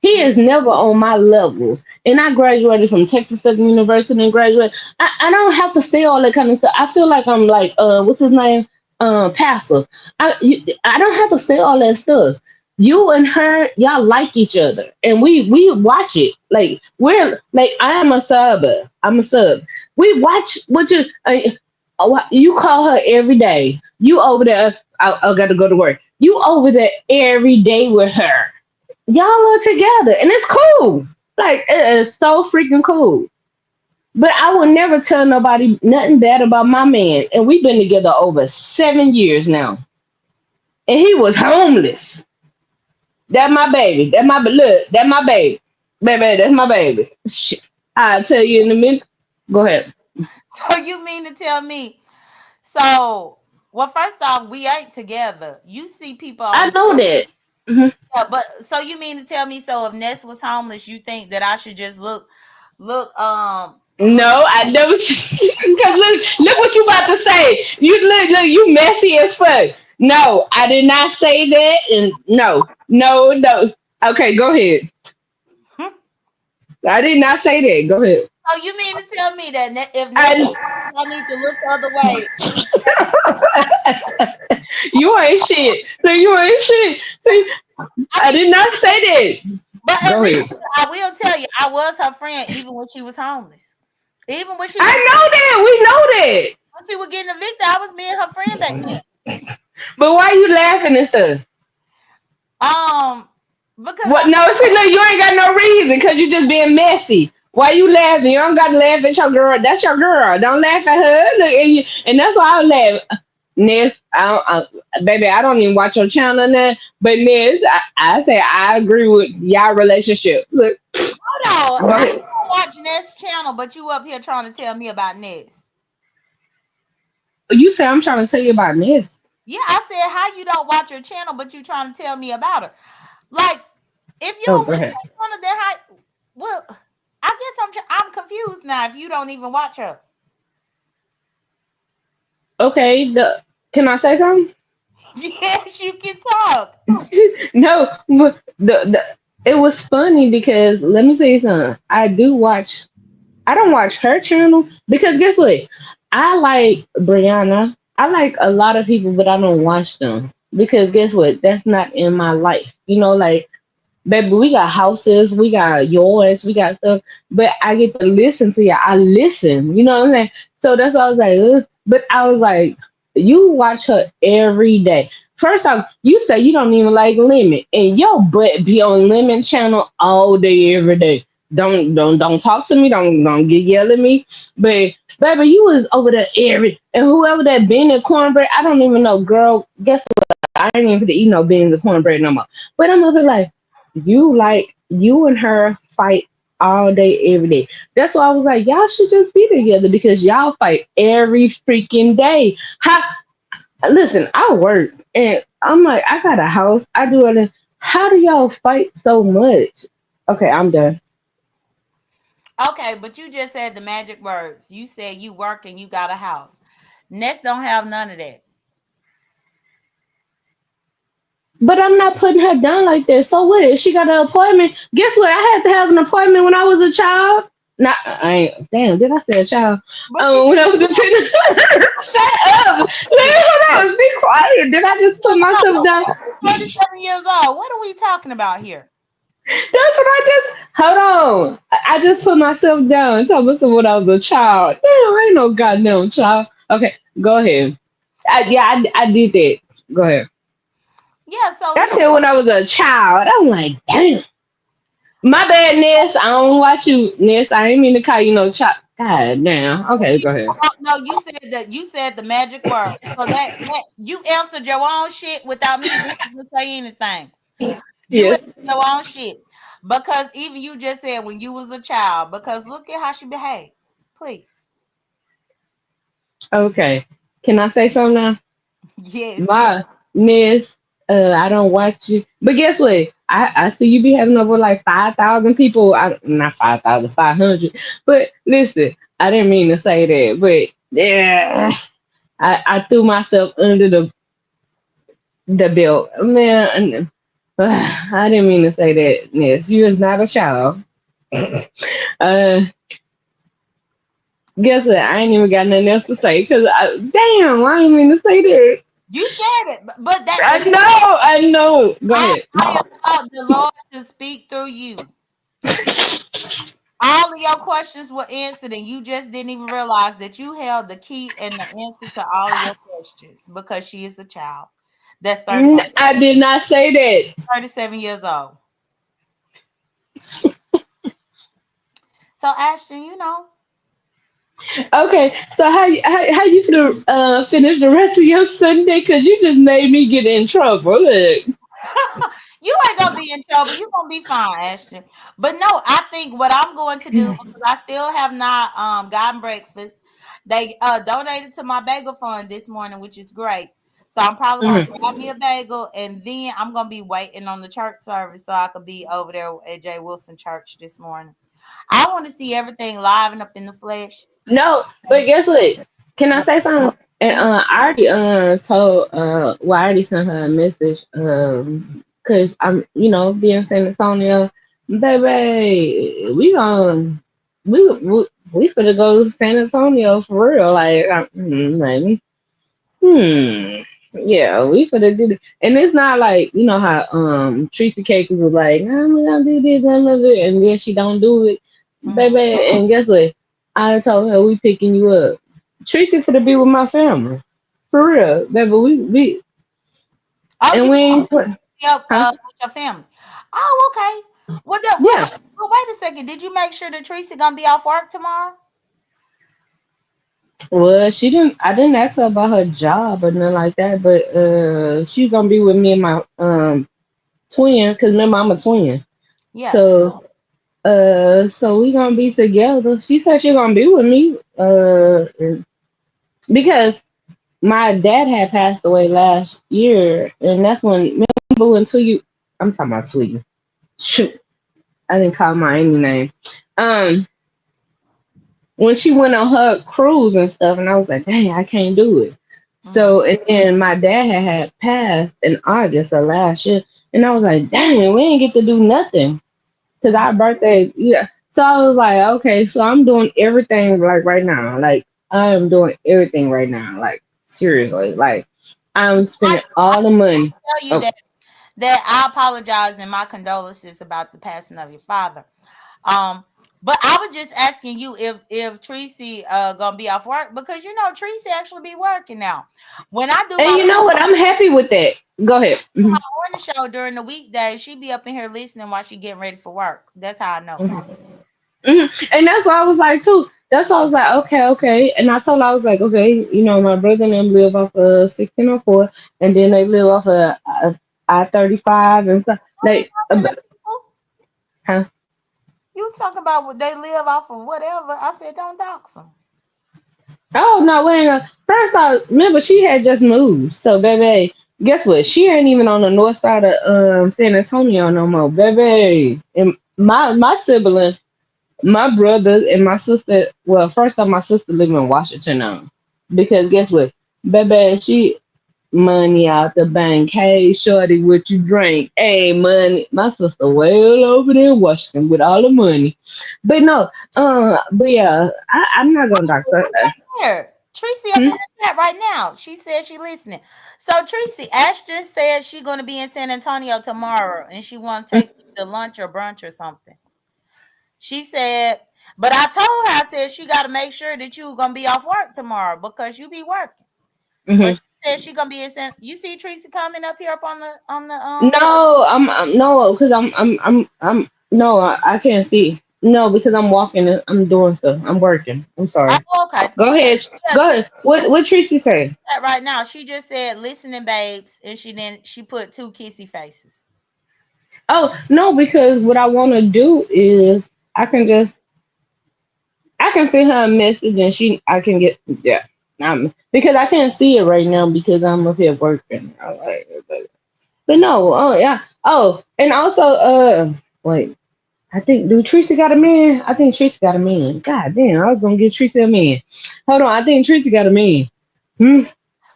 He Mm. is never on my level. And I graduated from Texas Southern University and graduated. I don't have to say all that kind of stuff. I feel like I'm like, what's his name? Pastor. I don't have to say all that stuff. You and her, y'all like each other. And we watch it. Like, we're like, I am a sub. I'm a sub. We watch what you call her every day. You over there, I gotta go to work. You over there every day with her, y'all are together and it's cool. Like it is so freaking cool. But I will never tell nobody nothing bad about my man. And we've been together over 7 years now. And he was homeless. That my baby. That my look. That my baby. Baby, that's my baby. Shit. I'll tell you in a minute. Go ahead. So you mean to tell me? So, well, first off, we ain't together. You see people I on. know that. Hmm. Yeah, but so you mean to tell me? So if Ness was homeless, you think that I should just look. No, I never. Because look what you about to say. Look, you messy as fuck. No, I did not say that. And no, no, no. Okay, go ahead. I did not say that. Go ahead. So you mean to tell me that if Ness, I, I need to look the other way? you ain't shit. So you ain't shit. See, I I mean, did not say that. but at Go least ahead. I will tell you, I was her friend even when she was homeless. Even I know that. We know that. when she was getting evicted, I was being her friend back then. But why you laughing and stuff? Um, because What? I No, see, no, you ain't got no reason because you just being messy. Why you laughing? You don't got to laugh at your girl. That's your girl. Don't laugh at her. Look, and that's why I laugh. Ness, baby, I don't even watch your channel now. But Ness, I say I agree with y'all relationship. Look, hold on, go I ahead. don't watch Ness channel, but you up here trying to tell me about Ness. You say I'm trying to tell you about Ness. Yeah, I said how you don't watch her channel, but you trying to tell me about her. Like, if you Oh, don't go watch ahead. her channel, then how? Well, I guess I'm confused now. If you don't even watch her, Okay, can I say something? yes, you can talk. No, but it was funny because let me tell you something. I don't watch her channel because guess what? I like Brianna. I like a lot of people, but I don't watch them because guess what? That's not in my life. Like baby, we got houses, we got yours, we got stuff, but I get to listen to you. I listen, you know what I'm saying? So that's why I was like, ugh. But I was like, you watch her every day. First off, you say you don't even like Lemon, and your butt be on Lemon channel all day, every day. Don't talk to me. Don't get yell at me. But baby, you was over there every and whoever that been in cornbread, I don't even know, girl. Guess I ain't even to eat no beans or cornbread no more. But I'm over like you and her fight all day, every day. That's why I was like, y'all should just be together because y'all fight every freaking day. How listen, I work and I'm like, I got a house, I do it. How do y'all fight so much? Okay, I'm done. Okay, but you just said the magic words. You said you work and you got a house. Ness don't have none of that. But I'm not putting her down like that. So what? If she got an appointment, guess what? I had to have an appointment when I was a child. Not, I ain't. Damn, did I say a child? But she When I just was a teen. Shut up! Hold on, be quiet. Did I just put myself down? 37 years old. What are we talking about here? That's what I just. Hold on. I just put myself down and told myself when I was a child. Damn, I ain't no goddamn child. Okay, go ahead. Yeah, I did that. Go ahead. Yeah, so I you said when I was a child. I'm like, damn. My bad, Ness. I don't watch you, Ness. I ain't mean to call you no chop. God damn. Okay, go ahead. oh, no, you said the magic word. So that you answered your own shit without me even having to say anything. You Yes. answered your own shit. Because even you just said when you was a child, because look at how she behaved. Please. Okay. Can I say something now? Yes. My Ness, I don't watch you. But guess what? I see you be having over like 5,000 people. Not 5,000, 500. But listen, I didn't mean to say that. But yeah, I threw myself under the belt. Man, I didn't mean to say that, Ness. You is not a child. Uh, guess what? I ain't even got nothing else to say because damn, I ain't mean to say that. You said it, but that I is know, I know. Go ahead. I allowed the Lord to speak through you. All of your questions were answered, and you just didn't even realize that you held the key and the answer to all of your questions because she is a child. That's I did not say that. 37 years old. So, Ashton, Okay, so how you gonna finish the rest of your Sunday? Cause you just made me get in trouble. Look, you ain't gonna be be in trouble. You're gonna be fine, Ashton. But no, I think what I'm going to do, because I still have not gotten breakfast. They donated to my bagel fund this morning, which is great. So I'm probably gonna Mhm. grab me a bagel, and then I'm gonna be waiting on the church service so I could be over there at J. Wilson Church this morning. I want to see everything live and up in the flesh. No, but guess what? Can I say something? And Mhm. I already told well I already sent her a message cause I'm being in San Antonio, baby. We finna go to San Antonio for real. Like, like yeah, we finna do it. And it's not like how Tracy Cakes was like I'm gonna do this, I'm gonna do it, and then she don't do it, Mhm. baby. And guess what? I told her we picking you up. Tracy finna be with my family. For real, baby. We Oh, and you we ain't put up huh? with your family? Oh, okay. What? Yeah. Oh, wait a second. Did you make sure that Tracy gonna be off work tomorrow? Well, she didn't. I didn't ask her about her job or nothing like that, but she's gonna be with me and my twin. Cause remember I'm a twin, Yeah. so so we gonna be together. She said she gonna be with me because my dad had passed away last year, and that's when remember when Twiggy. I'm talking about Twiggy. Shoot, I didn't call my any name. Um, when she went on her cruise and stuff, and I was like, dang, I can't do it. Mhm. So and then my dad had passed in August of last year, and I was like, dang, we ain't get to do nothing because Mhm. our birthday, yeah. So I was like, okay, so I'm doing everything like right now, like I am doing everything right now, like seriously, like I'm I spending all the money. tell you Oh, that I apologize and my condolences about the passing of your father. Um, but I was just asking you if Tracy gonna be off work, because Tracy actually be working now. When I do and my you know what? I'm happy with that. Go ahead. morning show during the weekdays, she be up in here listening while she getting ready for work. That's how I know. And that's why I was like too. That's why I was like, okay, okay. And I told her I was like, okay, my brother and them live off of 1604, and then they live off of I-35 and stuff. Don't be Like, talking to people. huh? You talk about what they live off of, whatever. I said don't dox them. Oh no, wait. First off, remember she had just moved, so baby, guess what? She ain't even on the north side of San Antonio no more, baby. And my siblings, my brother and my sister. Well, first off, my sister live in Washington now, because guess what, baby, she money out the bank. Hey, shorty, what you drink? Hey, money. My sister well over there in Washington with all the money. But no, but yeah, I'm not gonna talk. Here, Tracy up in Hmm? the chat right now. She said she listening. So Tracy, Ashton said she gonna be in San Antonio tomorrow, and she want to take you to lunch or brunch or something. She said, but I told her, I said she got to make sure that you gonna be off work tomorrow because you be working. But Hmm. she said she gonna be in San. You see Tracy coming up here up on the No, I'm no, because I'm no, I can't see. No, because I'm walking. And I'm doing stuff. I'm working. I'm sorry. Oh, okay. Go ahead. Yeah, Go ahead. What Tracy say? that right now. She just said listening, babes, and she put two kissy faces. Oh no, because what I want to do is I can just I can send her a message and I can get yeah. Because I can't see it right now because I'm up here working. All right, but no, oh yeah, oh, and also wait, I think do Tracy got a man? I think Tracy got a man. God damn, I was gonna get Tracy a man. Hold on, I think Tracy got a man. Hmm?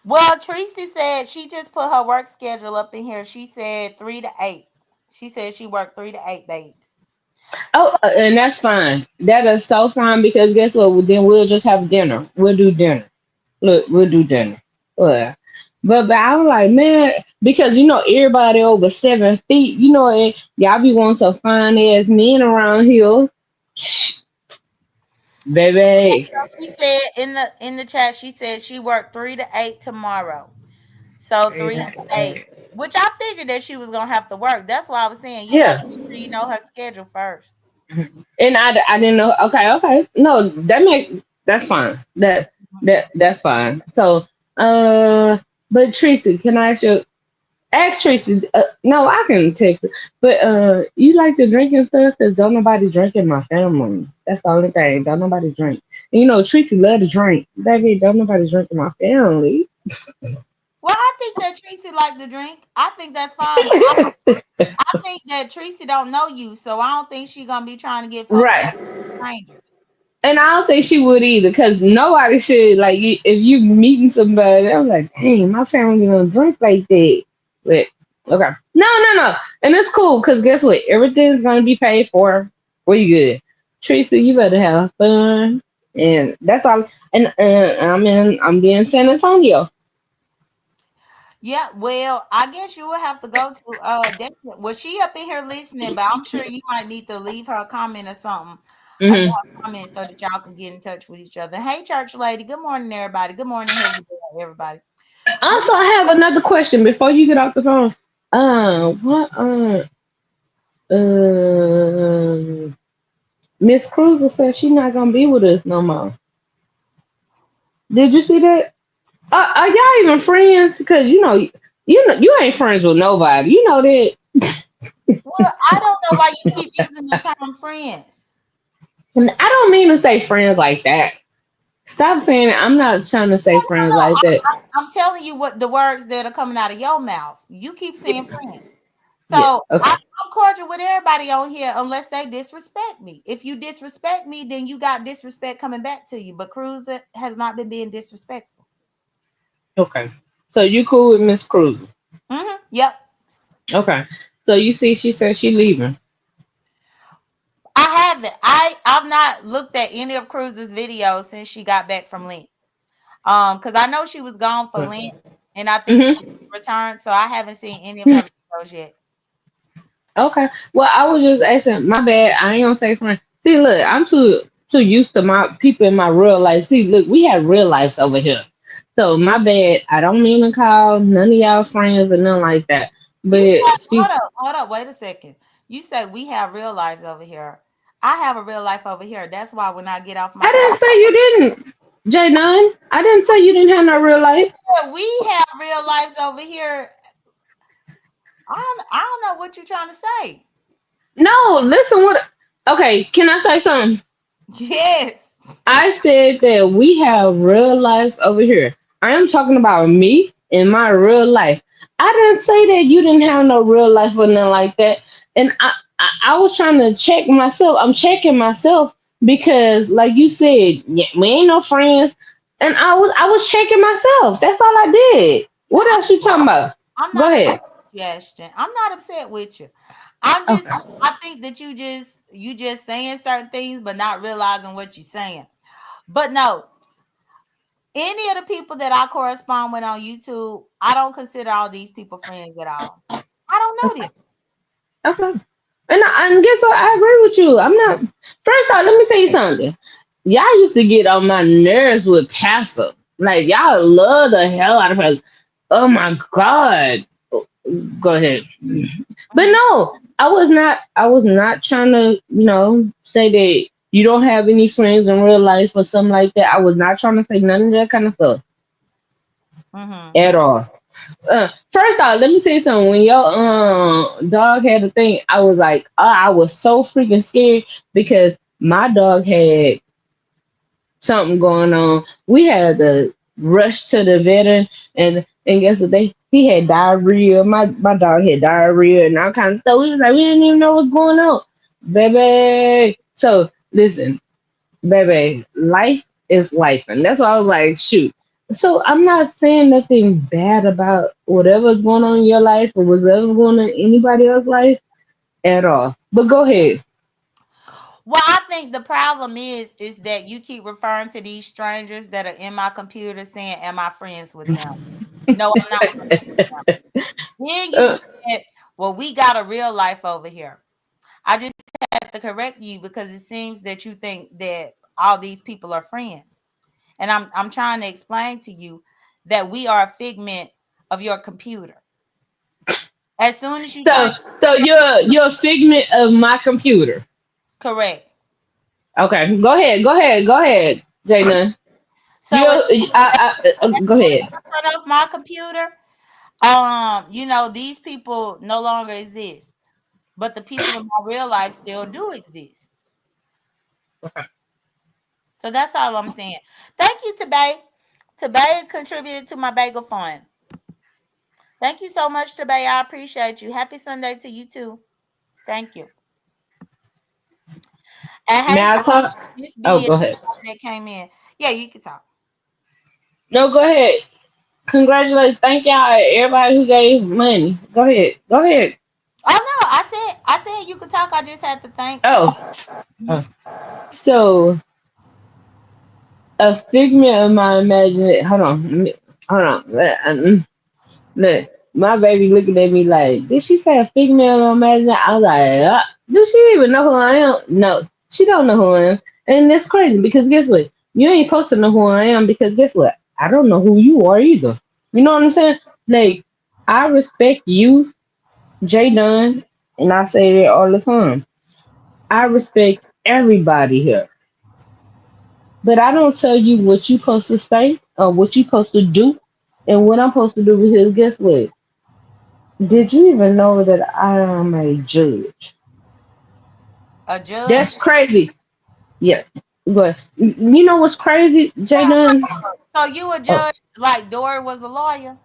Well, Tracy said she just put her work schedule up in here. She said 3 to 8. She said she worked 3 to 8, babes. Oh, and that's fine. That is so fine because guess what? Well, then we'll just have dinner. We'll do dinner. Look, we'll do dinner. Yeah. But I was like, man, because everybody over 7 feet, and y'all be wanting some fine ass men around here, baby. She said in the chat, she said she worked 3 to 8 tomorrow. So 3 to 8, which I figured that she was gonna have to work. That's why I was saying you gotta Yeah, make sure you know her schedule first. and I didn't know. Okay, okay, no, that's fine. That's fine. So, but Tracy, can I ask you? Ask Tracy. No, I can text it. But you like to drink and stuff? Cause don't nobody drink in my family. That's the only thing. Don't nobody drink. And you know, Tracy love to drink. Baby, don't nobody drink in my family. Well, I think that Tracy like to drink. I think that's fine, but I think that Tracy don't know you, so I don't think she gonna be trying to get fucked Right. by strangers. And I don't think she would either, cause nobody should like if you meeting somebody. I'm like, dang, my family don't drink like that. But okay, no, and it's cool, cause guess what? Everything's gonna be paid for. We good, Teresa. You better have fun, and that's all. And I'm in San Antonio. Yeah, well, I guess you will have to go to well, she up in here listening, but I'm sure you might need to leave her a comment or something. Another Hmm. comment so that y'all can get in touch with each other. Hey, church lady. Good morning, everybody. Good morning, heavy day, everybody. But Also, I have another question before you get off the phone. What Miss Cruiser said she's not gonna be with us no more. Did you see that? Are y'all even friends? Because you ain't friends with nobody. You know that. well, I don't know why you keep using the term friends. And I don't mean to say friends like that. Stop saying it. I'm not trying to No, say no, friends no. like that. I'm telling you what the words that are coming out of your mouth. You keep saying friends. Yeah. So Okay. I'm cordial with everybody on here unless they disrespect me. If you disrespect me, then you got disrespect coming back to you. But Cruz has not been being disrespectful. Okay. So you cool with Miss Cruz? Yep. Okay. So you see, she said she leaving. I haven't. I've not looked at any of Cruz's videos since she got back from Lent. Because I know she was gone for Lent, and I think she Mm-hmm. returned. So I haven't seen any of her videos yet. Okay. Well, I was just asking. My bad. I ain't gonna say friend. See, look, I'm too used to my people in my real life. See, look, we have real lives over here. So my bad. I don't mean to call none of y'all friends or nothing like that. You But said, she, hold up, wait a second. You say we have real lives over here. I have a real life over here. That's why when I get off my I computer, didn't say you didn't, J.Dunn. I didn't say you didn't have no real life. we have real lives over here. I don't know what you're trying to say. No, listen. What? Okay, can I say something? Yes. I said that we have real lives over here. I am talking about me and my real life. I didn't say that you didn't have no real life or nothing like that. And I was trying to check myself. I'm checking myself because, like you said, yeah, we ain't no friends. And I was checking myself. That's all I did. What else you talking about? I'm Go not upset ahead. with you, Ashton. I'm not upset with you. I'm just Okay. I think that you just saying certain things but not realizing what you're saying. But no, any of the people that I correspond with on YouTube, I don't consider all these people friends at all. I don't know them. Okay. And guess what? I agree with you. I'm not. First off, let me tell you something. Y'all used to get on my nerves with passive. Like y'all love the hell out of her. Oh my god. Go ahead. But Mhm. no, I was not. I was not trying to, say that you don't have any friends in real life or something like that. I was not trying to say none of that kind of stuff Mhm. at all. First off, let me say something. When your dog had a thing, I was like, I was so freaking scared because my dog had something going on. We had to rush to the vet, and guess what? He had diarrhea. My dog had diarrhea and all kinds of stuff. We was like, we didn't even know what's going on, baby. So listen, baby, life is life, and that's why I was like, shoot. So I'm not saying nothing bad about whatever's going on in your life or whatever's going on in anybody else's life at all. But go ahead. Well, I think the problem is that you keep referring to these strangers that are in my computer saying, "Am I friends with them?" No, I'm not friends with them. Then you Uh, said, "Well, we got a real life over here." I just had to correct you because it seems that you think that all these people are friends. And I'm trying to explain to you that we are a figment of your computer. As soon as you so change, so you're a figment of my computer. correct. Okay, go ahead, Jayna. So You, go as soon ahead. as I turn off my computer, These people no longer exist, but the people in my real life still do exist. So that's all I'm saying. Thank you, Tabay. Tabay contributed to my bagel fund. Thank you so much, Tabay. I appreciate you. Happy Sunday to you too. Thank you. And May hey, I talk? Miss Oh, B, go ahead. that came in. Yeah, you can talk. No, go ahead. Congratulations. Thank y'all, everybody who gave money. Go ahead. Go ahead. Oh no, I said you could talk. I just had to thank. Oh, Mhm. oh. So a figment of my imagination. Hold on. Hold on. Look, my baby looking at me like, did she say a figment of my imagination? I was like, do she even know who I am? No, she don't know who I am. And that's crazy because guess what? You ain't supposed to know who I am because guess what? I don't know who you are either. You know what I'm saying? Like, I respect you, J.Dunn, and I say that all the time. I respect everybody here. But I don't tell you what you supposed to say or what you supposed to do and what I'm supposed to do because guess what? Did you even know that I am a judge? A judge. That's crazy. Yeah. But you know what's crazy, Jayden? So you a Oh. judge like Dory was a lawyer?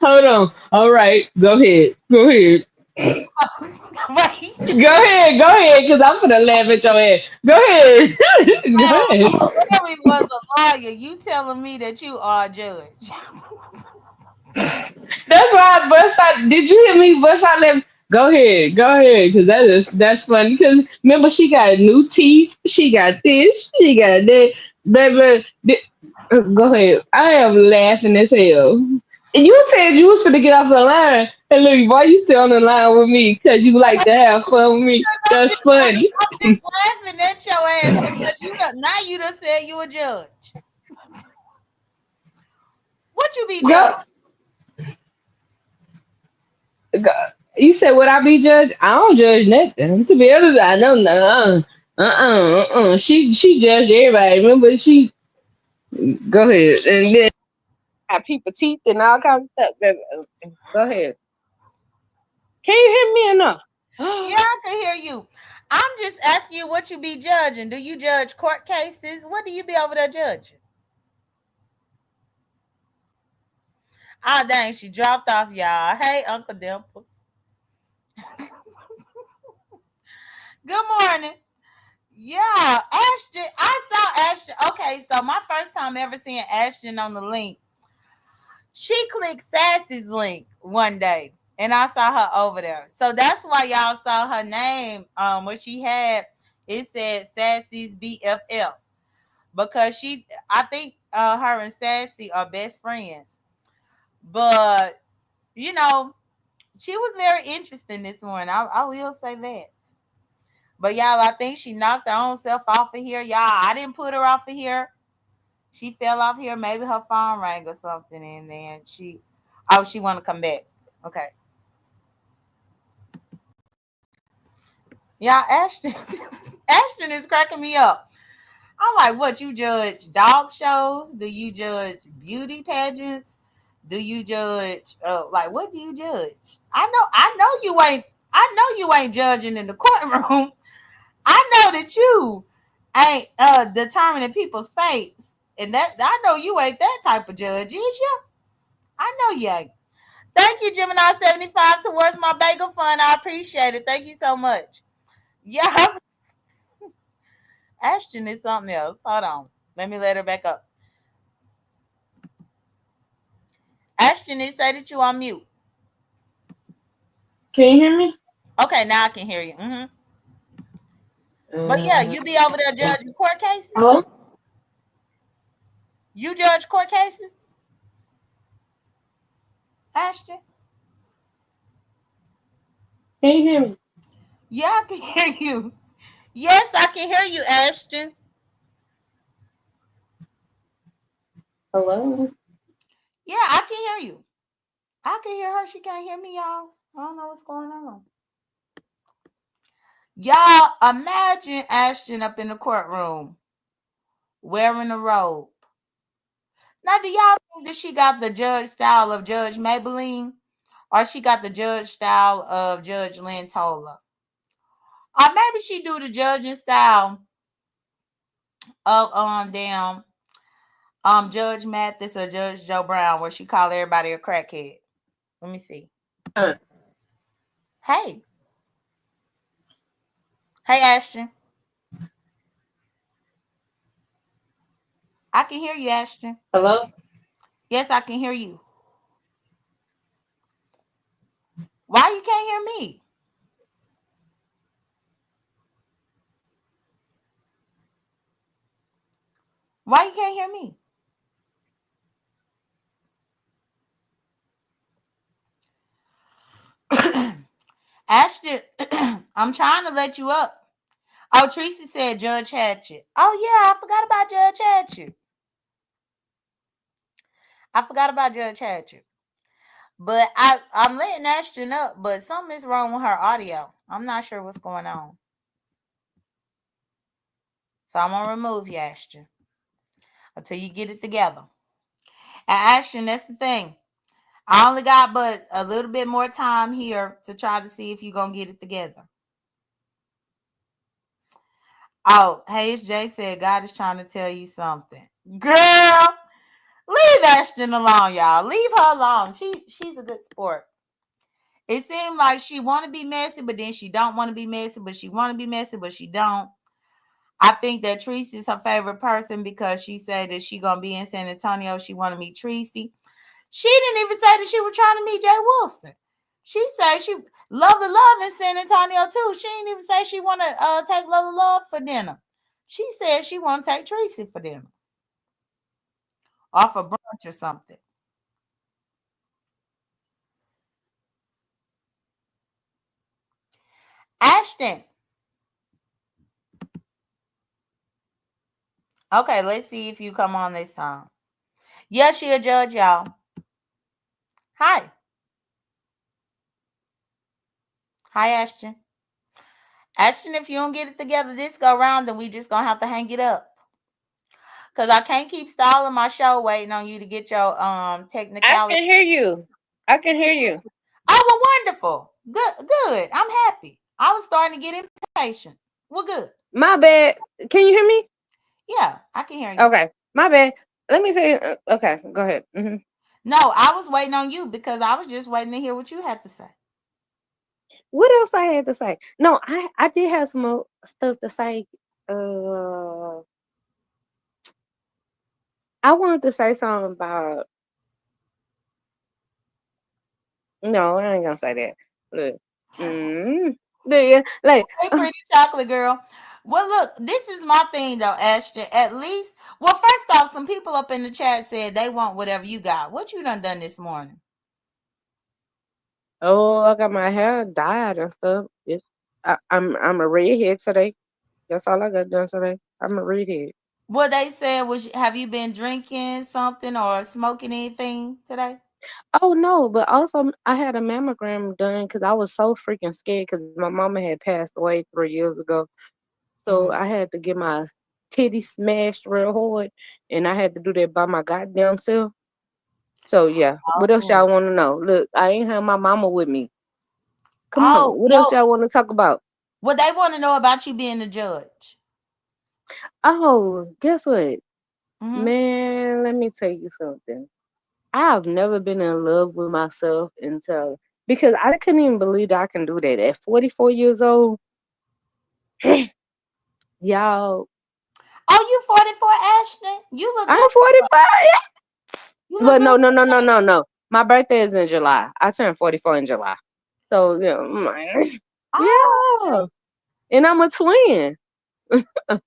Hold on. All right. Go ahead. Go ahead. Wait. Go ahead. Go ahead. Because I'm going to laugh at your ass. Go ahead. Go ahead. Dory was a lawyer. You telling me that you are a judge? That's why I bust out. Did you hear me bust out? Go ahead, go ahead, because that's funny. Because remember, she got new teeth. She got this. She got that. Baby, go ahead. I am laughing as hell. And you said you was finna get off the line. And look, why you still on the line with me? Because you like to have fun with me. I'm That's just, funny. I'm just laughing at your ass because now you done said you a judge. What you be judging? Go, go. You said, would I be judged? I don't judge nothing. To be honest, I don't know. She judged everybody. Remember, she go ahead and then got people teeth and all kinds of stuff. Baby. Go ahead. Can you hear me or no? Yeah, I can hear you. I'm just asking you what you be judging. Do you judge court cases? What do you be over there judging? Ah, dang, she dropped off, y'all. Hey, Uncle Dimple. Good morning. Yeah, Ashton. I saw Ashton. Okay, so my first time ever seeing Ashton on the link, she clicked Sassy's link one day, and I saw her over there. So that's why y'all saw her name. What she had, it said Sassy's BFF because I think her and Sassy are best friends. But you know, she was very interesting this morning. I will say that. But y'all, I think she knocked her own self off of here. Y'all, I didn't put her off of here. She fell off here. Maybe her phone rang or something, and then she want to come back. Okay, y'all, Ashton, Ashton is cracking me up. I'm like, what you judge dog shows? Do you judge beauty pageants? Do you judge like what do you judge? I know you ain't. I know you ain't judging in the courtroom. I know that you ain't determining people's fates. And that I know you ain't that type of judge, is you? I know you ain't. Thank you, Gemini 75 towards my bagel fund. I appreciate it. Thank you so much. Yeah, Ashton is something else. Hold on. Let me let her back up. Ashton, they say that you on mute. Can you hear me? Okay, now I can hear you. But yeah, Uh, you be over there judging court cases? hello? You judge court cases, Ashton? Can you hear me? Yeah, I can hear you. Yes, I can hear you, Ashton. Hello? Yeah, I can hear you. I can hear her. She can't hear me, y'all. I don't know what's going on. Y'all, imagine Ashton up in the courtroom wearing a robe. Now, do y'all think that she got the judge style of Judge Maybelline, or she got the judge style of Judge Lynn Tola? Or maybe she do the judging style of damn Judge Mathis or Judge Joe Brown, where she call everybody a crackhead. Let me see. Uh, Hey, hey, Ashton. I can hear you, Ashton. Hello? Yes, I can hear you. Why you can't hear me? Why you can't hear me? Ashton, I'm trying to let you up. Oh, Tracy said Judge Hatchet. Oh yeah, I forgot about Judge Hatchet. I forgot about Judge Hatchet. But I'm letting Ashton up, but something is wrong with her audio. I'm not sure what's going on. So I'm gonna remove you, Ashton, until you get it together. And Ashton, that's the thing. I only got but a little bit more time here to try to see if you're gonna get it together. Oh, Hayes J said God is trying to tell you something. Girl, leave Ashton alone, y'all. Leave her alone. She's a good sport. It seemed like she want to be messy, but then she don't want to be messy, but she want to be messy, but she don't. I think that Tracy is her favorite person because she said that she gonna be in San Antonio. She want to meet Tracy. She didn't even say that she was trying to meet Jay Wilson. She said she love the love in San Antonio too. She didn't even say she want to take love the love for dinner. She said she want to take Tracy for dinner or for brunch or something. Ashton. Okay, let's see if you come on this time. Yes, she'll judge y'all. Hi. Hi, Ashton. Ashton, if you don't get it together this go round, then we just gonna have to hang it up. Cause I can't keep stalling my show waiting on you to get your I technicality. can hear you. I can hear you. Oh, well, wonderful. Good. I'm happy. I was starting to get impatient. Well, good. My bad. Can you hear me? Yeah, I can hear you. Okay. My bad. Let me say, okay, go ahead. No, I was waiting on you because I was just waiting to hear what you had to say. What else I had to say? No, I did have some more stuff to say. Uh, I wanted to say something about. No, I ain't gonna say that. Look, yeah, like, Hey, pretty chocolate girl. Well, look, this is my thing though, Ashton. At least, well, first off, some people up in the chat said they want whatever you got. What you done this morning? oh, I got my hair dyed and stuff. I'm a redhead today. That's all I got done today. I'm a redhead. What they said was, have you been drinking something or smoking anything today? Oh no, but also I had a mammogram done because I was so freaking scared because my mama had passed away 3 years ago. So Mm-hmm. I had to get my titty smashed real hard, and I had to do that by my goddamn self. So yeah, what else Oh, y'all want to know? Look, I ain't have my mama with me. Come on, oh what else no. y'all want to talk about? Well, they want to know about you being the judge. Oh, guess what? Mm-hmm. Man, let me tell you something. I've never been in love with myself until because I couldn't even believe that I can do that at 44 years old. Y'all, Oh, you 44, Ashton? You look I'm good for 45. you look Well, good no, no, for no, no, no, no. My birthday is in July. I turned 44 in July. So, Oh, yeah. And I'm a twin. That's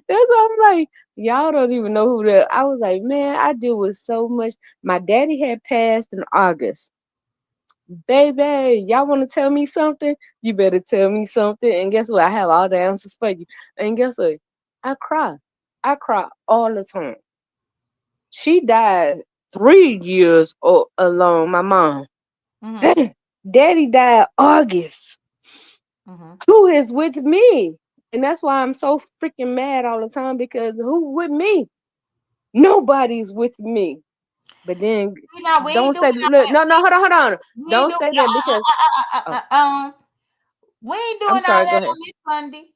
why I'm like, y'all don't even know who that. I was like, man, I deal with so much. My daddy had passed in August. Baby, y'all want to tell me something? You better tell me something. And guess what? I have all the answers for you. And guess what? I cry. I cry all the time. She died 3 years alone, my mom. mm-hmm, Daddy died August. mm-hmm. Who is with me? And that's why I'm so freaking mad all the time because who with me? Nobody's with me. But then You know, we ain't don't doing say all look, that. no, no, hold on, hold on. We ain't Don't doing say that because oh, we ain't I'm doing all sorry, go that ahead. on this Sunday.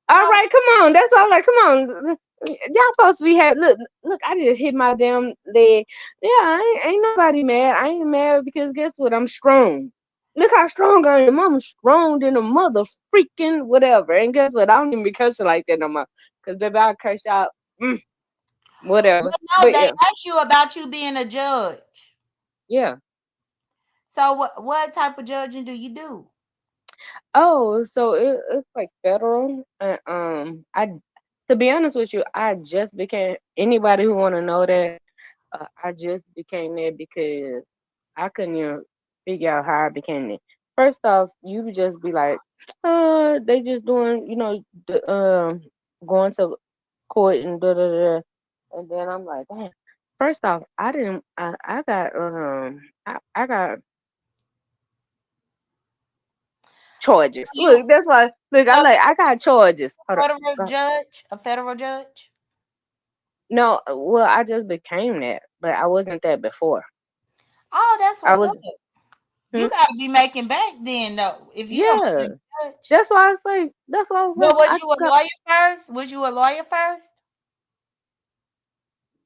All No, right, come on. That's all. Like, come on. Y'all supposed to be happy. Look, look. I just hit my damn leg. Yeah, ain't nobody mad. I ain't mad because guess what? I'm strong. Look how strong I am. I'm strong than a mother freaking whatever. And guess what? I don't even be cursing like that no more. Cause baby, I curse out. Whatever. but no, But they yeah, asked you about you being a judge. yeah. So what type of judging do you do? Oh, so it's like federal. And, I to be honest with you, I just became anybody who want to know that. I just became that because I couldn't even figure out how I became that. First off, you would just be like, they just doing, going to court and da da da. And then I'm like, damn. First off, I didn't. I got charges. You Look, that's why. Look, a I got charges. Hold on. federal Go. judge, a federal judge? No, well, I just became that, but I wasn't that before. Oh, that's I what's up. was. Hmm? You gotta be making back then though. If you don't Yeah. become a judge. That's why I was like. That's why I was But like. was I you a got. lawyer first? Was you a lawyer first?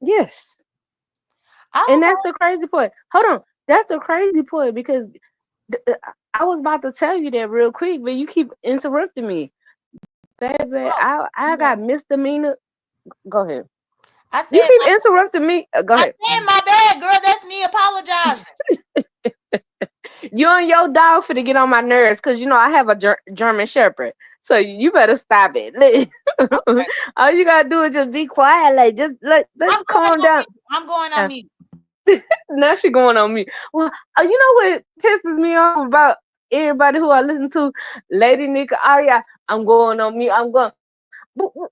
Yes. Oh, And that's okay. the crazy part. Hold on. That's the crazy part because I was about to tell you that real quick, but you keep interrupting me. Baby, Oh, I okay. got misdemeanor. Go ahead. I You said keep interrupting me. Go I ahead. said my bad, girl. That's me apologizing. You and your dog finna get on my nerves because you know I have a German Shepherd. So you better stop it. Okay. All you gotta do is just be quiet. Like just I'm let's going calm on down. mute. I'm going on Uh, mute. Now she going on me. Well, you know what pisses me off about everybody who I listen to, Lady Nika Aria. I'm going on mute. I'm going.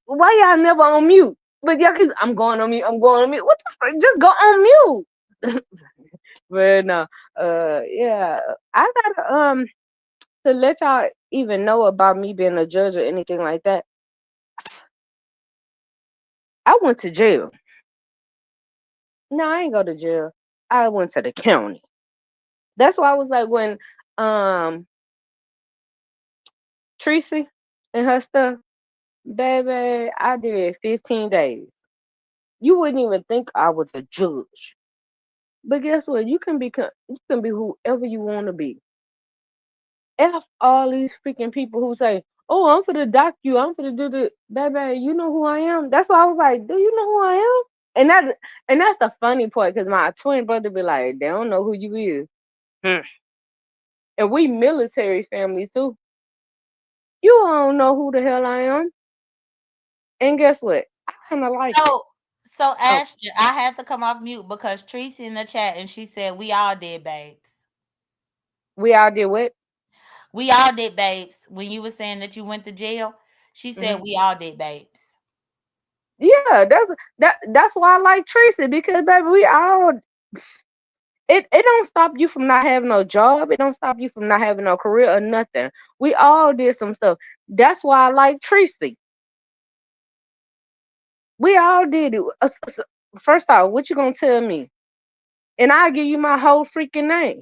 Why y'all never on mute? But y'all keep. I'm going on mute. I'm going on mute. What the frick? Just go on mute. But no, yeah, I gotta to let y'all even know about me being a judge or anything like that. I went to jail. No, I ain't go to jail. I went to the county. That's why I was like when um Tracy and her stuff, baby, I did 15 days. You wouldn't even think I was a judge. But guess what? You can be whoever you want to be. F all these freaking people who say, "Oh, I'm for the dock you. I'm for the do the baby." You know who I am. That's why I was like, "Do you know who I am?" And that's the funny part because my twin brother be like, "They don't know who you is." Hmm. And we military family too. You don't know who the hell I am. And guess what? I kind of like it. So, so Oh, Ashton, I had to come off mute because Tracy in the chat and she said we all did, babes. we all did what? We all did, babes. When you were saying that you went to jail, she Hmm. said we all did, babes. Yeah, that's why I like Tracy because baby, we all it don't stop you from not having no job. It don't stop you from not having no career or nothing. We all did some stuff. That's why I like Tracy. We all did it. First off, what you gonna tell me? And I'll give you my whole freaking name.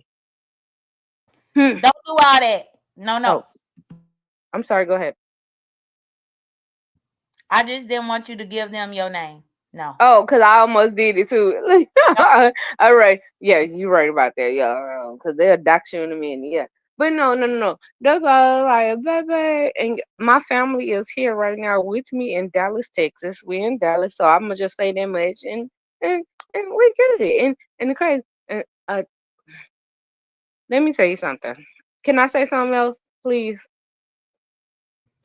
Hmm. Don't do all that. No, Oh, no. I'm sorry. Go ahead. I just didn't want you to give them your name. No. Oh, cause I almost did it too. No. All right. Yeah, you're right about that. Yeah, cause they'll dox you in a minute. Yeah. But no, no, no, no. That's all right, baby. And my family is here right now with me in Dallas, Texas. We're in Dallas, so I'm gonna just say that much, and and we get it. And the crazy. And, let me tell you something. Can I say something else, please?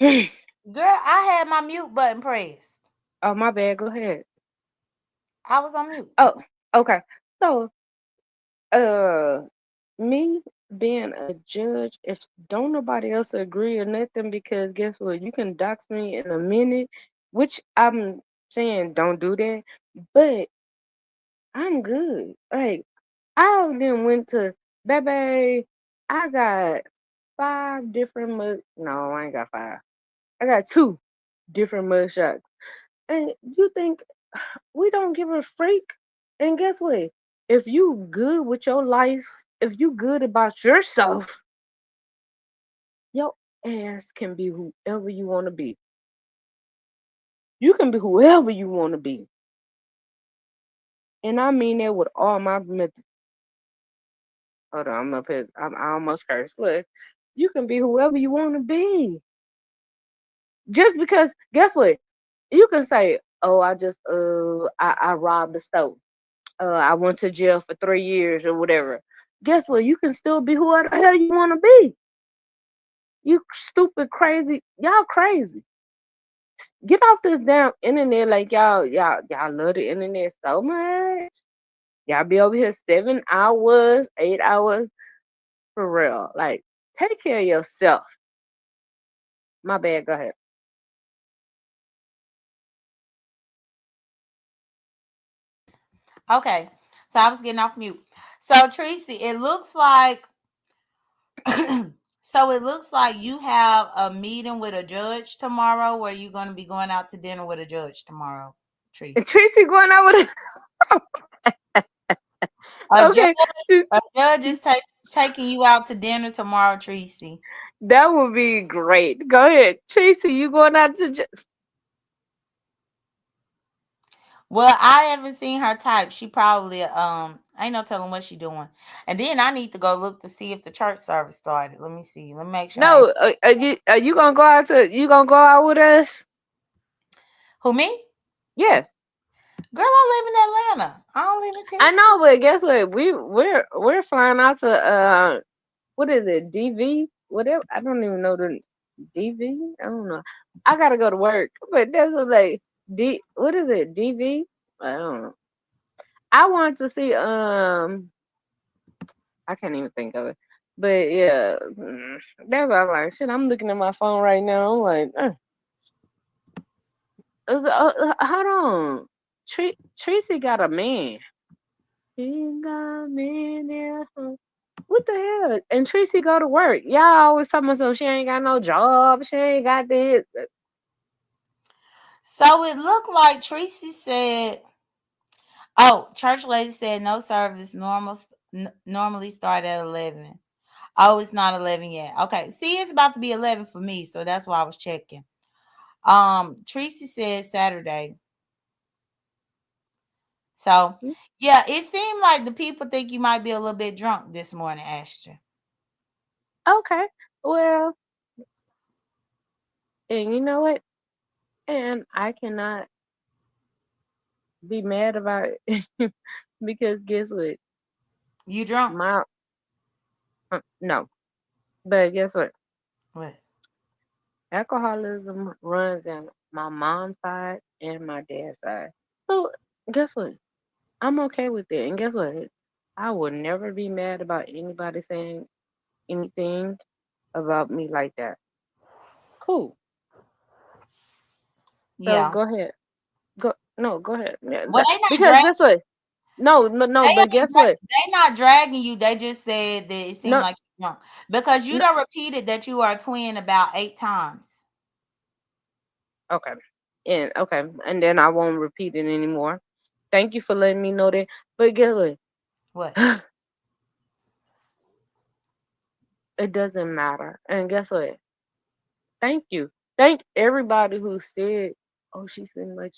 Oh, Girl, I had my mute button pressed. my bad. Go ahead. I was on mute. Oh, okay. So, uh, me being a judge, if don't nobody else agree or nothing, because guess what? You can dox me in a minute, which I'm saying don't do that, but I'm good. Like, I then went to, baby, I got five different no, I ain't got five. I got two different mug shots. And you think we don't give a freak. And guess what? If you good with your life, if you good about yourself, your ass can be whoever you want to be. You can be whoever you want to be. And I mean that with all my hold on, I'm up here. I almost cursed. Look, you can be whoever you want to be. Just because, guess what? You can say, "Oh, I robbed the store. I went to jail for 3 years or whatever." Guess what? You can still be whoever the hell you want to be. You stupid, crazy, y'all crazy. Get off this damn internet like y'all love the internet so much. Y'all be over here 7 hours, 8 hours for real. Like, take care of yourself. My bad. Go ahead. Okay. So I was getting off mute. So Tracy, it looks like so it looks like you have a meeting with a judge tomorrow where you're going to be going out to dinner with a judge tomorrow, And Tracy. Tracy going out with A judge, okay. a judge is taking you out to dinner tomorrow, Tracy. That would be great. Go ahead. Tracy, you going out to Well, I haven't seen her type. She probably I ain't no telling what she doing. And then I need to go look to see if the church service started. Let me see. Let me make sure I ain't. no, are you gonna go out to you gonna go out with us? Who, me? Yes. Girl, I live in Atlanta. I don't live in I Texas. know, but guess what? We're flying out to what is it? DV? Whatever. I don't even know the DV. I don't know. I gotta go to work, but that's what like D. What is it? DV? I don't know. I want to see I can't even think of it. But yeah, that's why I'm like shit. I'm looking at my phone right now. I'm like, hold on. Tracy got a man. She got a man there. What the hell? And Tracy go to work. Y'all always talking about so she ain't got no job. She ain't got this. So it looked like Tracy said, oh, church lady said no service normally start at 11. Oh, it's not 11 yet. Okay. See, it's about to be 11 for me, so that's why I was checking. Tracy said Saturday. So, yeah, it seemed like the people think you might be a little bit drunk this morning, Astra. Okay. Well, and you know what? And I cannot be mad about it because guess what? You drunk? My no, but guess what? What? Alcoholism runs in my mom's side and my dad's side. So guess what? I'm okay with it. And guess what? I would never be mad about anybody saying anything about me like that. Cool. So Yeah. go ahead. Go ahead. Yeah, Well, they not because dragging. guess what? No, They but ain't guess what? they not dragging you. They just said that it seemed No, like you're drunk because you no, don't repeated that you are a twin about 8 times. okay. And okay, and then I won't repeat it anymore. Thank you for letting me know that. But guess what? What? It doesn't matter. And guess what? Thank you. Thank everybody who said, "Oh, she seemed like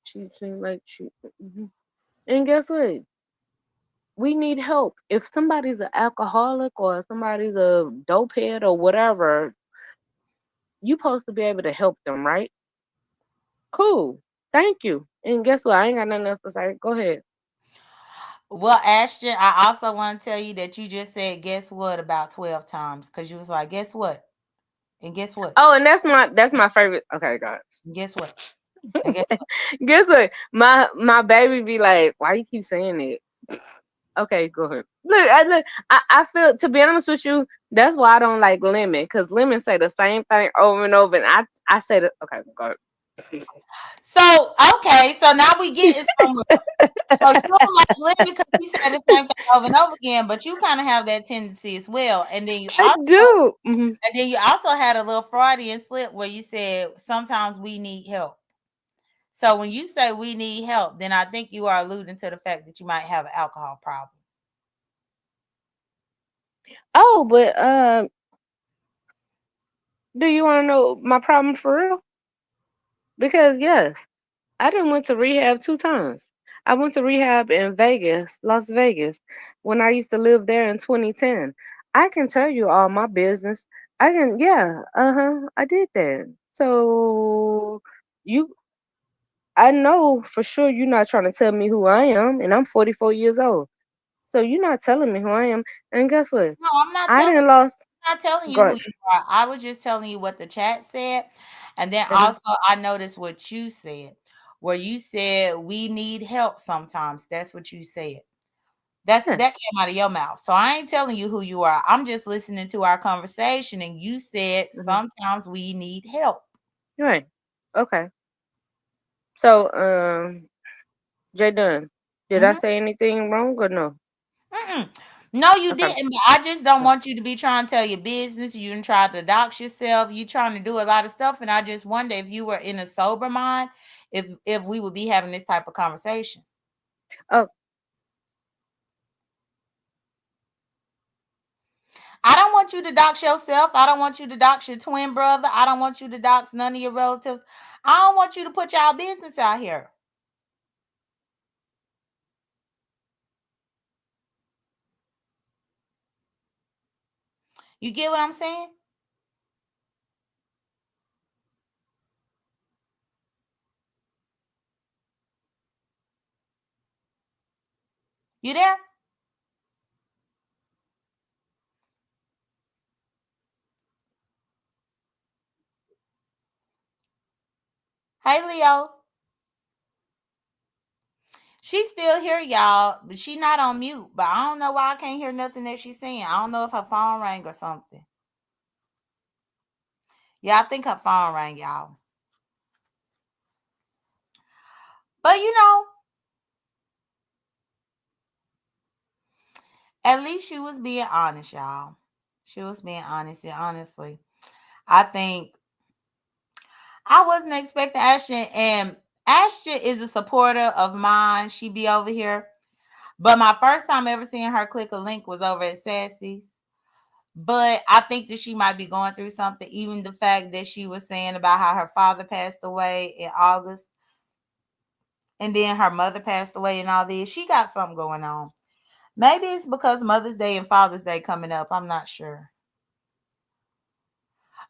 she seemed like she." Mhm. And guess what? We need help. If somebody's an alcoholic or somebody's a dope head or whatever, you supposed to be able to help them, right? Cool. Thank you. And guess what? I ain't got nothing else to say. Go ahead. Well, Ashton, I also want to tell you that you just said guess what about 12 times because you was like, guess what? And guess what? Oh, and that's my favorite. Okay, God. And guess what? And guess what? Guess what? My baby be like, why you keep saying it? Okay, go ahead. Look, I feel to be honest with you, that's why I don't like Lemon, because Lemon say the same thing over and over, and I say that. Okay, go ahead. So, okay, so now we getting somewhere. So you don't like Lemon because he said the same thing over and over again, but you kind of have that tendency as well. I do. Mhm. And then you also had a little Freudian slip where you said sometimes we need help. So when you say we need help, then I think you are alluding to the fact that you might have an alcohol problem. Oh, but do you want to know my problem for real? Because yes, I done went to rehab 2 times. I went to rehab in Vegas, Las Vegas, when I used to live there in 2010. I can tell you all my business. I can, yeah, I did that. So you, I know for sure you're not trying to tell me who I am, and I'm 44 years old. So you're not telling me who I am. And guess what? No, I'm not I telling didn't lost. not telling you who God, you are. I was just telling you what the chat said. And then uh-huh, also I noticed what you said, where you said we need help sometimes. That's what you said. yeah, That came out of your mouth. So I ain't telling you who you are. I'm just listening to our conversation and you said uh-huh, sometimes we need help. right. Okay. So, J.Dunn, did I Mhm. say anything wrong or no? Mm-mm. No, you Okay. didn't. But I just don't want you to be trying to tell your business. You didn't try to dox yourself. You trying to do a lot of stuff, and I just wonder if you were in a sober mind, if we would be having this type of conversation. Oh, I don't want you to dox yourself. I don't want you to dox your twin brother. I don't want you to dox none of your relatives. I don't want you to put y'all business out here. You get what I'm saying? You there? Hey, Leo. She's still here, y'all, but she not on mute. But I don't know why I can't hear nothing that she's saying. I don't know if her phone rang or something. Yeah, I think her phone rang, y'all. But at least she was being honest, y'all. She was being honest, and honestly, I think I wasn't expecting Ashton, and Ashton is a supporter of mine. She be over here. But my first time ever seeing her click a link was over at Sassy's. But I think that she might be going through something. Even the fact that she was saying about how her father passed away in August, and then her mother passed away and all this. She got something going on. Maybe it's because Mother's Day and Father's Day coming up. I'm not sure.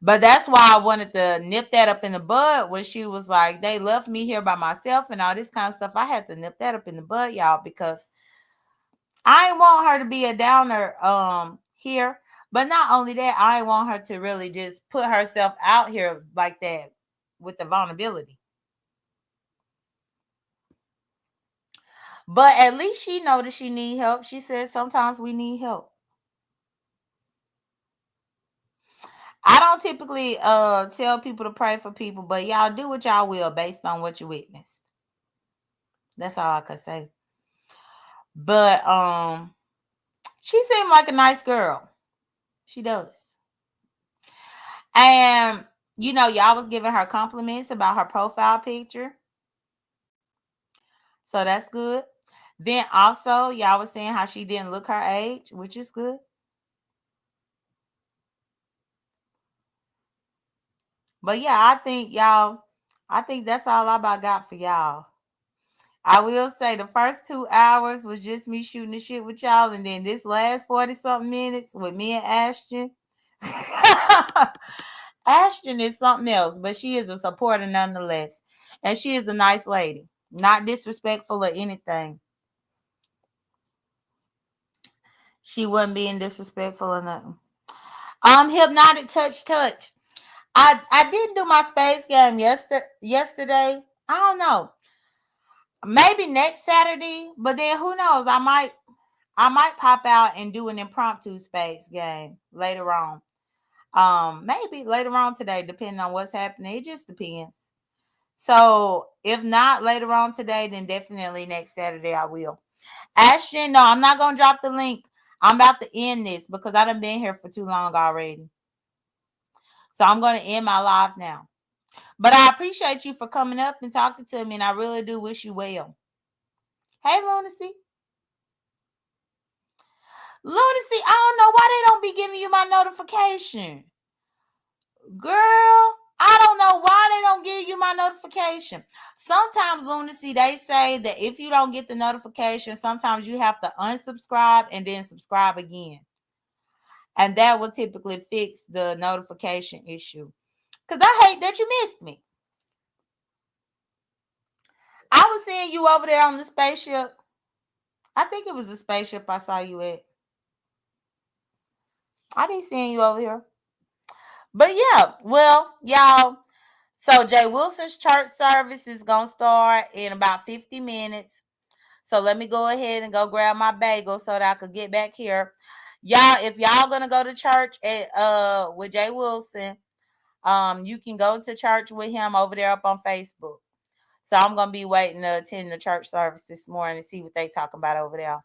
But that's why I wanted to nip that up in the bud when she was like, they left me here by myself and all this kind of stuff. I had to nip that up in the bud, y'all, because I ain't want her to be a downer here. But not only that, I ain't want her to really just put herself out here like that with the vulnerability. But at least she know that she need help. She said sometimes we need help. I don't typically tell people to pray for people, but y'all do what y'all will based on what you witnessed. That's all I could say. But she seemed like a nice girl. She does. And y'all was giving her compliments about her profile picture. So that's good. Then also y'all was saying how she didn't look her age, which is good. But yeah, I think that's all I about got for y'all. I will say the first 2 hours was just me shooting the shit with y'all, and then this last 40 something minutes with me and Ashton. Ashton is something else, but she is a supporter nonetheless. And she is a nice lady. Not disrespectful or anything. She wasn't being disrespectful or nothing. Hypnotic touch. I didn't do my space game yesterday. I don't know. Maybe next Saturday, but then who knows? I might pop out and do an impromptu space game later on. Maybe later on today, depending on what's happening. It just depends. So if not later on today, then definitely next Saturday I will. Ashton, no, I'm not gonna drop the link. I'm about to end this because I done been here for too long already. So I'm gonna end my live now. But I appreciate you for coming up and talking to me, and I really do wish you well. Hey, Lunacy. Lunacy, I don't know why they don't be giving you my notification. Girl, I don't know why they don't give you my notification. Sometimes, Lunacy, they say that if you don't get the notification, sometimes you have to unsubscribe and then subscribe again. And that will typically fix the notification issue. Because I hate that you missed me. I was seeing you over there on the spaceship. I think it was the spaceship I saw you at. I be seeing you over here. But yeah, well, y'all. So Jay Wilson's church service is going to start in about 50 minutes. So let me go ahead and go grab my bagel so that I could get back here. Y'all, if y'all going to go to church at with Jay Wilson, you can go to church with him over there up on Facebook. So I'm going to be waiting to attend the church service this morning and see what they talking about over there.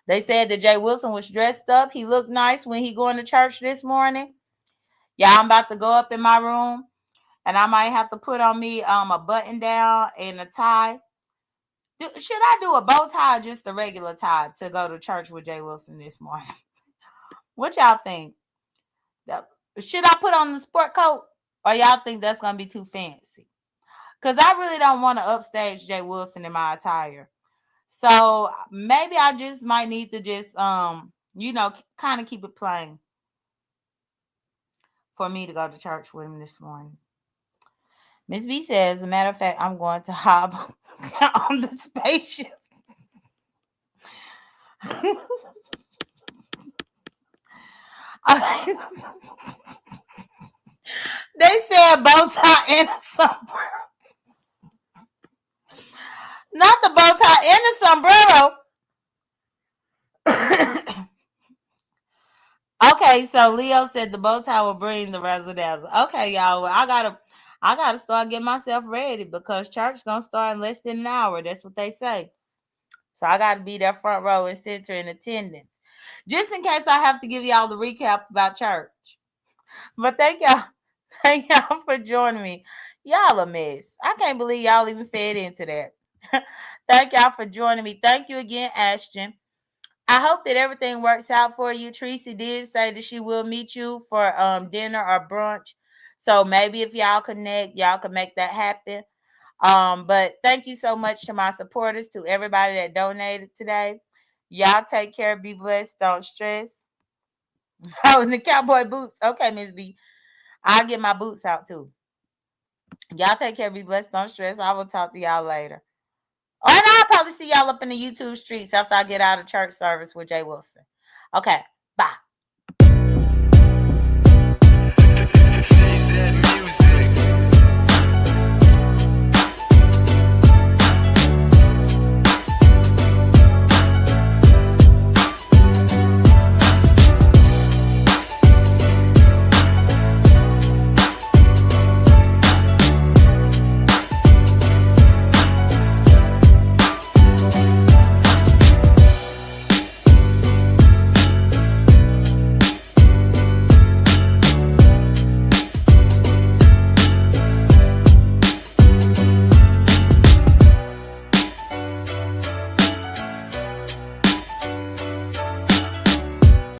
They said that Jay Wilson was dressed up. He looked nice when he going to church this morning. Yeah, I'm about to go up in my room, and I might have to put on me a button down and a tie. Should I do a bow tie or just a regular tie to go to church with Jay Wilson this morning? What y'all think? Should I put on the sport coat, or y'all think that's going to be too fancy? Because I really don't want to upstage Jay Wilson in my attire. So maybe I just might need to just, kind of keep it plain for me to go to church with him this morning. Miss B says, as a matter of fact, I'm going to hop on the spaceship. They said bow tie and a sombrero. Not the bow tie and the sombrero. Okay, so Leo said the bow tie will bring the razzle dazzle. Okay, y'all. Well, I gotta start getting myself ready because church gonna start in less than an hour. That's what they say. So I gotta be there front row and center in attendance. Just in case I have to give y'all the recap about church. But thank y'all for joining me. Y'all a mess. I can't believe y'all even fed into that. Thank y'all for joining me. Thank you again, Ashton. I hope that everything works out for you. Tracy did say that she will meet you for dinner or brunch. So maybe if y'all connect, y'all can make that happen. But thank you so much to my supporters, to everybody that donated today. Y'all take care, be blessed, don't stress. Oh, and the cowboy boots. Okay, Miss B. I'll get my boots out too. Y'all take care, be blessed, don't stress. I will talk to y'all later. Oh, and I'll probably see y'all up in the YouTube streets after I get out of church service with Jay Wilson. Okay.